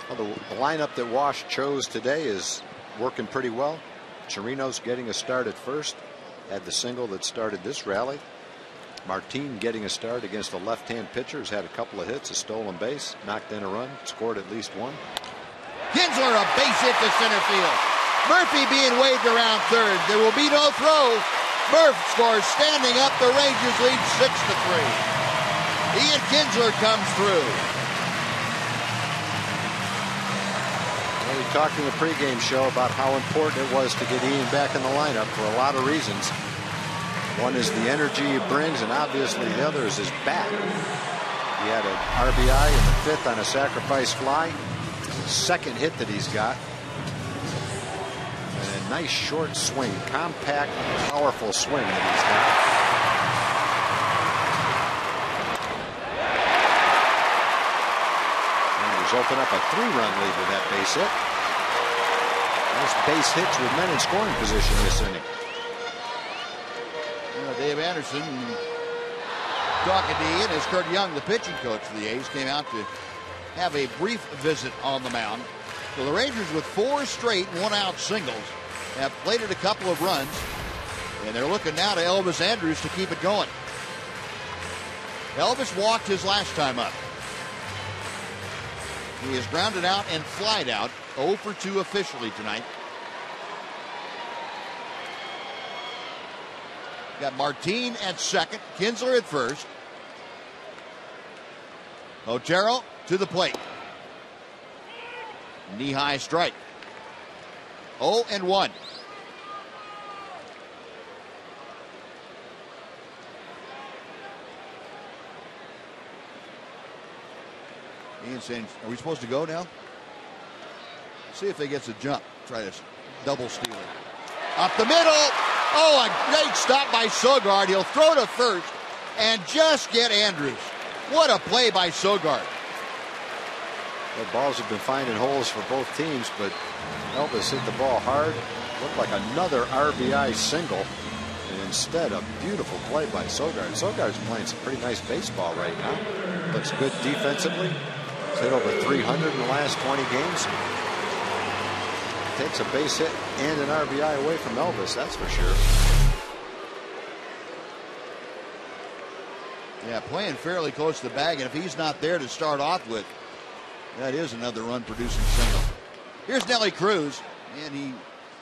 Well, the lineup that Wash chose today is working pretty well. Chirinos getting a start at first. Had the single that started this rally. Martin getting a start against a left-hand pitcher. Has had a couple of hits, a stolen base, knocked in a run, scored at least 1. Kinsler, a base hit to center field. Murphy being waved around third. There will be no throw. Murph scores standing up. The Rangers lead 6-3. Ian Kinsler comes through. Well, we talked in the pregame show about how important it was to get Ian back in the lineup for a lot of reasons. One is the energy he brings, and obviously the other is his bat. He had an RBI in the 5th on a sacrifice fly. Second hit that he's got. And a nice short swing, compact, powerful swing that he's got. Rangers open up a 3-run lead with that base hit. Nice base hits with men in scoring position this inning. Dave Anderson talking to Ian as Kurt Young, the pitching coach for the A's, came out to have a brief visit on the mound. So the Rangers with 4 straight 1-out singles have plated a couple of runs, and they're looking now to Elvis Andrus to keep it going. Elvis walked his last time up. He is grounded out and flied out, 0 for 2 officially tonight. Got Martin at second, Kinsler at first. Otero to the plate. Knee-high strike. 0-1. Ian saying, are we supposed to go now? See if they gets a jump. Try to double steal it. Up the middle. Oh, a great stop by Sogard. He'll throw to first and just get Andrus. What a play by Sogard. The balls have been finding holes for both teams, but Elvis hit the ball hard. Looked like another RBI single. And instead, a beautiful play by Sogard. Sogard's playing some pretty nice baseball right now. Looks good defensively. He's hit over 300 in the last 20 games. Takes a base hit and an RBI away from Elvis, that's for sure. Yeah, playing fairly close to the bag, and if he's not there to start off with, that is another run-producing single. Here's Nelly Cruz, and he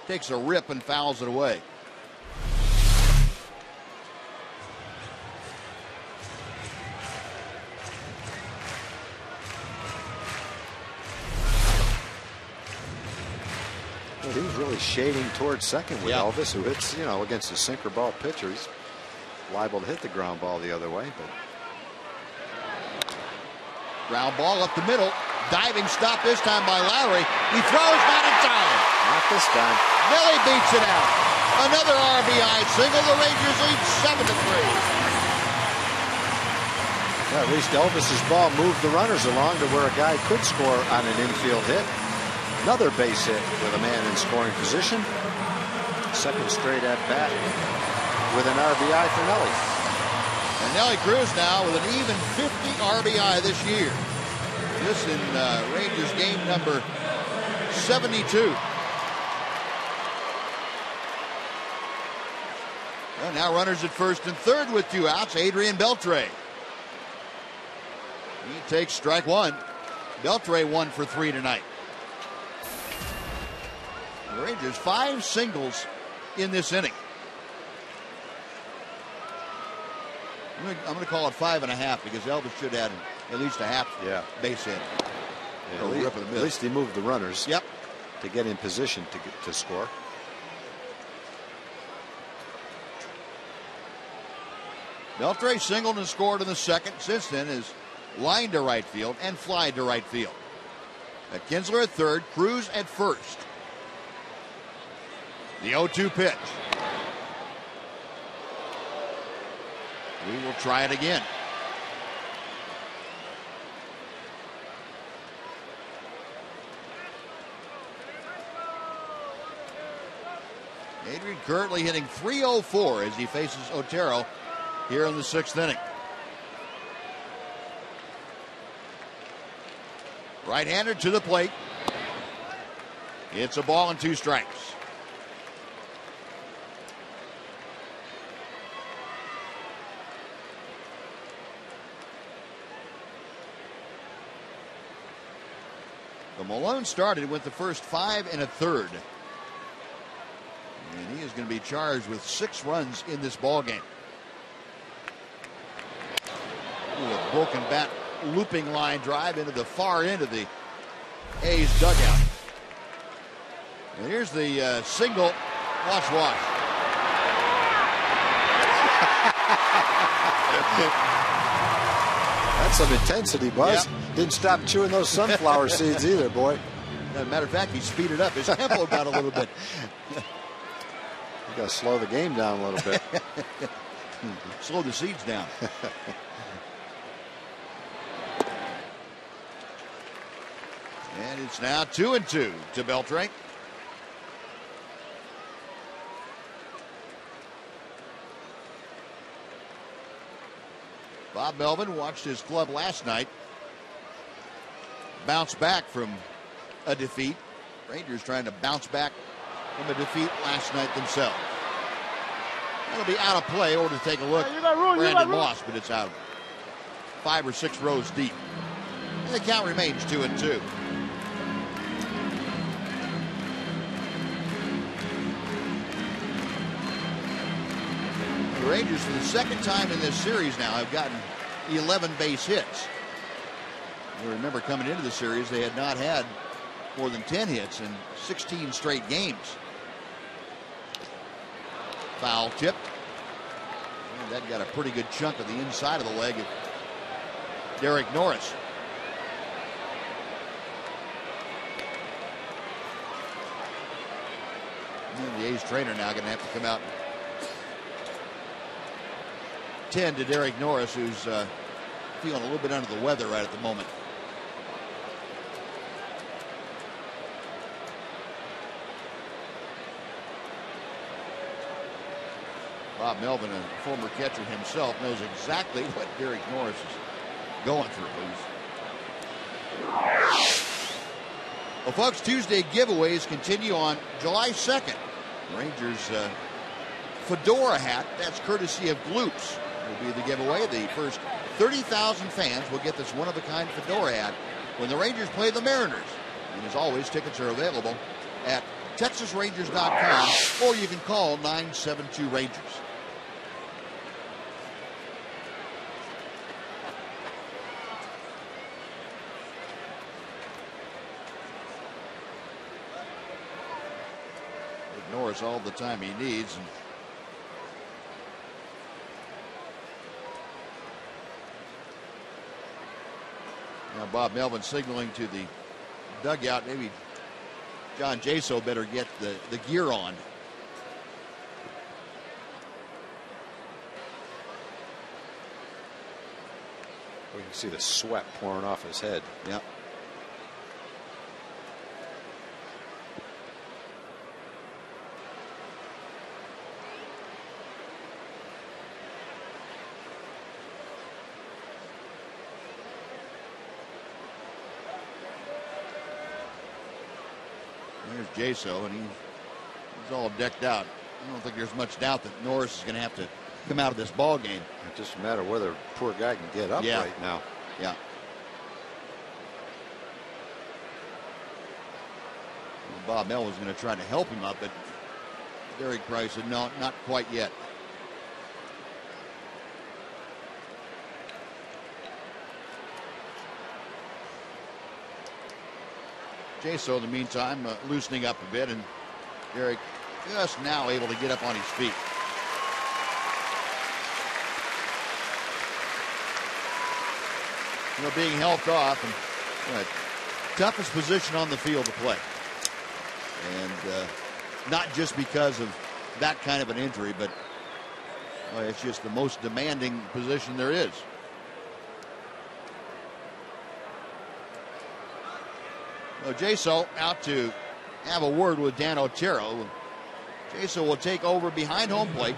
takes a rip and fouls it away. Well, he was really shading towards second with Yeah. Elvis, who hits, against a sinker ball pitcher. He's liable to hit the ground ball the other way, but Ground ball up the middle. Diving stop this time by Lowry. He throws, not in time. not this time. Nelly beats it out. Another RBI single. The Rangers lead 7-3. Yeah, at least Elvis's ball moved the runners along to where a guy could score on an infield hit. Another base hit with a man in scoring position. Second straight at bat with an RBI for Nelly. And Nelly Cruz now with an even 50 RBI this year. This in Rangers game number 72. Well, now runners at first and third with 2 outs. Adrian Beltre. He takes strike one. Beltre 1 for 3 tonight. The Rangers 5 singles in this inning. I'm going to call it 5.5 because Elvis should add at least a half base hit. Yeah, at least he moved the runners. Yep. To get in position to score. Beltre singled and scored in the second. Since then is lined to right field and fly to right field. Kinsler at third, Cruz at first. The 0-2 pitch. We will try it again. Adrian currently hitting .304 as he faces Otero here in the 6th inning. Right-hander to the plate. It's a ball and 2 strikes. The Malone started with the first 5 1/3. And he is going to be charged with 6 runs in this ball game. A broken bat looping line drive into the far end of the A's dugout. And here's the single. Watch. That's some intensity, Buzz. Yep. Didn't stop chewing those sunflower seeds either, boy. As a matter of fact, he speeded up his tempo down a little bit. You got to slow the game down a little bit. Slow the seeds down. And it's now 2-2 to Beltre. Bob Melvin watched his club last night bounce back from a defeat. Rangers trying to bounce back from a defeat last night themselves. That'll be out of play, or to take a look. Brandon Moss, but it's out 5 or 6 rows deep. And the count remains 2-2. The Rangers, for the second time in this series now, have gotten 11 base hits. You remember coming into the series, they had not had more than 10 hits in 16 straight games. Foul tip. And that got a pretty good chunk of the inside of the leg of Derek Norris. And the A's trainer now going to have to come out and tend to Derek Norris, who's feeling a little bit under the weather right at the moment. Bob Melvin, a former catcher himself, knows exactly what Derek Norris is going through. Well, folks, Tuesday giveaways continue on July 2nd. Rangers fedora hat, that's courtesy of Gloops, will be the giveaway. The first 30,000 fans will get this one-of-a-kind fedora hat when the Rangers play the Mariners. And as always, tickets are available at TexasRangers.com, or you can call 972-RANGERS. Norris all the time he needs. And now Bob Melvin signaling to the dugout. Maybe John Jaso better get the gear on. We can see the sweat pouring off his head. Yep. There's Jaso, and he's all decked out. I don't think there's much doubt that Norris is going to have to come out of this ball game. It's just a matter of whether poor guy can get up right now. Yeah. Well, Bob Melvin's going to try to help him up, but Derek Price said, no, not quite yet. Jaso, in the meantime, loosening up a bit, and Derek just now able to get up on his feet. You know, being helped off, and toughest position on the field to play. And not just because of that kind of an injury, but it's just the most demanding position there is. Jaso out to have a word with Dan Otero. Jaso will take over behind home plate.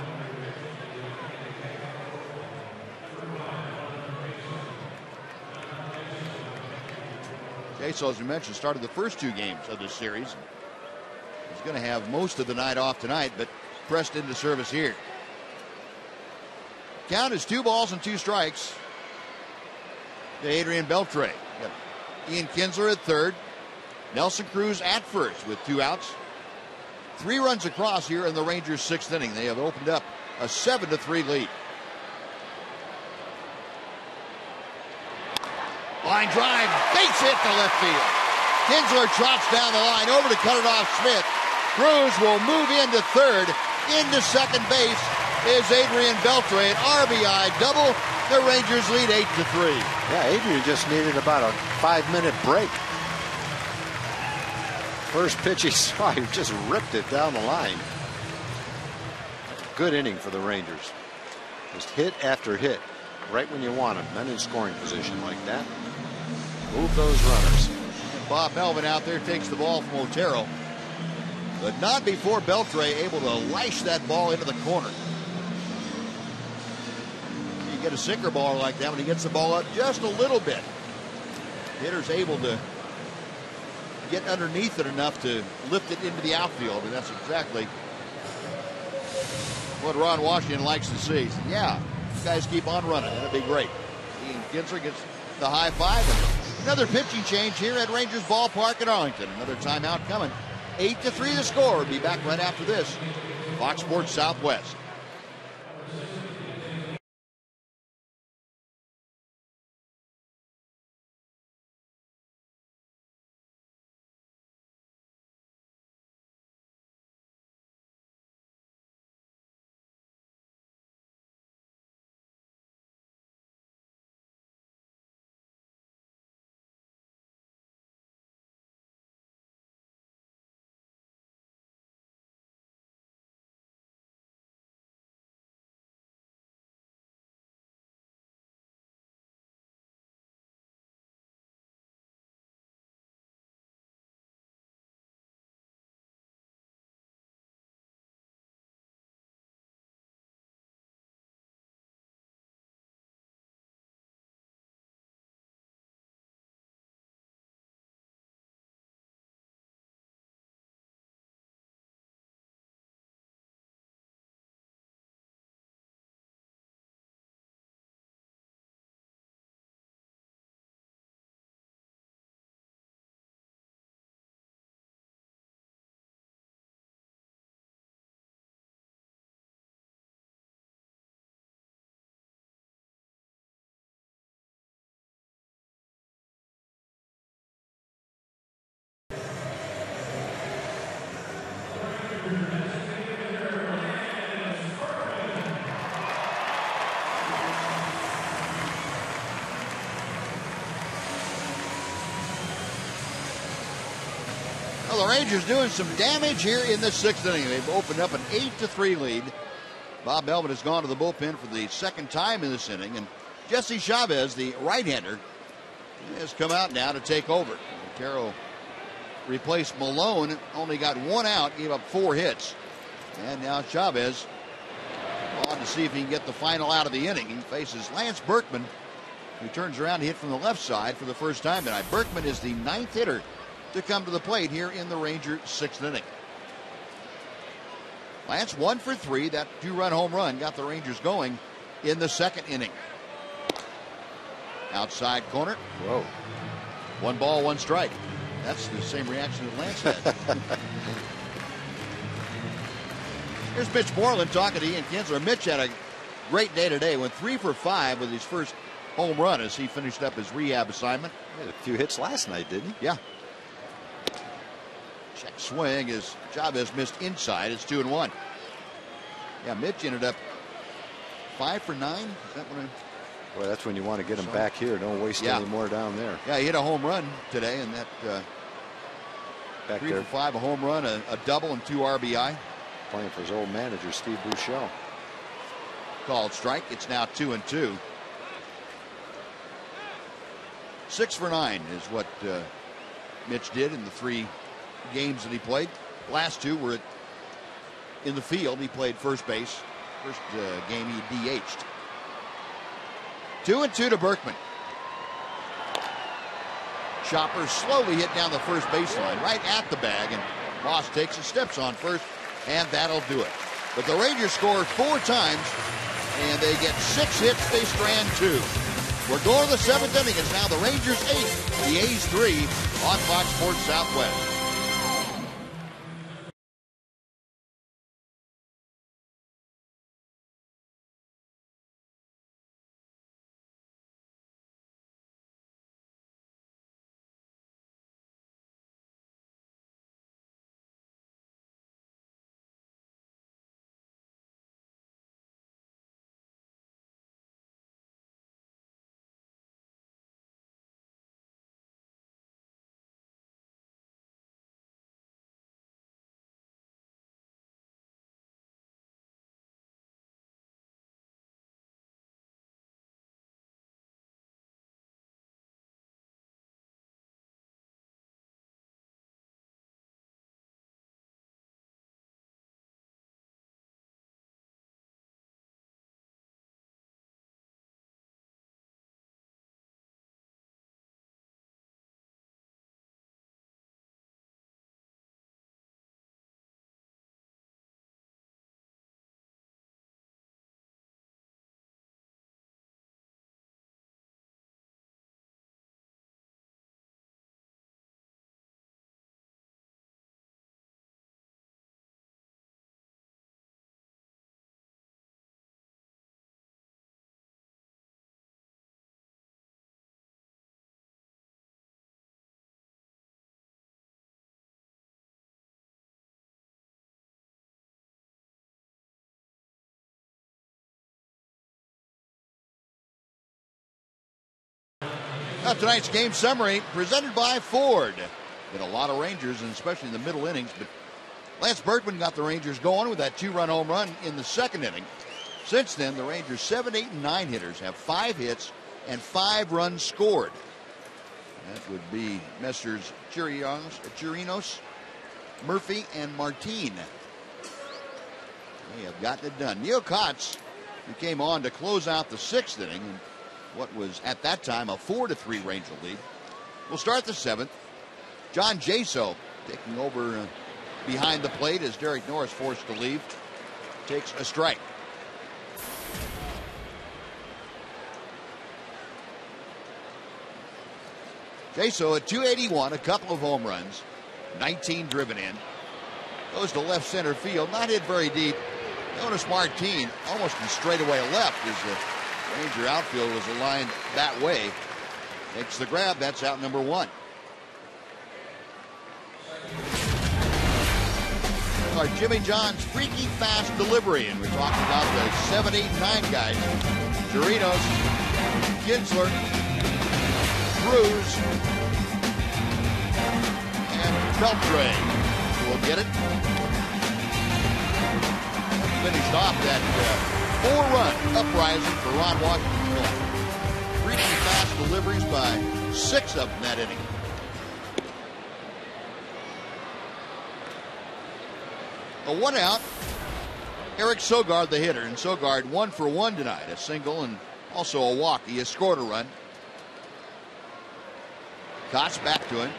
Jaso, as we mentioned, started the first two games of this series. He's going to have most of the night off tonight, but pressed into service here. Count is 2 balls and 2 strikes to Adrian Beltre. Ian Kinsler at third. Nelson Cruz at first with 2 outs. 3 runs across here in the Rangers' 6th inning. They have opened up a 7-3 lead. Line drive, base hit to left field. Kinsler trots down the line over to cut it off Smith. Cruz will move into third. Into second base is Adrian Beltre. An RBI double. The Rangers lead 8-3. Yeah, Adrian just needed about a 5-minute break. First pitch he saw, he just ripped it down the line. Good inning for the Rangers. Just hit after hit, right when you want them. Men in scoring position like that. Move those runners. And Bob Melvin out there takes the ball from Otero. But not before Beltre able to lash that ball into the corner. You get a sinker ball like that when he gets the ball up just a little bit. Hitter's able to get underneath it enough to lift it into the outfield, and that's exactly what Ron Washington likes to see. He said, yeah, you guys keep on running. That'd be great. Ian Kinsler gets the high five. And another pitching change here at Rangers Ballpark in Arlington. Another timeout coming. 8-3 the score. We'll be back right after this. Fox Sports Southwest. Well, the Rangers doing some damage here in the sixth inning. They've opened up an 8-3 lead. Bob Melvin has gone to the bullpen for the second time in this inning, and Jesse Chavez, the right-hander, has come out now to take over. Otero replaced Malone, only got one out, gave up 4 hits. And now Chavez on to see if he can get the final out of the inning. He faces Lance Berkman, who turns around to hit from the left side for the first time tonight. Berkman is the 9th hitter to come to the plate here in the Rangers' 6th inning. Lance 1 for 3. That 2-run home run got the Rangers going in the 2nd inning. Outside corner. Whoa. 1 ball, 1 strike. That's the same reaction that Lance had. Here's Mitch Moreland talking to Ian Kinsler. Mitch had a great day today. Went 3 for 5 with his first home run as he finished up his rehab assignment. He had a few hits last night, didn't he? Yeah. Check swing as Chavez missed inside. It's 2-1. Yeah, Mitch ended up 5 for 9. Is that what Well, that's when you want to get him back here. Don't waste any more down there. Yeah, he hit a home run today, and that back 3 there. for 5, a home run, a double, and 2 RBI. Playing for his old manager, Steve Bouchel. Called strike. It's now 2-2. 6 for 9 is what Mitch did in the 3 games that he played. Last 2 were in the field. He played first base. First game he DH'd. 2-2 to Berkman. Chopper slowly hit down the first baseline, right at the bag, and Moss takes his steps on first, and that'll do it. But the Rangers score 4 times, and they get 6 hits. They strand 2. We're going to the 7th inning. It's now the Rangers 8, the A's 3 on Fox Sports Southwest. Now tonight's game summary presented by Ford. Been a lot of Rangers, and especially in the middle innings, but Lance Berkman got the Rangers going with that 2-run home run in the 2nd inning. Since then, the Rangers 7, 8, and 9 hitters have 5 hits and 5 runs scored. That would be Messrs. Chirinos, Murphy, and Martin. They have gotten it done. Neil Kotz, who came on to close out the 6th inning, and what was at that time a 4-3 Ranger lead. We'll start the 7th. John Jaso taking over behind the plate as Derek Norris forced to leave. Takes a strike. Jaso at .281, a couple of home runs, 19 driven in. Goes to left center field, not hit very deep. Notice Martin almost in straightaway left as the Ranger outfield was aligned that way. Makes the grab. That's out number 1. Our Jimmy John's freaky fast delivery, and we're talking about the 7, 8, 9 guys. Chirinos, Kinsler, Cruz, and Beltre will get it. Finished off that 4-run uprising for Ron Washington. 3 fast deliveries by 6 of them that inning. A 1 out. Eric Sogard, the hitter, and Sogard 1 for 1 tonight. A single and also a walk. He has scored a run. Kotz back to him.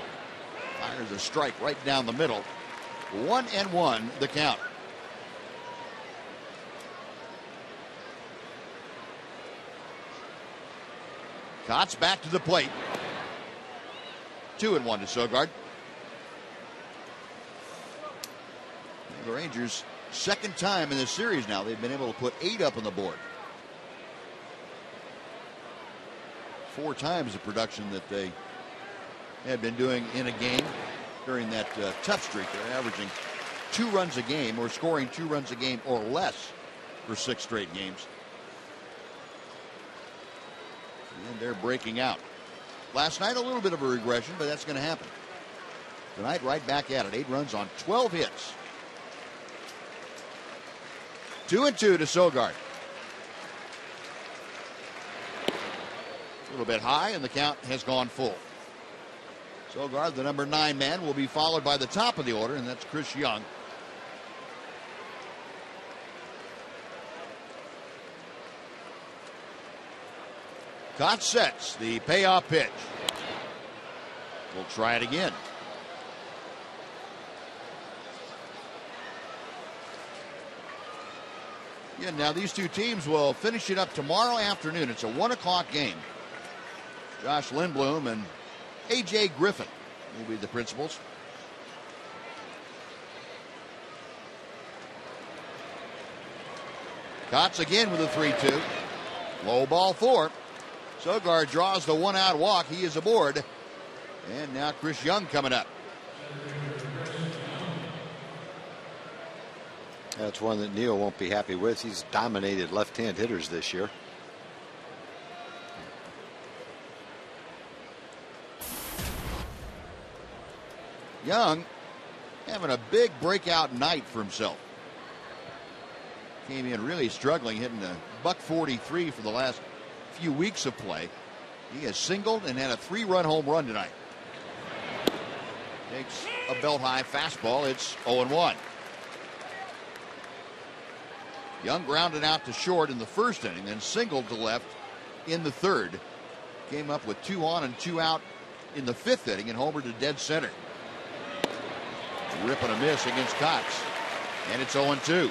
Fires a strike right down the middle. 1-1 the count. Kotz back to the plate. 2-1 to Sogard. The Rangers, second time in this series now, they've been able to put 8 up on the board. 4 times the production that they had been doing in a game during that tough streak. They're averaging 2 runs a game or scoring 2 runs a game or less for 6 straight games. And they're breaking out. Last night, a little bit of a regression, but that's going to happen. Tonight, right back at it. 8 runs on 12 hits. 2-2 to Sogard. A little bit high, and the count has gone full. Sogard, the number 9 man, will be followed by the top of the order, and that's Chris Young. Kotz sets the payoff pitch. We'll try it again. Yeah, now these two teams will finish it up tomorrow afternoon. It's a 1 o'clock game. Josh Lindblom and A.J. Griffin will be the principals. Kotz again with a 3-2. Low ball 4. Sogard draws the 1-out walk. He is aboard. And now Chris Young coming up. That's one that Neal won't be happy with. He's dominated left-hand hitters this year. Young having a big breakout night for himself. Came in really struggling, hitting a .143 for the last few weeks of play. He has singled and had a 3-run home run tonight. Takes a belt-high fastball. It's 0-1. Young grounded out to short in the first inning, then singled to left in the third. Came up with 2 on and 2 out in the 5th inning and homered to dead center. Rip and a miss against Kotz. And it's 0-2.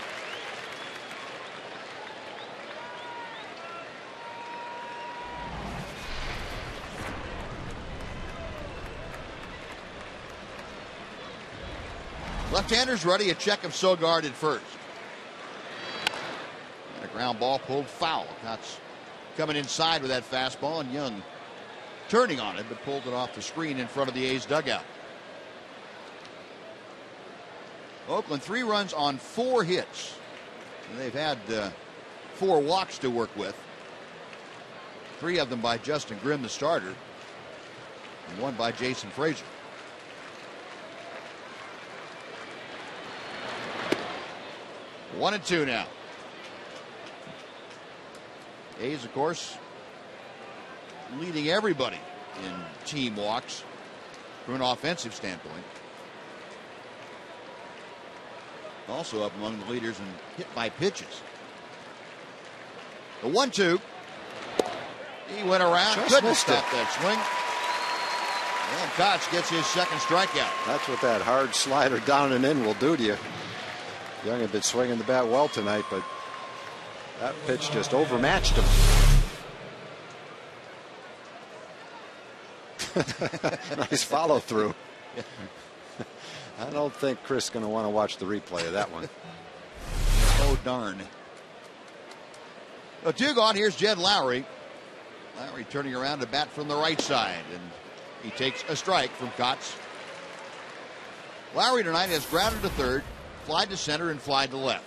Left-handers ready. A check of Sogard at first. And a ground ball pulled foul. Kotz coming inside with that fastball, and Young turning on it, but pulled it off the screen in front of the A's dugout. Oakland 3 runs on 4 hits. And they've had 4 walks to work with. 3 of them by Justin Grimm, the starter, and 1 by Jason Frazier. One and 2 now. A's, of course, leading everybody in team walks from an offensive standpoint. Also up among the leaders in hit by pitches. The 1-2. He went around, couldn't stop that swing. And Kotz gets his second strikeout. That's what that hard slider down and in will do to you. Young had been swinging the bat well tonight, but that pitch just overmatched him. Nice follow through. I don't think Chris is going to want to watch the replay of that one. Oh, darn. So 2 gone. Here's Jed Lowry. Lowry turning around to bat from the right side, and he takes a strike from Kotz. Lowry tonight has grounded to third, flied to center, and flied to left.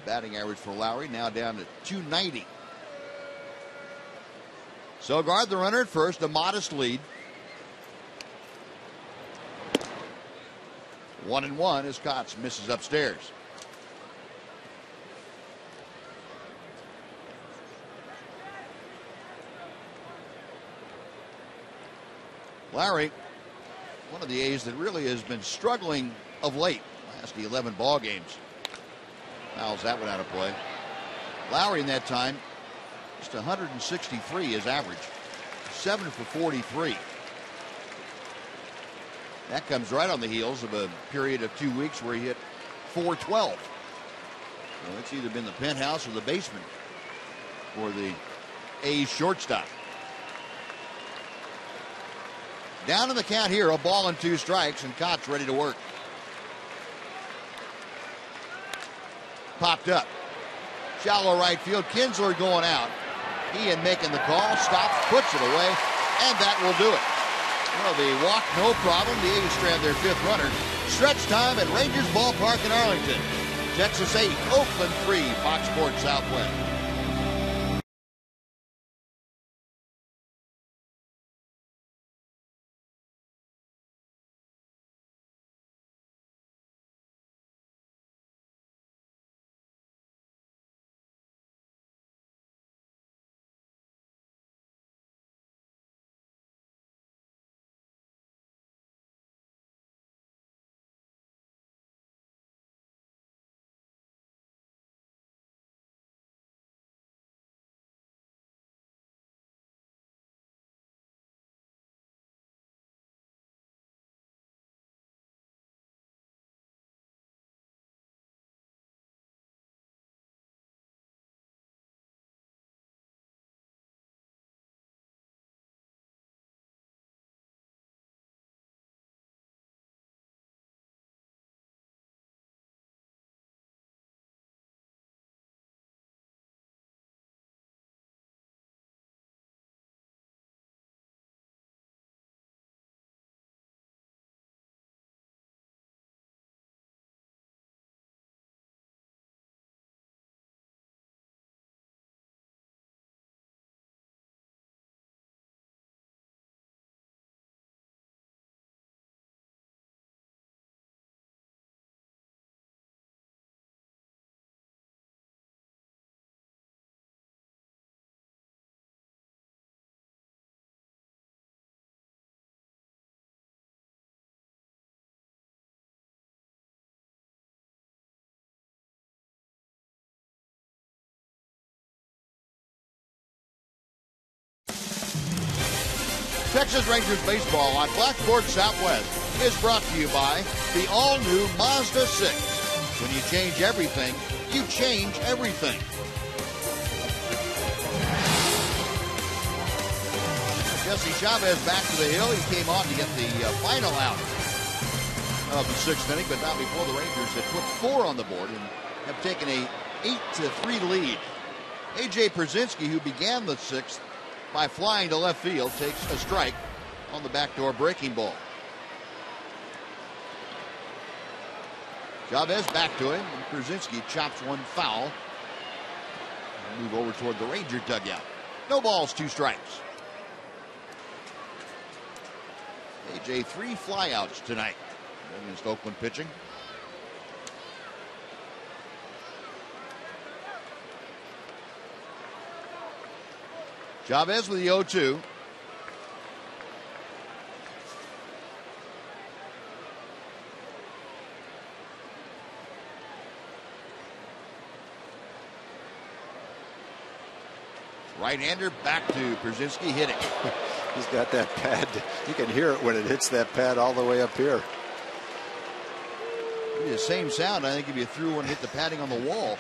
Batting average for Lowry now down to 290. Sogard, the runner at first, a modest lead. 1-1 as Kotz misses upstairs. Lowry, one of the A's that really has been struggling of late, last 11 ball games. Fouls that one out of play. Lowry in that time, just 163 is average, 7 for 43. That comes right on the heels of a period of 2 weeks where he hit 412. So it's either been the penthouse or the basement for the A's shortstop. Down in the count here, a ball and 2 strikes, and Kotz ready to work. Popped up. Shallow right field. Kinsler going out. Ian making the call. Stops, puts it away, and that will do it. Well, the walk, no problem. The A's strand their 5th runner. Stretch time at Rangers Ballpark in Arlington. Texas 8, Oakland 3, Fox Sports Southwest. Texas Rangers baseball on Fox Sports Southwest is brought to you by the all-new Mazda 6. When you change everything, you change everything. Jesse Chavez back to the hill. He came on to get the final out of the 6th inning, but not before the Rangers had put 4 on the board and have taken a 8-3 lead. A.J. Przinsky, who began the 6th by flying to left field, takes a strike on the backdoor breaking ball. Chavez back to him, and Przinsky chops one foul. Move over toward the Ranger dugout. No balls, 2 strikes. A.J. 3 flyouts tonight against Oakland pitching. Chavez with the 0-2. Right-hander back to Przinsky hitting. He's got that pad. You can hear it when it hits that pad all the way up here. It'd be the same sound, I think, if you threw one and hit the padding on the wall.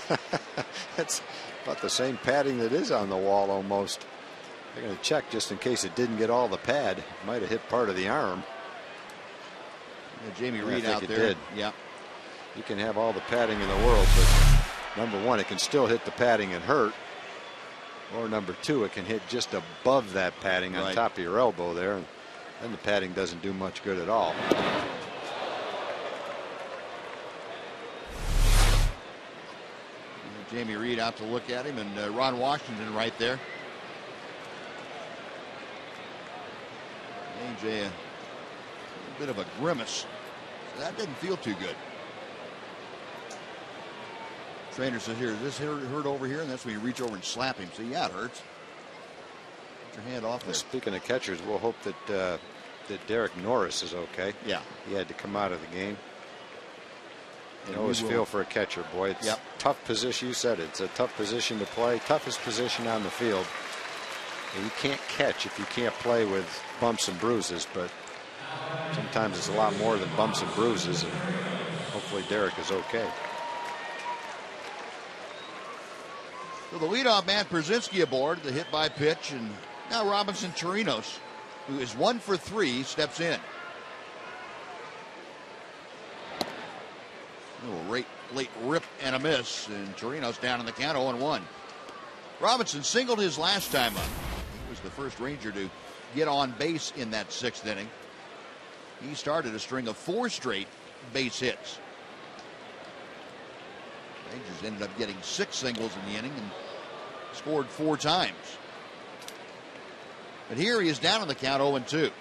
That's about the same padding that is on the wall almost. They're going to check just in case it didn't get all the pad. It might have hit part of the arm. Yeah, Jamie Reed out there. Did. Yeah. You can have all the padding in the world, but number one, it can still hit the padding and hurt. Or number 2, it can hit just above that padding on top of your elbow there, and then the padding doesn't do much good at all. Jamie Reed out to look at him, and Ron Washington right there. AJ, a bit of a grimace That didn't feel too good. Trainer says, here, does this hurt over here? And that's when you reach over and slap him. So, yeah, it hurts. Get your hand off there. Speaking of catchers, we'll hope that that Derek Norris is okay. Yeah. He had to come out of the game. You always feel for a catcher, boy. It's a tough position. You said it. It's a tough position to play. Toughest position on the field. And you can't catch if you can't play with bumps and bruises, but sometimes it's a lot more than bumps and bruises, and hopefully Derek is okay. So the leadoff man, Brzezinski, aboard, the hit by pitch, and now Robinson Chirinos, who is 1 for 3, steps in. A little late rip and a miss, and Chirinos down in the count 0-1. Robinson singled his last time up. He was the first Ranger to get on base in that 6th inning. He started a string of 4 straight base hits. Rangers ended up getting 6 singles in the inning and scored 4 times. But here he is down in the count 0-2.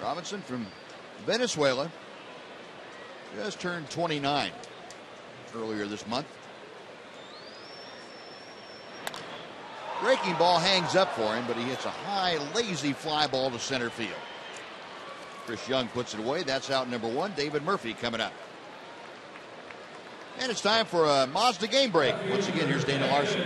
Robinson from Venezuela just turned 29 earlier this month. Breaking ball hangs up for him, but he hits a high, lazy fly ball to center field. Chris Young puts it away. That's out number 1. David Murphy coming up. And it's time for a Mazda game break. Once again, here's Dana Larson.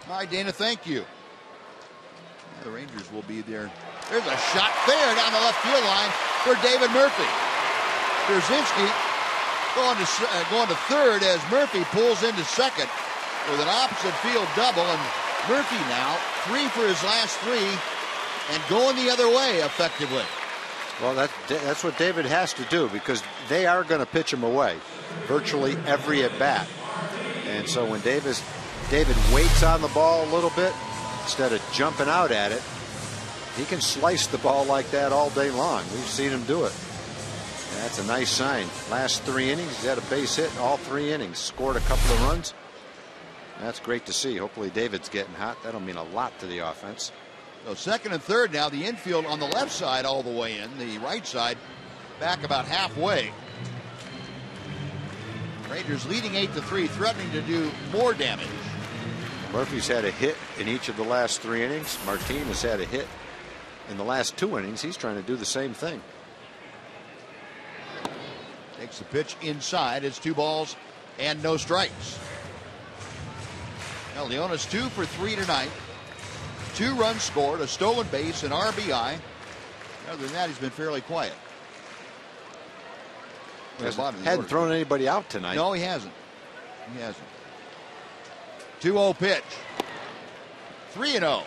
All right, Dana, thank you. The Rangers will be there. There's a shot there down the left field line for David Murphy. Brzezinski going to third as Murphy pulls into second with an opposite field double. And Murphy now 3 for his last 3 and going the other way effectively. Well, that's what David has to do, because they are going to pitch him away virtually every at bat. And so when David waits on the ball a little bit instead of jumping out at it, he can slice the ball like that all day long. We've seen him do it. And that's a nice sign. Last 3 innings, he's had a base hit all 3 innings. Scored a couple of runs. That's great to see. Hopefully David's getting hot. That'll mean a lot to the offense. So second and third now. The infield on the left side all the way in. The right side back about halfway. Rangers leading 8-3, threatening to do more damage. Murphy's had a hit in each of the last 3 innings. Martin has had a hit in the last 2 innings. He's trying to do the same thing. Takes the pitch inside. It's 2 balls and no strikes. Now Leonis 2 for 3 tonight. 2 runs scored, a stolen base, an RBI. Other than that, he's been fairly quiet. Hadn't thrown anybody out tonight. No, he hasn't. He hasn't. 2-0 pitch. 3-0. Now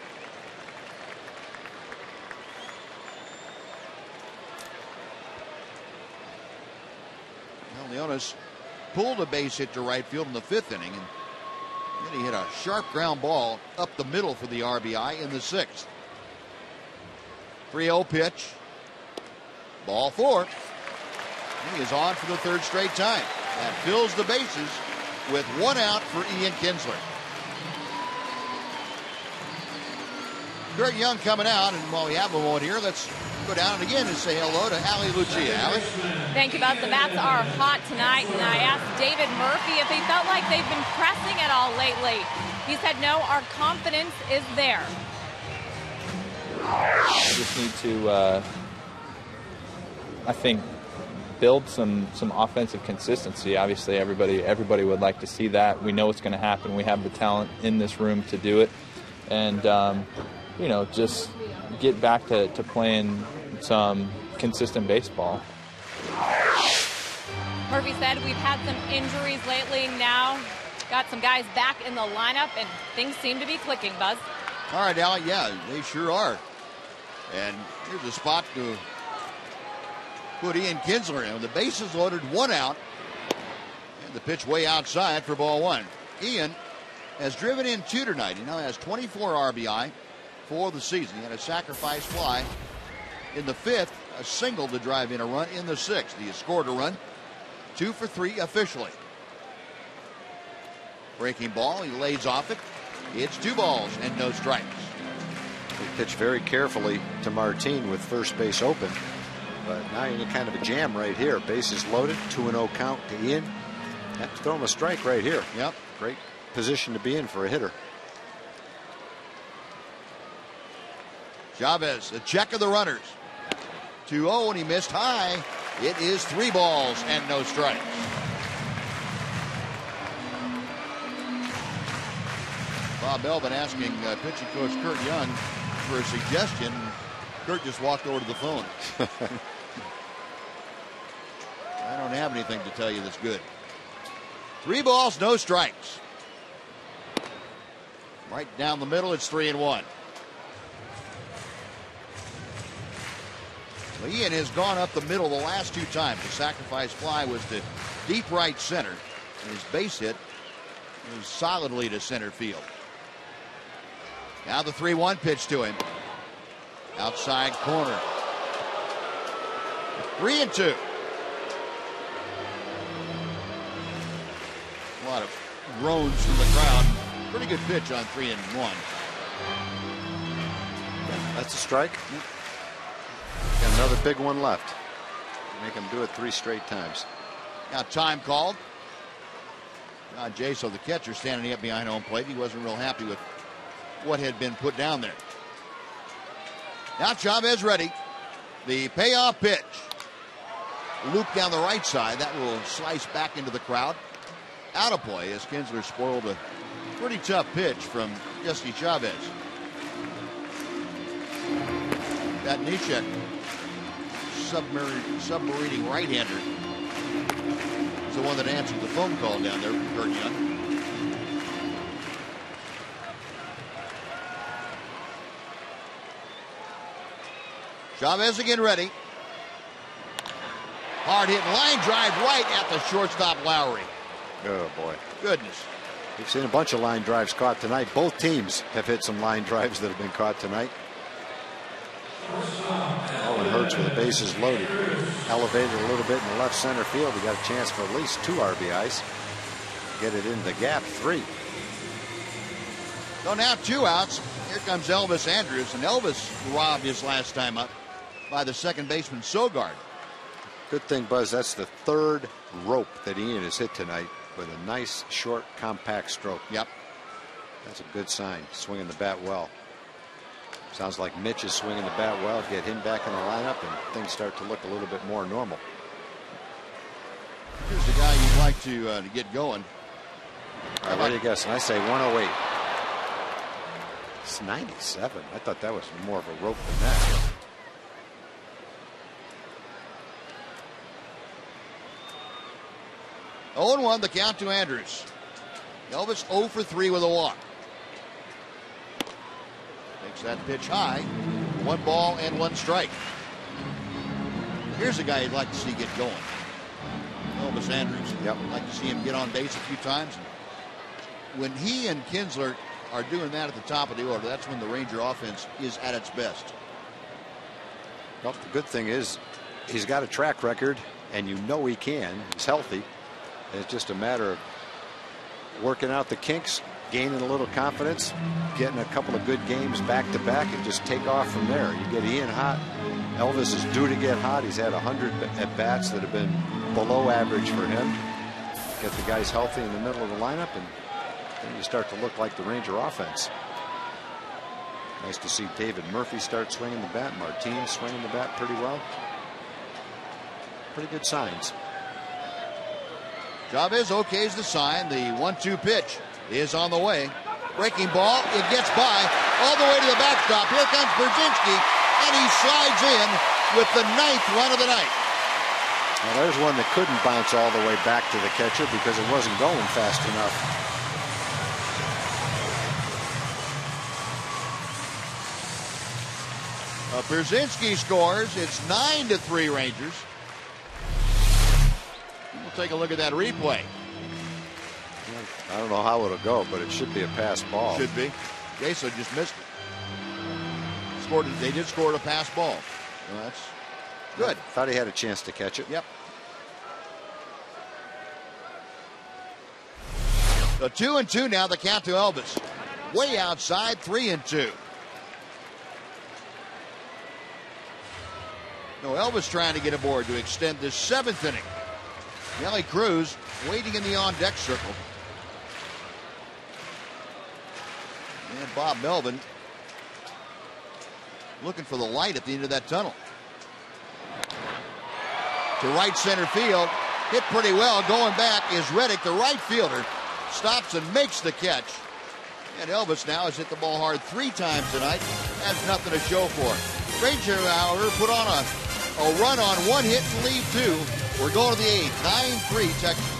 Leonis pulled a base hit to right field in the 5th inning, and then he hit a sharp ground ball up the middle for the RBI in the 6th. 3-0 pitch. Ball 4. He is on for the 3rd straight time. That fills the bases with 1 out for Ian Kinsler. Kurt Young coming out, and while we have a moment here, let's go down and again and say hello to Allie Lucia. Allie? Thank you, Buzz. The bats are hot tonight, and I asked David Murphy if he felt like they've been pressing at all lately. He said, no, our confidence is there. I just need to, I think, build some offensive consistency. Obviously, everybody would like to see that. We know it's going to happen. We have the talent in this room to do it. And, just get back to playing some consistent baseball. Murphy said we've had some injuries lately. Now got some guys back in the lineup, and things seem to be clicking, Buzz. All right, Allie, yeah, they sure are. And here's a spot to put Ian Kinsler in. The bases loaded, 1 out. And the pitch way outside for ball 1. Ian has driven in 2 tonight. He now has 24 RBI for the season. He had a sacrifice fly in the 5th, a single to drive in a run in the 6th. He has scored a run, 2 for 3 officially. Breaking ball, he lays off it. It's 2 balls and no strikes. He pitched very carefully to Martin with first base open. But now you're in kind of a jam right here. Bases loaded, 2-0 count to Ian. Have to throw him a strike right here. Yep. Great position to be in for a hitter. Chavez, a check of the runners. 2-0, and he missed high. It is 3 balls and no strikes. Bob Melvin asking pitching coach Kurt Young for a suggestion. Kurt just walked over to the phone. I don't have anything to tell you that's good. 3 balls, no strikes. Right down the middle, it's 3-1. Well, Ian has gone up the middle the last 2 times. The sacrifice fly was to deep right center. And his base hit was solidly to center field. Now the 3-1 pitch to him. Outside corner. 3-2. A lot of groans from the crowd. Pretty good pitch on 3-1. That's a strike. Got another big one left. Make him do it 3 straight times. Now time called. John Jaso, the catcher, standing up behind home plate. He wasn't real happy with what had been put down there. Now Chavez ready. The payoff pitch. Loop down the right side. That will slice back into the crowd. Out of play as Kinsler spoiled a pretty tough pitch from Jesse Chavez. That Nishek submarining right-hander is the one that answered the phone call down there from Kurt Young. Chavez again ready. Hard hit line drive right at the shortstop Lowry. Oh boy. Goodness. We've seen a bunch of line drives caught tonight. Both teams have hit some line drives that have been caught tonight. That one hurts with the bases loaded. Elevated a little bit in the left center field. He got a chance for at least 2 RBIs. Get it into the gap, 3. So now 2 outs. Here comes Elvis Andrus, and Elvis robbed his last time up by the second baseman Sogard. Good thing, Buzz, that's the 3rd rope that Ian has hit tonight with a nice, short, compact stroke. Yep. That's a good sign. Swinging the bat well. Sounds like Mitch is swinging the bat well. Get him back in the lineup, and things start to look a little bit more normal. Here's the guy you'd like to get going. All right, what are you guessing? I say 108. It's 97. I thought that was more of a rope than that. Oh, 0-1 the count to Andrus. Elvis 0 for 3 with a walk. Takes that pitch high. 1 ball and 1 strike. Here's a guy you'd like to see get going. Elvis Andrus. Yep. I'd like to see him get on base a few times. When he and Kinsler are doing that at the top of the order, that's when the Ranger offense is at its best. Well, the good thing is he's got a track record, and you know he can. He's healthy. It's just a matter of working out the kinks, gaining a little confidence, getting a couple of good games back to back, and just take off from there. You get Ian hot. Elvis is due to get hot. He's had 100 at bats that have been below average for him. Get the guys healthy in the middle of the lineup, and then you start to look like the Ranger offense. Nice to see David Murphy start swinging the bat. Martin swinging the bat pretty well. Pretty good signs. Chavez okays the sign. The 1-2 pitch is on the way. Breaking ball. It gets by all the way to the backstop. Here comes Brzezinski, and he slides in with the 9th run of the night. Now there's one that couldn't bounce all the way back to the catcher because it wasn't going fast enough. Brzezinski scores. It's 9-3 Rangers. take a look at that replay. I don't know how it'll go, but it should be a pass ball. Should be. Queso just missed it. They did score a pass ball. Well, that's good. Thought he had a chance to catch it. Yep. So 2-2 now, the count to Elvis. Way outside, 3-2. No, Elvis trying to get aboard to extend this 7th inning. Nelly Cruz waiting in the on-deck circle. And Bob Melvin looking for the light at the end of that tunnel. To right center field. Hit pretty well. Going back is Reddick, the right fielder. Stops and makes the catch. And Elvis now has hit the ball hard 3 times tonight. Has nothing to show for it. Ranger, however, put on a run on 1 hit and lead 2. We're going to the 8th. 9-3 Texas.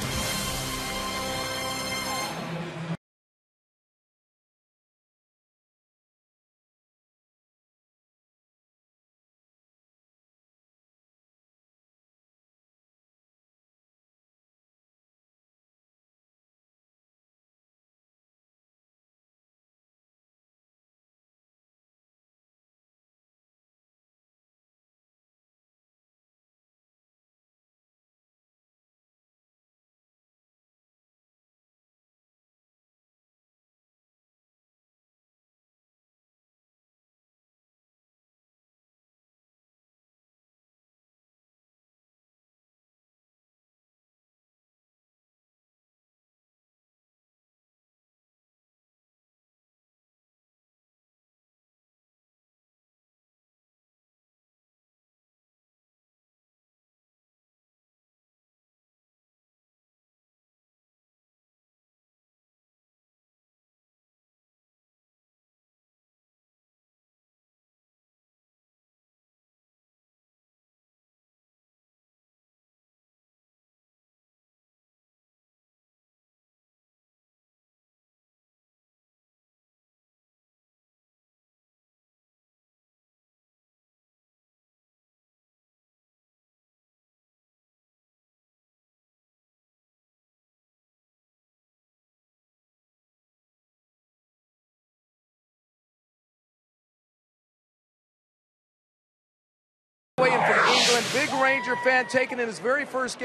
In from England, big Ranger fan taking in his very first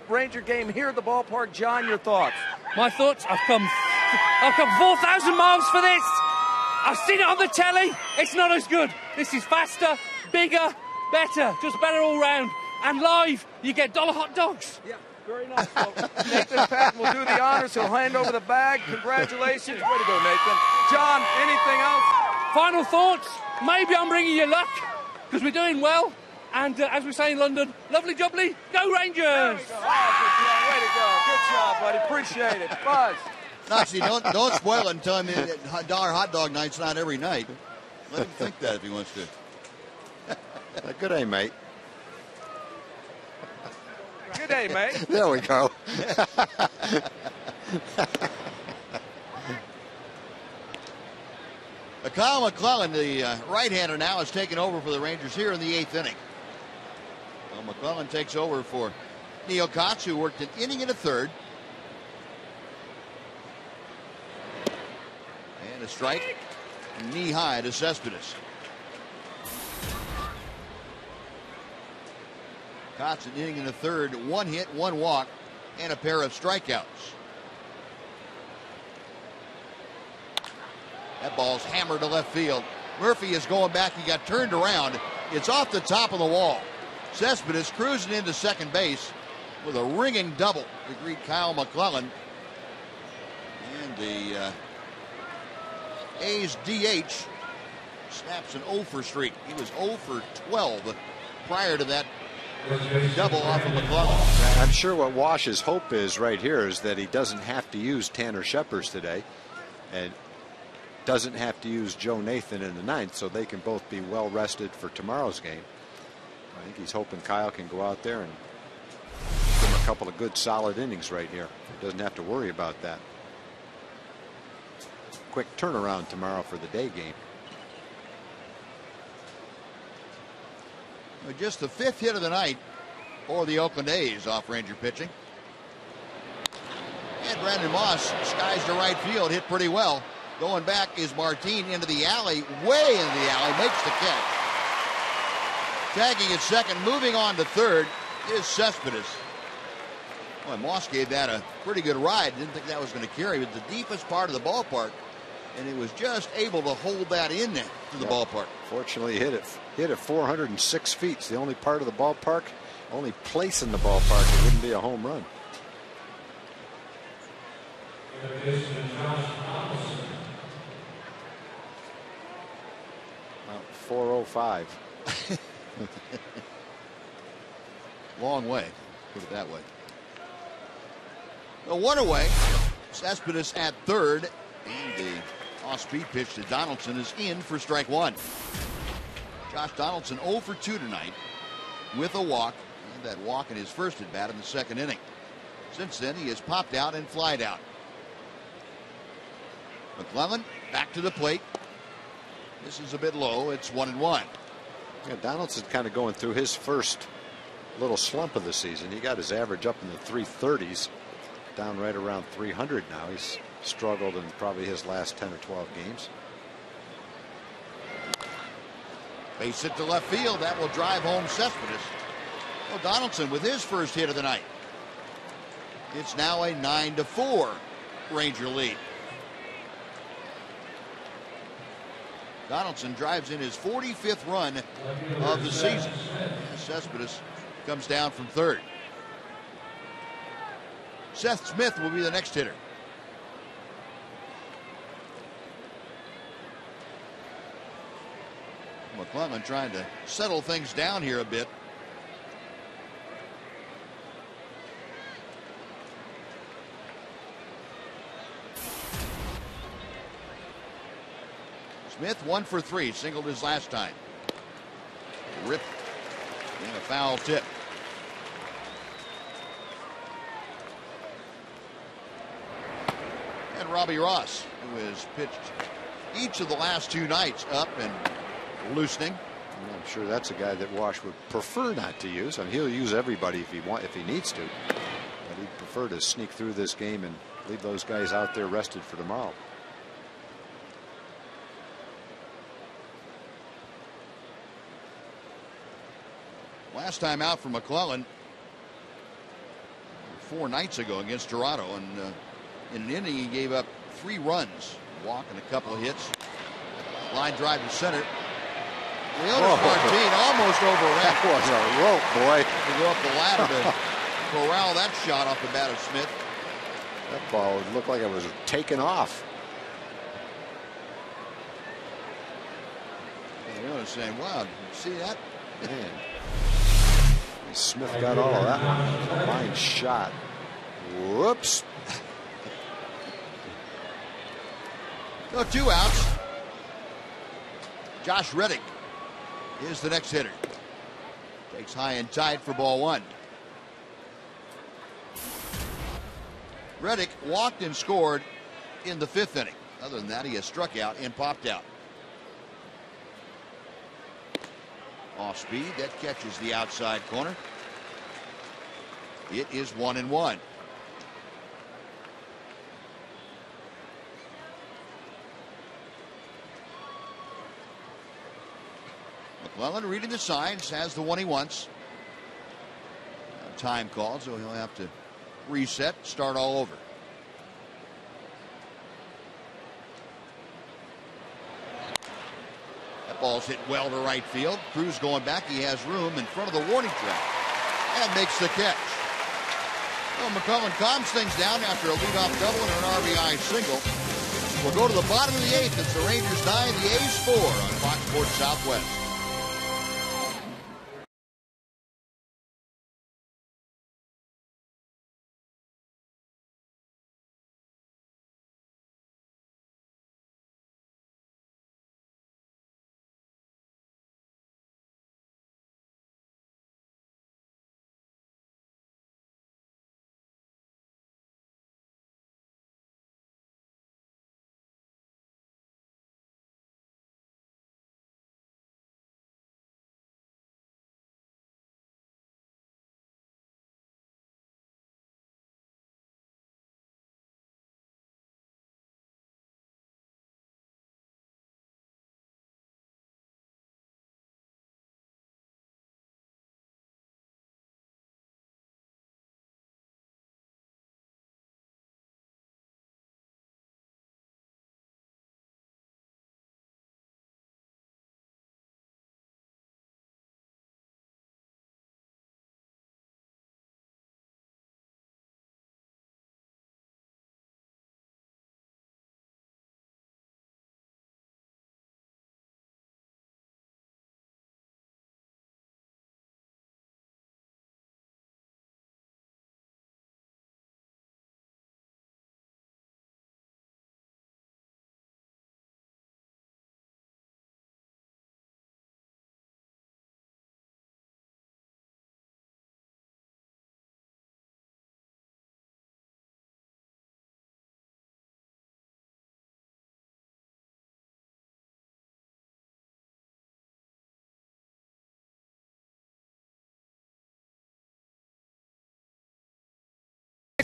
Ranger game here at the ballpark. John, your thoughts? My thoughts, I've come 4,000 miles for this. I've seen it on the telly. It's not as good. This is faster, bigger, better, just better all round. And live, you get dollar hot dogs. Yeah, very nice. Well, Nathan Patton will do the honors. He'll hand over the bag. Congratulations. Way to go, Nathan. John, anything else? Final thoughts, maybe I'm bringing you luck because we're doing well. And as we say in London, lovely jubbly, go Rangers! There we go. Oh, way to go. Good job, buddy. Appreciate it. Buzz. No, see, don't spoil it and tell him that dollar hot dog night's not every night. Let him think that if he wants to. Good day, mate. Good day, mate. There we go. Kyle McClellan, the right-hander now, has taken over for the Rangers here in the 8th inning. Well, McClellan takes over for Neil Kotz, who worked an inning and a third. And a strike, knee high to Cespedes. Kotz, an inning and a third, 1 hit, 1 walk, and a pair of strikeouts. That ball's hammered to left field. Murphy is going back. He got turned around. It's off the top of the wall. Cespedes cruising into second base with a ringing double to greet Kyle McClellan. And the A's DH snaps an 0 for streak. He was 0 for 12 prior to that double off of McClellan. I'm sure what Wash's hope is right here is that he doesn't have to use Tanner Scheppers today and doesn't have to use Joe Nathan in the 9th, so they can both be well rested for tomorrow's game. I think he's hoping Kyle can go out there and give him a couple of good solid innings right here. He doesn't have to worry about that. Quick turnaround tomorrow for the day game. Just the 5th hit of the night for the Oakland A's off Ranger pitching. And Brandon Moss skies to right field, hit pretty well. Going back is Martin into the alley, way into the alley, makes the catch. Tagging at second, moving on to third is Cespedes. Well, Moss gave that a pretty good ride. Didn't think that was going to carry. It was the deepest part of the ballpark, and it was just able to hold that in there to the ballpark. Fortunately, hit it 406 feet. It's the only part of the ballpark, only place in the ballpark it wouldn't be a home run. Well, 405. Long way, put it that way. The one away, Cespedes at third, and the off-speed pitch to Donaldson is in for strike one. Josh Donaldson 0 for 2 tonight with a walk, and that walk in his first at bat in the second inning. Since then, he has popped out and flied out. McClellan back to the plate. This is a bit low. It's 1-1. Yeah, Donaldson's kind of going through his first little slump of the season. He got his average up in the 330s, down right around 300 now. He's struggled in probably his last 10 or 12 games. Base hit to left field. That will drive home Cespedes. Well, Donaldson with his first hit of the night. It's now a 9-4 Ranger lead. Donaldson drives in his 45th run of the season. Cespedes comes down from third. Seth Smith will be the next hitter. McClellan trying to settle things down here a bit. Smith 1 for 3, singled his last time. Rip and a foul tip. And Robbie Ross, who has pitched each of the last 2 nights up and loosening. I'm sure that's a guy that Wash would prefer not to use. I mean, he'll use everybody if he needs to, but he'd prefer to sneak through this game and leave those guys out there rested for tomorrow. Last time out for McClellan 4 nights ago against Toronto, and in an inning he gave up 3 runs, walk and a couple of hits. Line drive to center. Leonard Martin almost overran. That was a rope, boy. To go up the ladder to corral that shot off the bat of Smith. That ball looked like it was taken off. Leonard saying, wow, did you see that? Man. Smith got all of that one. A line shot. Whoops. So 2 outs. Josh Reddick is the next hitter. Takes high and tight for ball 1. Reddick walked and scored in the 5th inning. Other than that, he has struck out and popped out. Off speed, that catches the outside corner. It is 1-1. McClellan reading the signs, has the one he wants. Time called, so he'll have to reset, start all over. That ball's hit well to right field. Cruz going back. He has room in front of the warning track and makes the catch. Well, McClellan calms things down after a leadoff double and an RBI single. We'll go to the bottom of the 8th. It's the Rangers 9, the A's 4 on Fox Sports Southwest.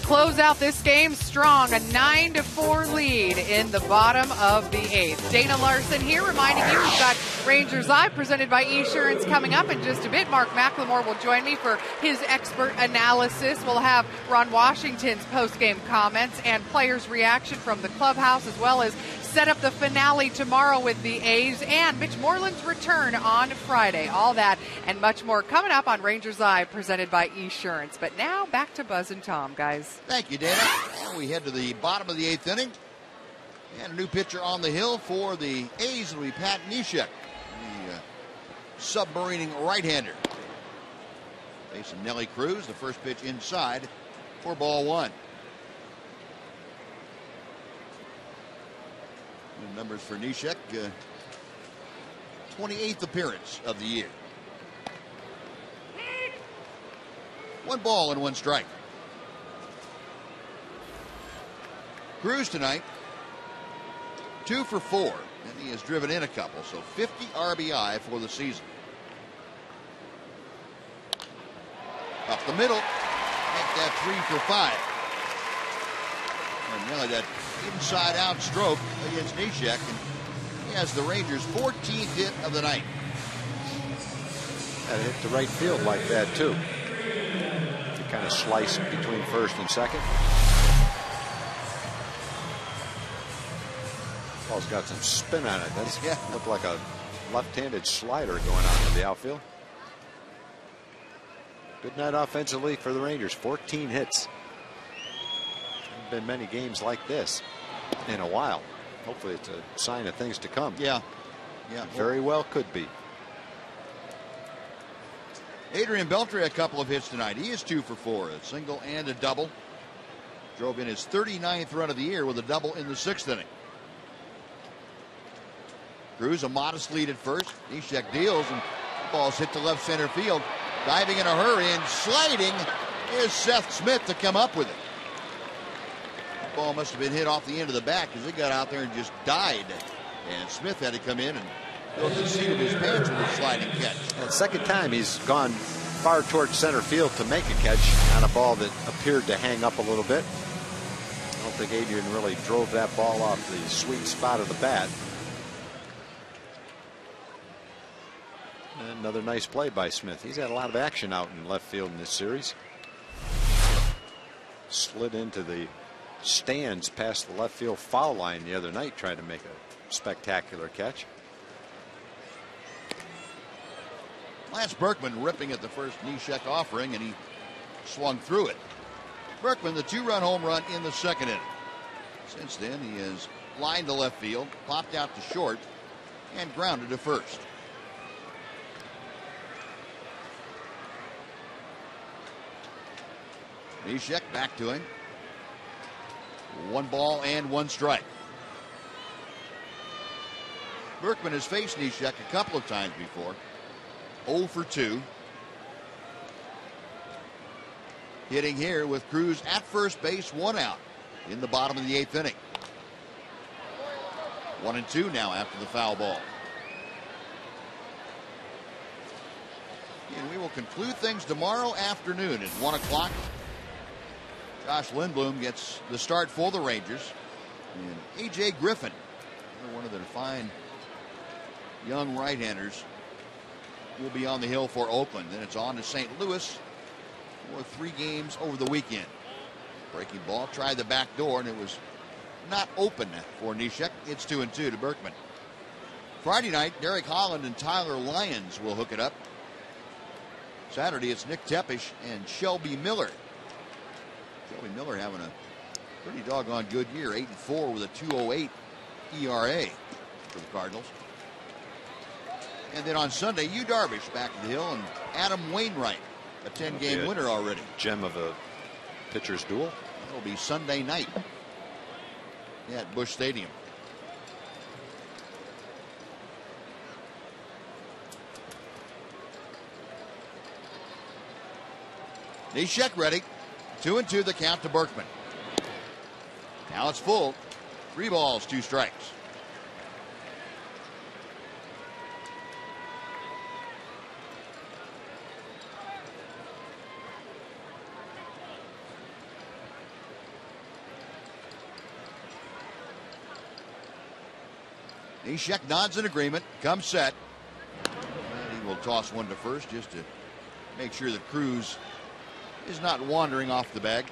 close out this game strong, a 9-4 lead in the bottom of the 8th. Dana Larson here reminding you we've got Rangers Live presented by Esurance coming up in just a bit. Mark McLemore will join me for his expert analysis. We'll have Ron Washington's post-game comments and players' reaction from the clubhouse, as well as set up the finale tomorrow with the A's and Mitch Moreland's return on Friday. All that and much more coming up on Rangers Live presented by Esurance. But now back to Buzz and Tom, guys. Thank you, Dana. And we head to the bottom of the 8th inning. And a new pitcher on the hill for the A's will be Pat Neshek, the submarining right-hander. Facing Nelly Cruz, the first pitch inside for ball 1. New numbers for Neshek, 28th appearance of the year. 1 ball and 1 strike. Cruz tonight, 2 for 4, and he has driven in a couple, so 50 RBI for the season. Up the middle, make that 3 for 5. And really that inside-out stroke against Neshek, and he has the Rangers' 14th hit of the night. And it hit the right field like that, too. He kind of sliced between first and second. Ball's got some spin on it. Doesn't look like a left-handed slider going out to the outfield. Good night offensively for the Rangers. 14 hits. Haven't been many games like this in a while. Hopefully it's a sign of things to come. Yeah. Very well could be. Adrian Beltre, a couple of hits tonight. He is 2 for 4, a single and a double. Drove in his 39th run of the year with a double in the 6th inning. Cruz a modest lead at first. Neshek deals, and the ball's hit to left center field. Diving in a hurry and sliding is Seth Smith to come up with it. The ball must have been hit off the end of the bat because it got out there and just died. And Smith had to come in and go to the seat of his pants with a sliding catch. And the second time he's gone far towards center field to make a catch on a ball that appeared to hang up a little bit. I don't think Adrian really drove that ball off the sweet spot of the bat. And another nice play by Smith. He's had a lot of action out in left field in this series. Slid into the stands past the left field foul line the other night, trying to make a spectacular catch. Lance Berkman ripping at the first Neshek offering, and he swung through it. Berkman, the 2-run home run in the 2nd inning. Since then, he has lined to left field, popped out to short, and grounded to first. Neshek back to him. 1 ball and 1 strike. Berkman has faced Neshek a couple of times before. 0 for 2. Hitting here with Cruz at first base, 1 out in the bottom of the 8th inning. 1-2 now after the foul ball. And we will conclude things tomorrow afternoon at 1 o'clock. Josh Lindblom gets the start for the Rangers. And A.J. Griffin, one of their fine young right-handers, will be on the hill for Oakland. Then it's on to St. Louis for 3 games over the weekend. Breaking ball, tried the back door, and it was not open for Neshek. It's 2-2 to Berkman. Friday night, Derek Holland and Tyler Lyons will hook it up. Saturday, it's Nick Tepish and Shelby Miller. Shelby Miller having a pretty doggone good year, 8-4 with a 2.08 ERA for the Cardinals. And then on Sunday, Yu Darvish back to the hill, and Adam Wainwright, a 10-game winner already. Gem of a pitcher's duel. It'll be Sunday night at Busch Stadium. Neshek ready. 2-2 the count to Berkman. Now it's full. 3 balls, 2 strikes. Neshek nods in agreement, comes set. And he will toss one to first just to make sure that Cruz is not wandering off the bag.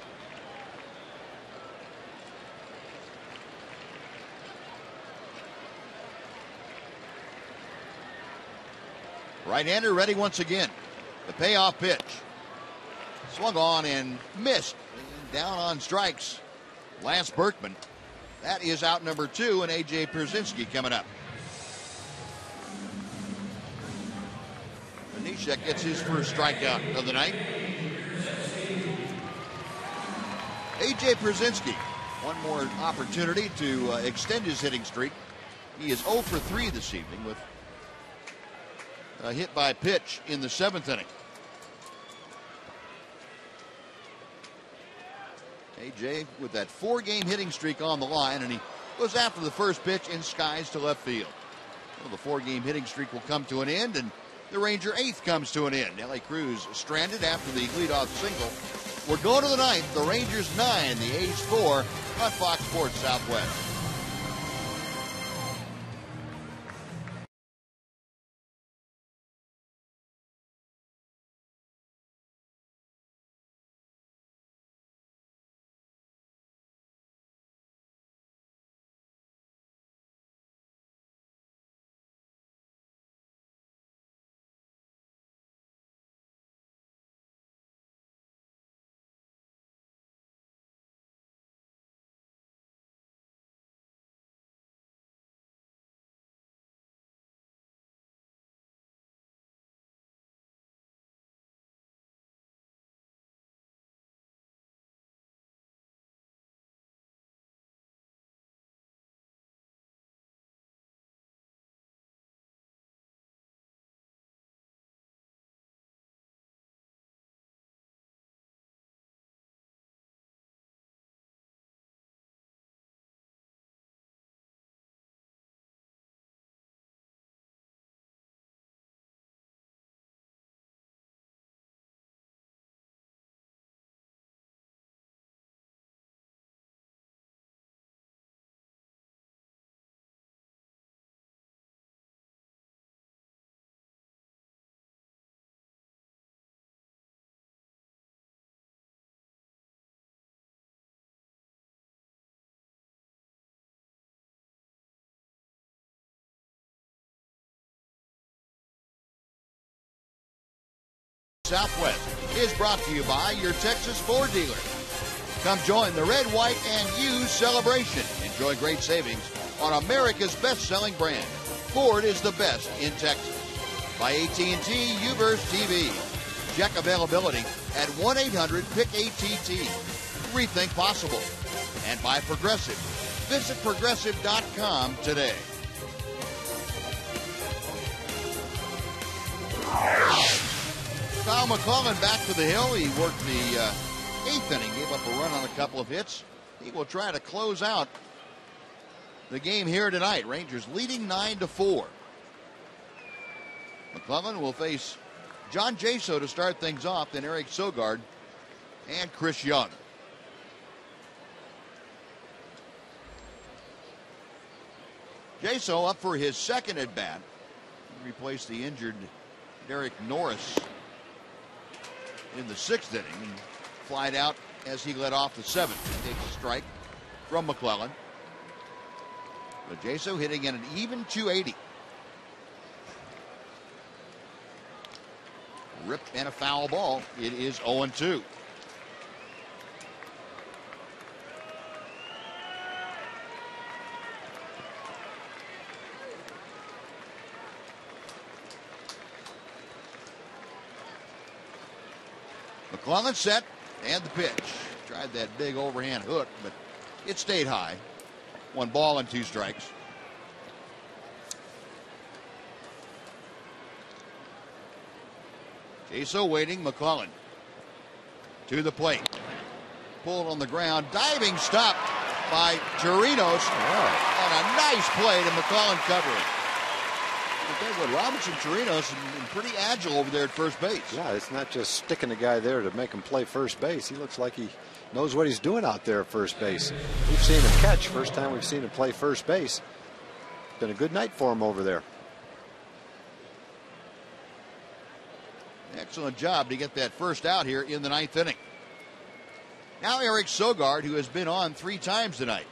Right-hander ready once again. The payoff pitch. Swung on and missed. And down on strikes. Lance Berkman. That is out number 2, and A.J. Pierzynski coming up. Neshek gets his first strikeout of the night. A.J. Pierzynski, one more opportunity to extend his hitting streak. He is 0 for 3 this evening with a hit by pitch in the 7th inning. A.J. with that 4-game hitting streak on the line, and he goes after the first pitch in skies to left field. Well, the 4-game hitting streak will come to an end, and the Ranger 8th comes to an end. L.A. Cruz stranded after the leadoff single. We're going to the 9th. The Rangers 9, the A's 4 on Fox Sports Southwest. Southwest is brought to you by your Texas Ford dealer. Come join the red, white, and used celebration. Enjoy great savings on America's best-selling brand. Ford is the best in Texas. By AT&T UVerse TV. Check availability at 1-800-PIC-ATT. Rethink possible. And by Progressive. Visit Progressive.com today. Kyle McClellan back to the hill. He worked the 8th inning, gave up a run on a couple of hits. He will try to close out the game here tonight. Rangers leading 9-4. McClellan will face John Jaso to start things off, then Eric Sogard and Chris Young. Jaso up for his second at bat. He replaced the injured Derek Norris in the 6th inning and flied out as he led off the 7th. He takes a strike from McClellan. But Jaso hitting at an even 280. Rip and a foul ball. It is 0-2. McClellan set and the pitch. Tried that big overhand hook, but it stayed high. 1 ball and 2 strikes. Jaso waiting. McClellan to the plate. Pulled on the ground. Diving stop by Chirinos. And a nice play to McClellan covering. I'll tell you what, Robinson Chirinos is pretty agile over there at first base. Yeah, it's not just sticking the guy there to make him play first base. He looks like he knows what he's doing out there at first base. We've seen him catch. First time we've seen him play first base. been a good night for him over there. Excellent job to get that first out here in the 9th inning. Now Eric Sogard, who has been on 3 times tonight.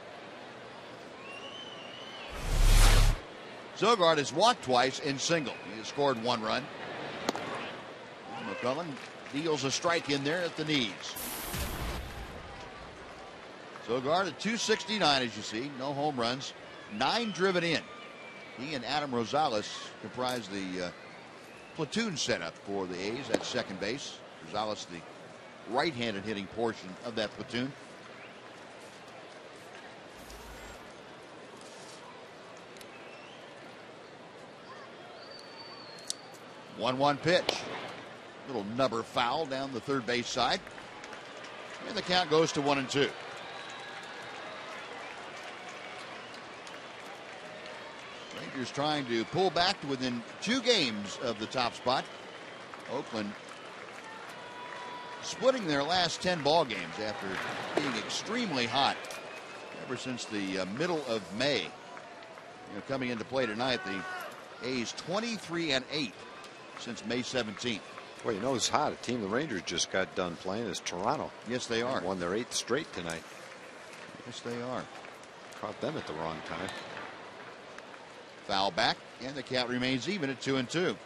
Sogard has walked twice and singled. He has scored 1 run. McCullough deals a strike in there at the knees. Sogard at 269, as you see. No home runs. 9 driven in. He and Adam Rosales comprise the platoon setup for the A's at second base. Rosales, the right-handed hitting portion of that platoon. One pitch. Little nubber foul down the third base side. And the count goes to 1-2. Rangers trying to pull back to within 2 games of the top spot. Oakland splitting their last 10 ball games after being extremely hot ever since the middle of May. Coming into play tonight, the A's 23-8 since May 17th. Well, you know who's hot? A team the Rangers just got done playing is Toronto. Yes, they are. They won their 8th straight tonight. Yes, they are. Caught them at the wrong time. Foul back, and the count remains even at 2-2.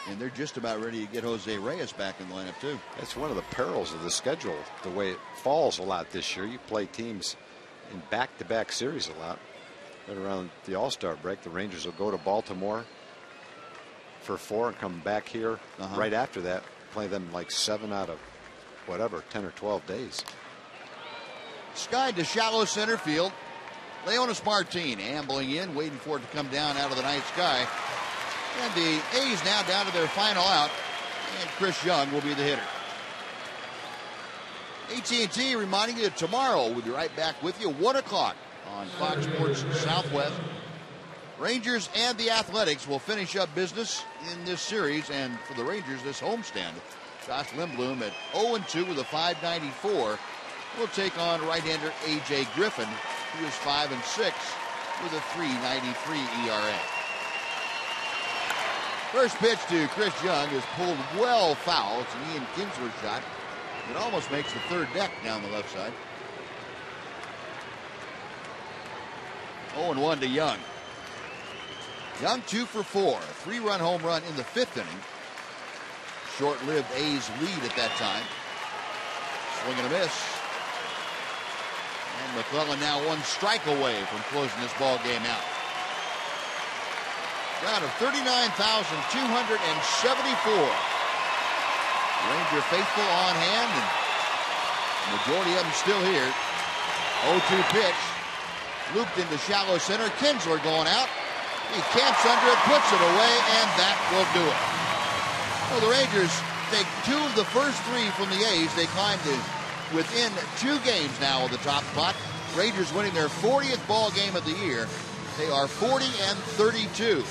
And they're just about ready to get Jose Reyes back in the lineup, too. That's one of the perils of the schedule, the way it falls a lot this year. You play teams in back-to-back series a lot. Right around the All-Star break, the Rangers will go to Baltimore for 4 and come back here right after that, play them like 7 out of whatever, 10 or 12 days. Skied to shallow center field. Leonis Martin ambling in, waiting for it to come down out of the night sky. And the A's now down to their final out, and Chris Young will be the hitter. AT&T reminding you that tomorrow we'll be right back with you, 1 o'clock on Fox Sports Southwest. Rangers and the Athletics will finish up business in this series, and for the Rangers, this homestand. Josh Lindblom at 0-2 with a .594 will take on right-hander A.J. Griffin, who is 5-6 with a .393 ERA. First pitch to Chris Young is pulled well foul. It's an Ian Kinsler shot. It almost makes the third deck down the left side. 0-1 to Young. Young 2 for 4. A 3-run home run in the 5th inning. Short-lived A's lead at that time. Swing and a miss. And McClellan now 1 strike away from closing this ball game out. Round of 39,274. Ranger faithful on hand, and the majority of them still here. 0-2 pitch. Looped into shallow center. Kinsler going out. He camps under it, puts it away, and that will do it. Well, the Rangers take 2 of the first 3 from the A's. They climb to within 2 games now of the top spot. Rangers winning their 40th ball game of the year. They are 40-32.